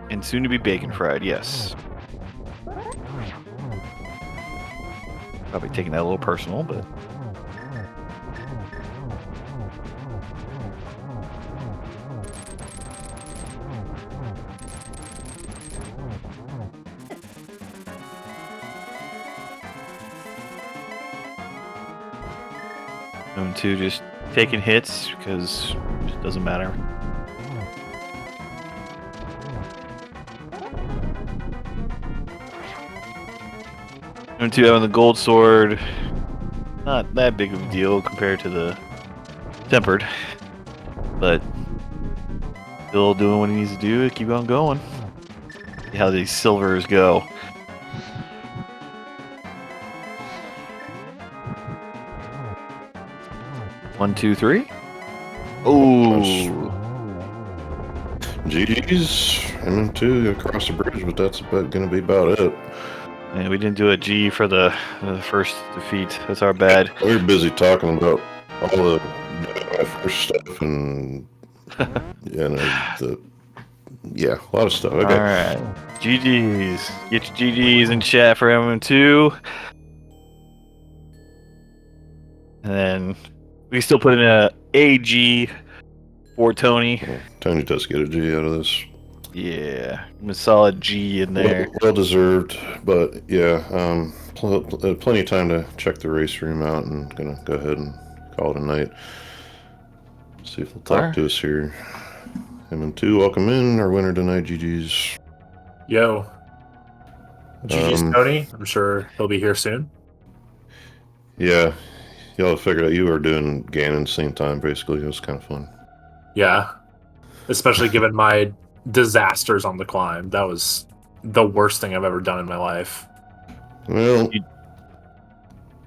And soon to be bacon fried, yes. Probably taking that a little personal, but M2 just taking hits because it just doesn't matter. M2 having the gold sword, not that big of a deal compared to the tempered, but still doing what he needs to do to keep on going. See how these silvers go. One, two, three. Oh, GG's MM2 across the bridge, but that's about gonna be about it. and we didn't do a G for the first defeat. That's our bad. We were busy talking about all the first stuff and yeah, a lot of stuff. Okay. All right, GG's. Get your GG's in chat for MM2, and then we can still put in a AG for Tony. Tony does get a G out of this. Yeah, a solid G in there. Well deserved, but yeah, plenty of time to check the race room out, and gonna go ahead and call it a night. See if they'll talk to us here. MM2, welcome in. Our winner tonight, GG's. Yo. GG's Tony. I'm sure he'll be here soon. Yeah, y'all figured out you were doing Ganon same time, basically. It was kind of fun. Yeah. Especially given my disasters on the climb. That was the worst thing I've ever done in my life. Well,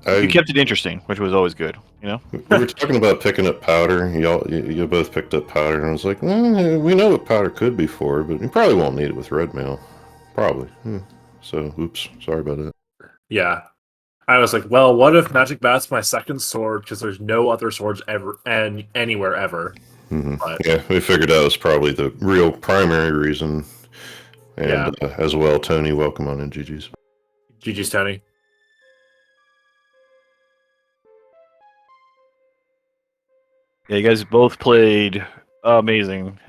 You kept it interesting, which was always good, you know? We were talking about picking up powder. You both picked up powder, and I was like, we know what powder could be for, but you probably won't need it with red mail. Probably. So, oops. Sorry about that. Yeah. I was like, well, what if Magic Bat's my second sword, because there's no other swords ever and anywhere ever. But, yeah, we figured out was probably the real primary reason. And as well, Tony, welcome on in, GG's. GG's, Tony. Yeah, you guys both played amazing.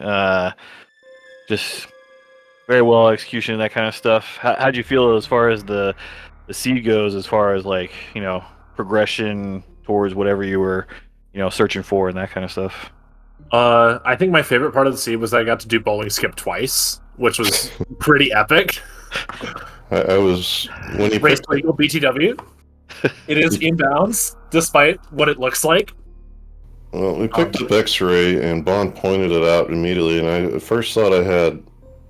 Just very well execution, that kind of stuff. How'd you feel as far as the seed goes, as far as like, you know, progression towards whatever you were, you know, searching for and that kind of stuff? I think my favorite part of the seed was I got to do bowling skip twice, which was pretty epic. I was when you race legal BTW. It is inbounds, despite what it looks like. Well, we picked up X-ray, and Bond pointed it out immediately, and the first thought I had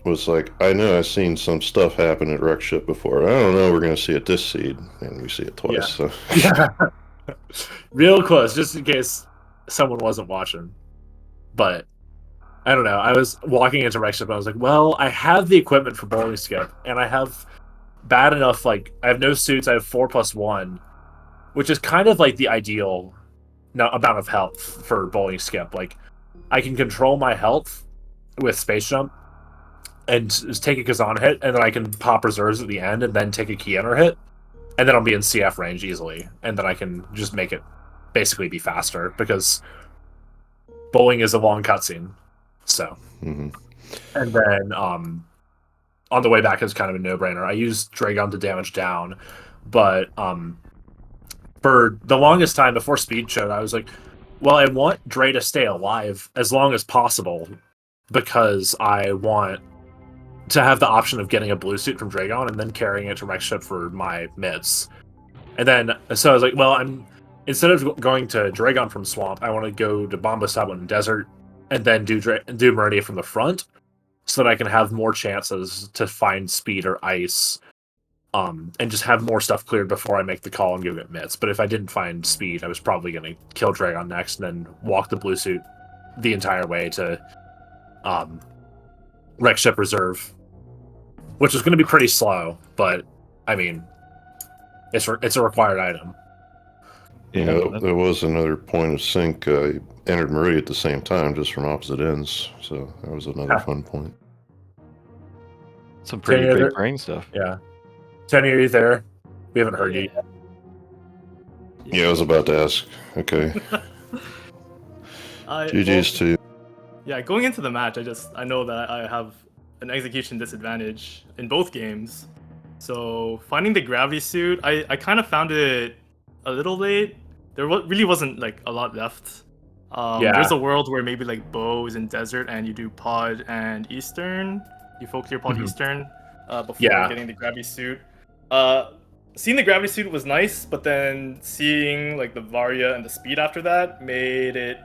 was like, I know I've seen some stuff happen at Wreck Ship before. I don't know we're going to see it this seed, and we see it twice. Yeah. So. Yeah. Real close, just in case someone wasn't watching. But, I don't know, I was walking into Wreck Ship, and I was like, well, I have the equipment for bowling skip, and I have bad enough, like, I have no suits, I have 4+1, which is kind of like the ideal amount of health for bowling skip. Like, I can control my health with space jump and just take a Kazan hit, and then I can pop reserves at the end and then take a Keyenter hit, and then I'll be in CF range easily, and then I can just make it basically be faster, because bowling is a long cutscene. So and then on the way back, it's kind of a no-brainer. I used Dragon to damage down, but for the longest time before Speed showed, I was like, well, I want Dre to stay alive as long as possible, because I want to have the option of getting a blue suit from Dragon and then carrying it to Wreck Ship for my mids. And then, so I was like, well, instead of going to Dragon from Swamp, I want to go to Bomba Sabon Desert and then do Meridia from the front, so that I can have more chances to find Speed or Ice and just have more stuff cleared before I make the call and go get mitts. But if I didn't find speed, I was probably going to kill Dragon next and then walk the blue suit the entire way to Wreck Ship Reserve, which is going to be pretty slow, but I mean, it's a required item. Yeah, there was another point of sync. Entered Meridia at the same time, just from opposite ends. So that was another fun point. Some pretty Tony, big brain stuff. Yeah. Tony, are you there? We haven't heard you. Yeah, I was about to ask. Okay. GG's too. Yeah, going into the match, I know that I have an execution disadvantage in both games. So finding the gravity suit, I kind of found it a little late. There really wasn't like a lot left. There's a world where maybe like Bo is in desert and you do pod and Eastern. You focus your pod Eastern before getting the gravity suit. Seeing the gravity suit was nice, but then seeing like the Varia and the speed after that made it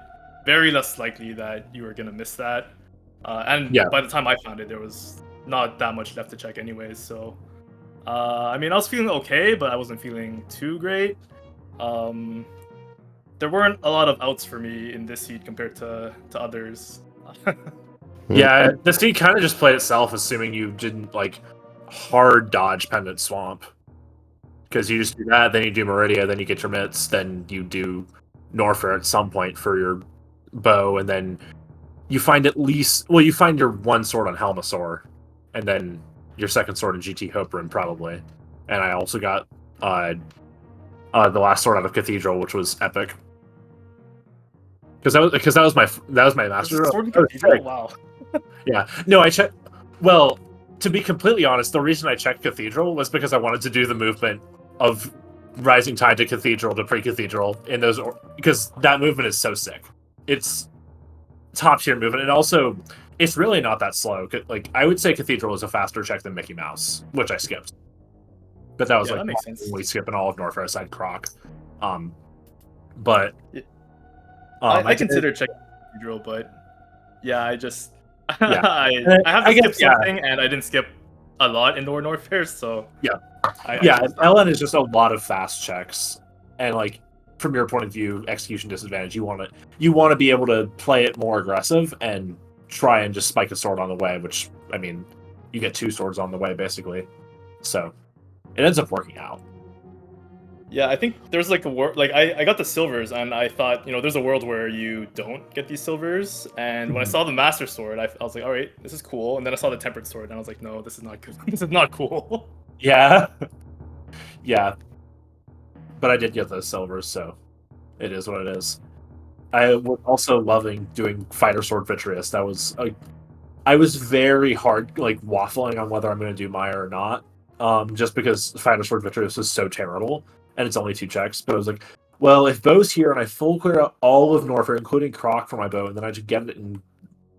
very less likely that you were gonna miss that. By the time I found it, there was not that much left to check anyways. So, I mean, I was feeling okay, but I wasn't feeling too great. There weren't a lot of outs for me in this seed compared to others. Yeah, the seed kind of just played itself, assuming you didn't like hard dodge Pendant Swamp. Because you just do that, then you do Meridia, then you get your mitts, then you do Norfair at some point for your bow, and then you find you find your one sword on Helmasaur, and then your second sword in GT Hoperin probably. And I also got the last sword out of Cathedral, which was epic. Because that was my master. Sword in Cathedral? Wow. Yeah. No, I checked. Well, to be completely honest, the reason I checked Cathedral was because I wanted to do the movement of Rising Tide to Cathedral to pre-Cathedral in those, because that movement is so sick. It's top tier movement, and also it's really not that slow. Like I would say, Cathedral is a faster check than Mickey Mouse, which I skipped. But that was that makes sense. only skipping all of Norfair aside Croc. I consider checking Cathedral, but yeah, I just Yeah. I have to skip something, and I didn't skip a lot in Norfair, so LN is just a lot of fast checks, and like from your point of view, execution disadvantage. You want to be able to play it more aggressive and try and just spike a sword on the way. Which I mean, you get two swords on the way basically, so it ends up working out. Yeah, I think there's like I got the silvers, and I thought, there's a world where you don't get these silvers. And when I saw the Master Sword, I was like, all right, this is cool. And then I saw the Tempered Sword, and I was like, no, this is not good. This is not cool. Yeah, yeah. But I did get those silvers, so it is what it is. I was also loving doing Fighter Sword Vitreous. That was I was very hard, like waffling on whether I'm going to do Maya or not, just because Fighter Sword Vitreous is so terrible. And it's only 2 checks, but I was like, well, if Bow's here and I full clear out all of Norfair, including Croc for my bow, and then I just get it in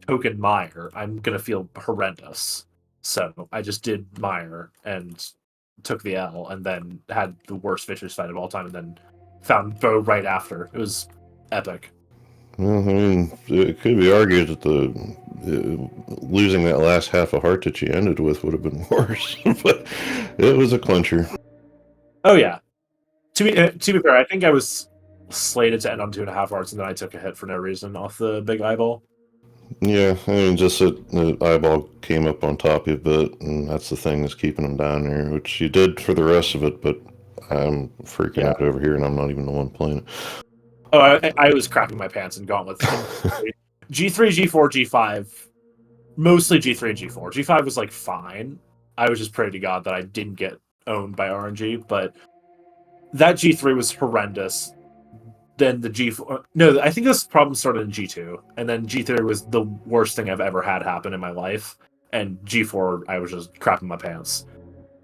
token Mire, I'm gonna feel horrendous. So I just did Mire and took the L, and then had the worst Vicious fight of all time, and then found Bow right after. It was epic. Well, I mean, it could be argued that losing that last half a heart that you ended with would have been worse, but it was a clincher. Oh yeah. To be fair, I think I was slated to end on 2.5 hearts, and then I took a hit for no reason off the big eyeball. Yeah, I mean, just that the eyeball came up on top of you a bit, and that's the thing that's keeping him down there, which you did for the rest of it, but I'm freaking out over here, and I'm not even the one playing it. Oh, I was crapping my pants in Gauntlet. G3, G4, G5. Mostly G3 and G4. G5 was like fine. I was just praying to God that I didn't get owned by RNG, but that G3 was horrendous. Then the G4... No, I think this problem started in G2. And then G3 was the worst thing I've ever had happen in my life. And G4, I was just crapping my pants.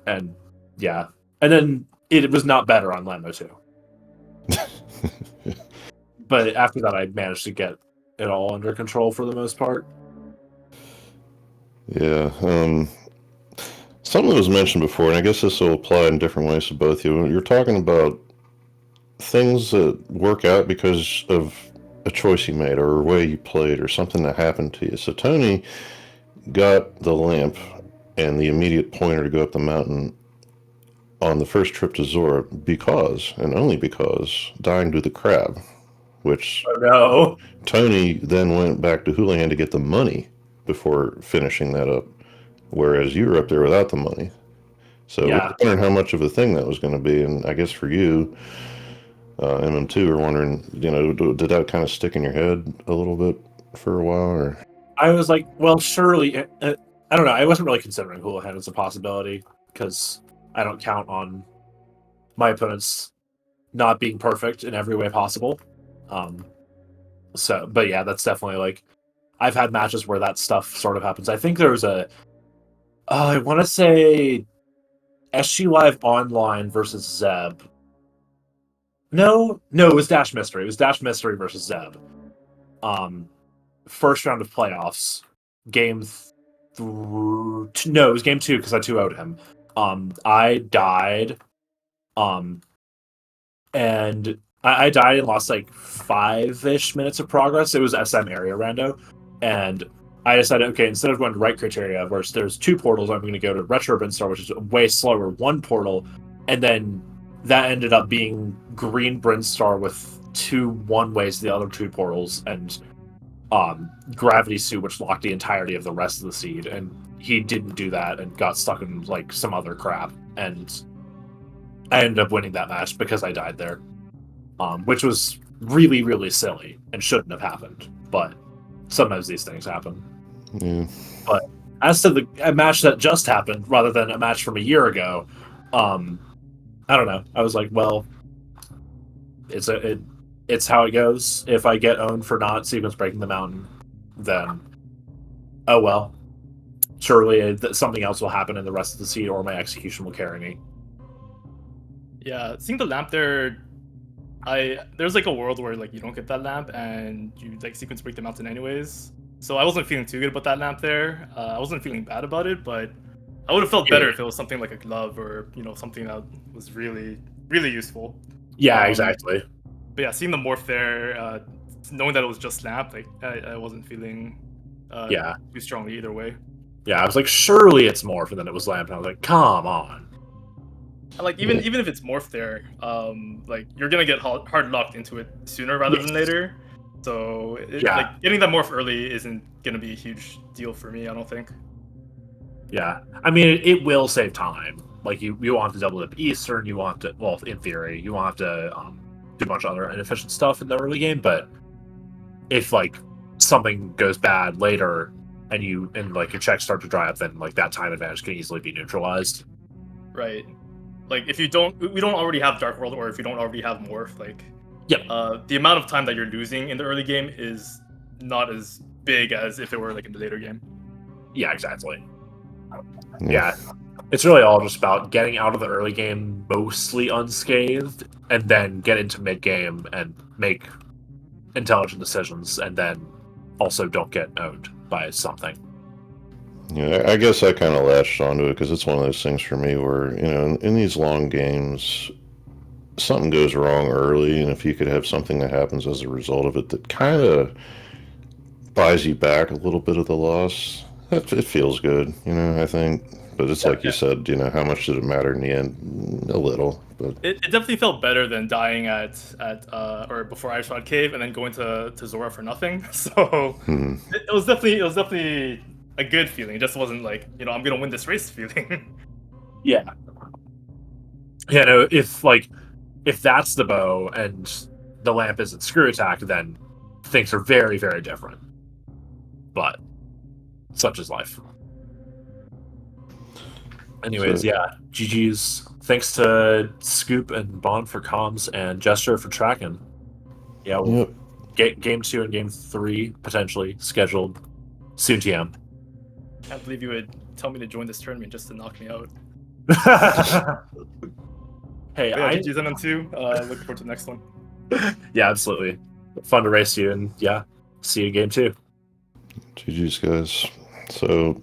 And, yeah. And then it was not better on Lambo 2. But after that, I managed to get it all under control for the most part. Yeah, something that was mentioned before, and I guess this will apply in different ways to both of you. You're talking about things that work out because of a choice you made, or a way you played, or something that happened to you. So Tony got the lamp and the immediate pointer to go up the mountain on the first trip to Zora because, and only because, dying to the crab, which Oh no. Tony then went back to Houlihan to get the money before finishing that up, whereas you were up there without the money. So we Yeah. were wondering how much of a thing that was going to be, and I guess for you, MM2 are wondering, did that kind of stick in your head a little bit for a while, or? I was like, well, surely. I don't know. I wasn't really considering Houlihan as a possibility because I don't count on my opponents not being perfect in every way possible. But yeah, that's definitely like I've had matches where that stuff sort of happens. I think there was I want to say SG Live Online versus Zeb. No, it was Dash Mystery. It was Dash Mystery versus Zeb. First round of playoffs, no, it was game 2 because I 2-0'd him. I died, and I died and lost like 5-ish minutes of progress. It was SM area rando, and I decided, okay, instead of going to right criteria, where there's 2 portals, I'm going to go to Retro Brinstar, which is way slower, 1 portal, and then that ended up being Green Brinstar with 2 one-ways to the other 2 portals, and Gravity Suit, which locked the entirety of the rest of the seed, and he didn't do that and got stuck in like some other crap, and I ended up winning that match because I died there, which was really, really silly and shouldn't have happened, but sometimes these things happen. Yeah. But as to a match that just happened rather than a match from a year ago, I don't know. I was like, well, it's how it goes. If I get owned for not sequence breaking the mountain, then oh well. Surely something else will happen in the rest of the seed, or my execution will carry me. Yeah, seeing the lamp there, there's like a world where like you don't get that lamp and you like sequence break the mountain anyways. So I wasn't feeling too good about that lamp there. I wasn't feeling bad about it, but I would have felt better if it was something like a glove or something that was really, really useful. Yeah, exactly. But yeah, seeing the morph there, knowing that it was just lamp, like I wasn't feeling too strongly either way. Yeah, I was like, surely it's morph, and then it was lamp, and I was like, come on. Like even if it's morph there, like you're gonna get hard locked into it sooner rather than later. So like getting that morph early isn't gonna be a huge deal for me, I don't think. Yeah, I mean it will save time. Like you won't have to double dip Eastern. You won't have to, well, in theory, you won't have to do a bunch of other inefficient stuff in the early game. But if like something goes bad later, and like your checks start to dry up, then like that time advantage can easily be neutralized. Right. Like if we don't already have Dark World, or if you don't already have Morph, like the amount of time that you're losing in the early game is not as big as if it were like in the later game. Yeah, exactly. Yeah. It's really all just about getting out of the early game mostly unscathed, and then get into mid game and make intelligent decisions, and then also don't get owned by something. Yeah, I guess I kind of latched onto it because it's one of those things for me where, in these long games, something goes wrong early, and if you could have something that happens as a result of it that kind of buys you back a little bit of the loss, it feels good, I think. But it's like you said, how much did it matter in the end? A little, but it definitely felt better than dying at or before Ice Rod Cave and then going to Zora for nothing. So it was definitely a good feeling. It just wasn't like I'm gonna win this race feeling. Yeah. Yeah. No. If that's the bow and the lamp isn't screw attack, then things are very, very different. But such is life. Anyways, GG's. Thanks to Scoop and Bond for comms and Gesture for tracking. Yeah, we'll game 2 and game 3 potentially scheduled soon. TM. Can't believe you would tell me to join this tournament just to knock me out. Hey, GG's MM2. Looking forward to the next one. Yeah, absolutely. Fun to race you, and see you in game 2. GG's, guys. So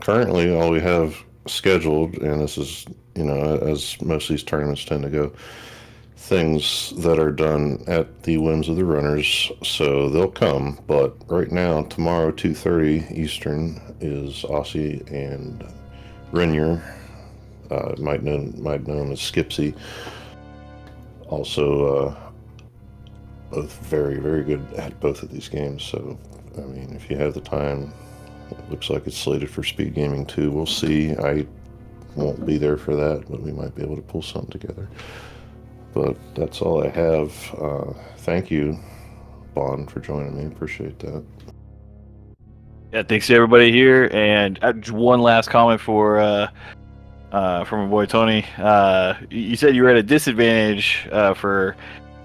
currently all we have scheduled, and this is as most of these tournaments tend to go, things that are done at the whims of the runners, so they'll come. But right now, tomorrow 2:30 Eastern is Aussie and Renier might know him as Skipsy. Also, both very, very good at both of these games. So, I mean, if you have the time, it looks like it's slated for SpeedGaming 2. We'll see. I won't be there for that, but we might be able to pull something together. But that's all I have. Thank you, Bond, for joining me. Appreciate that. Yeah, thanks to everybody here. And one last comment from my boy Tony. You said you were at a disadvantage for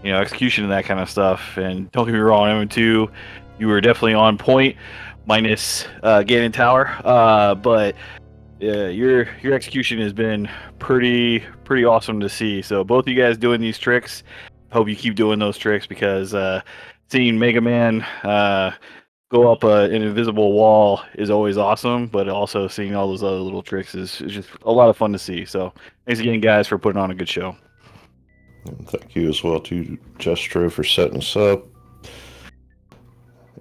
execution and that kind of stuff. And don't get me wrong, MM2, you were definitely on point, minus Ganon Tower. But your execution has been pretty awesome to see. So both of you guys doing these tricks, hope you keep doing those tricks, because seeing Mega Man go up an invisible wall is always awesome, but also seeing all those other little tricks is just a lot of fun to see. So thanks again, guys, for putting on a good show. And thank you as well to Jestro for setting us up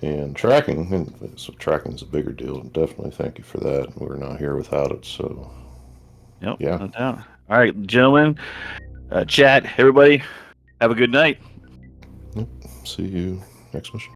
and tracking. And so tracking is a bigger deal. Definitely thank you for that. We're not here without it. So Yep, yeah. no doubt. All right, gentlemen, chat, everybody, have a good night. Yep. See you next mission.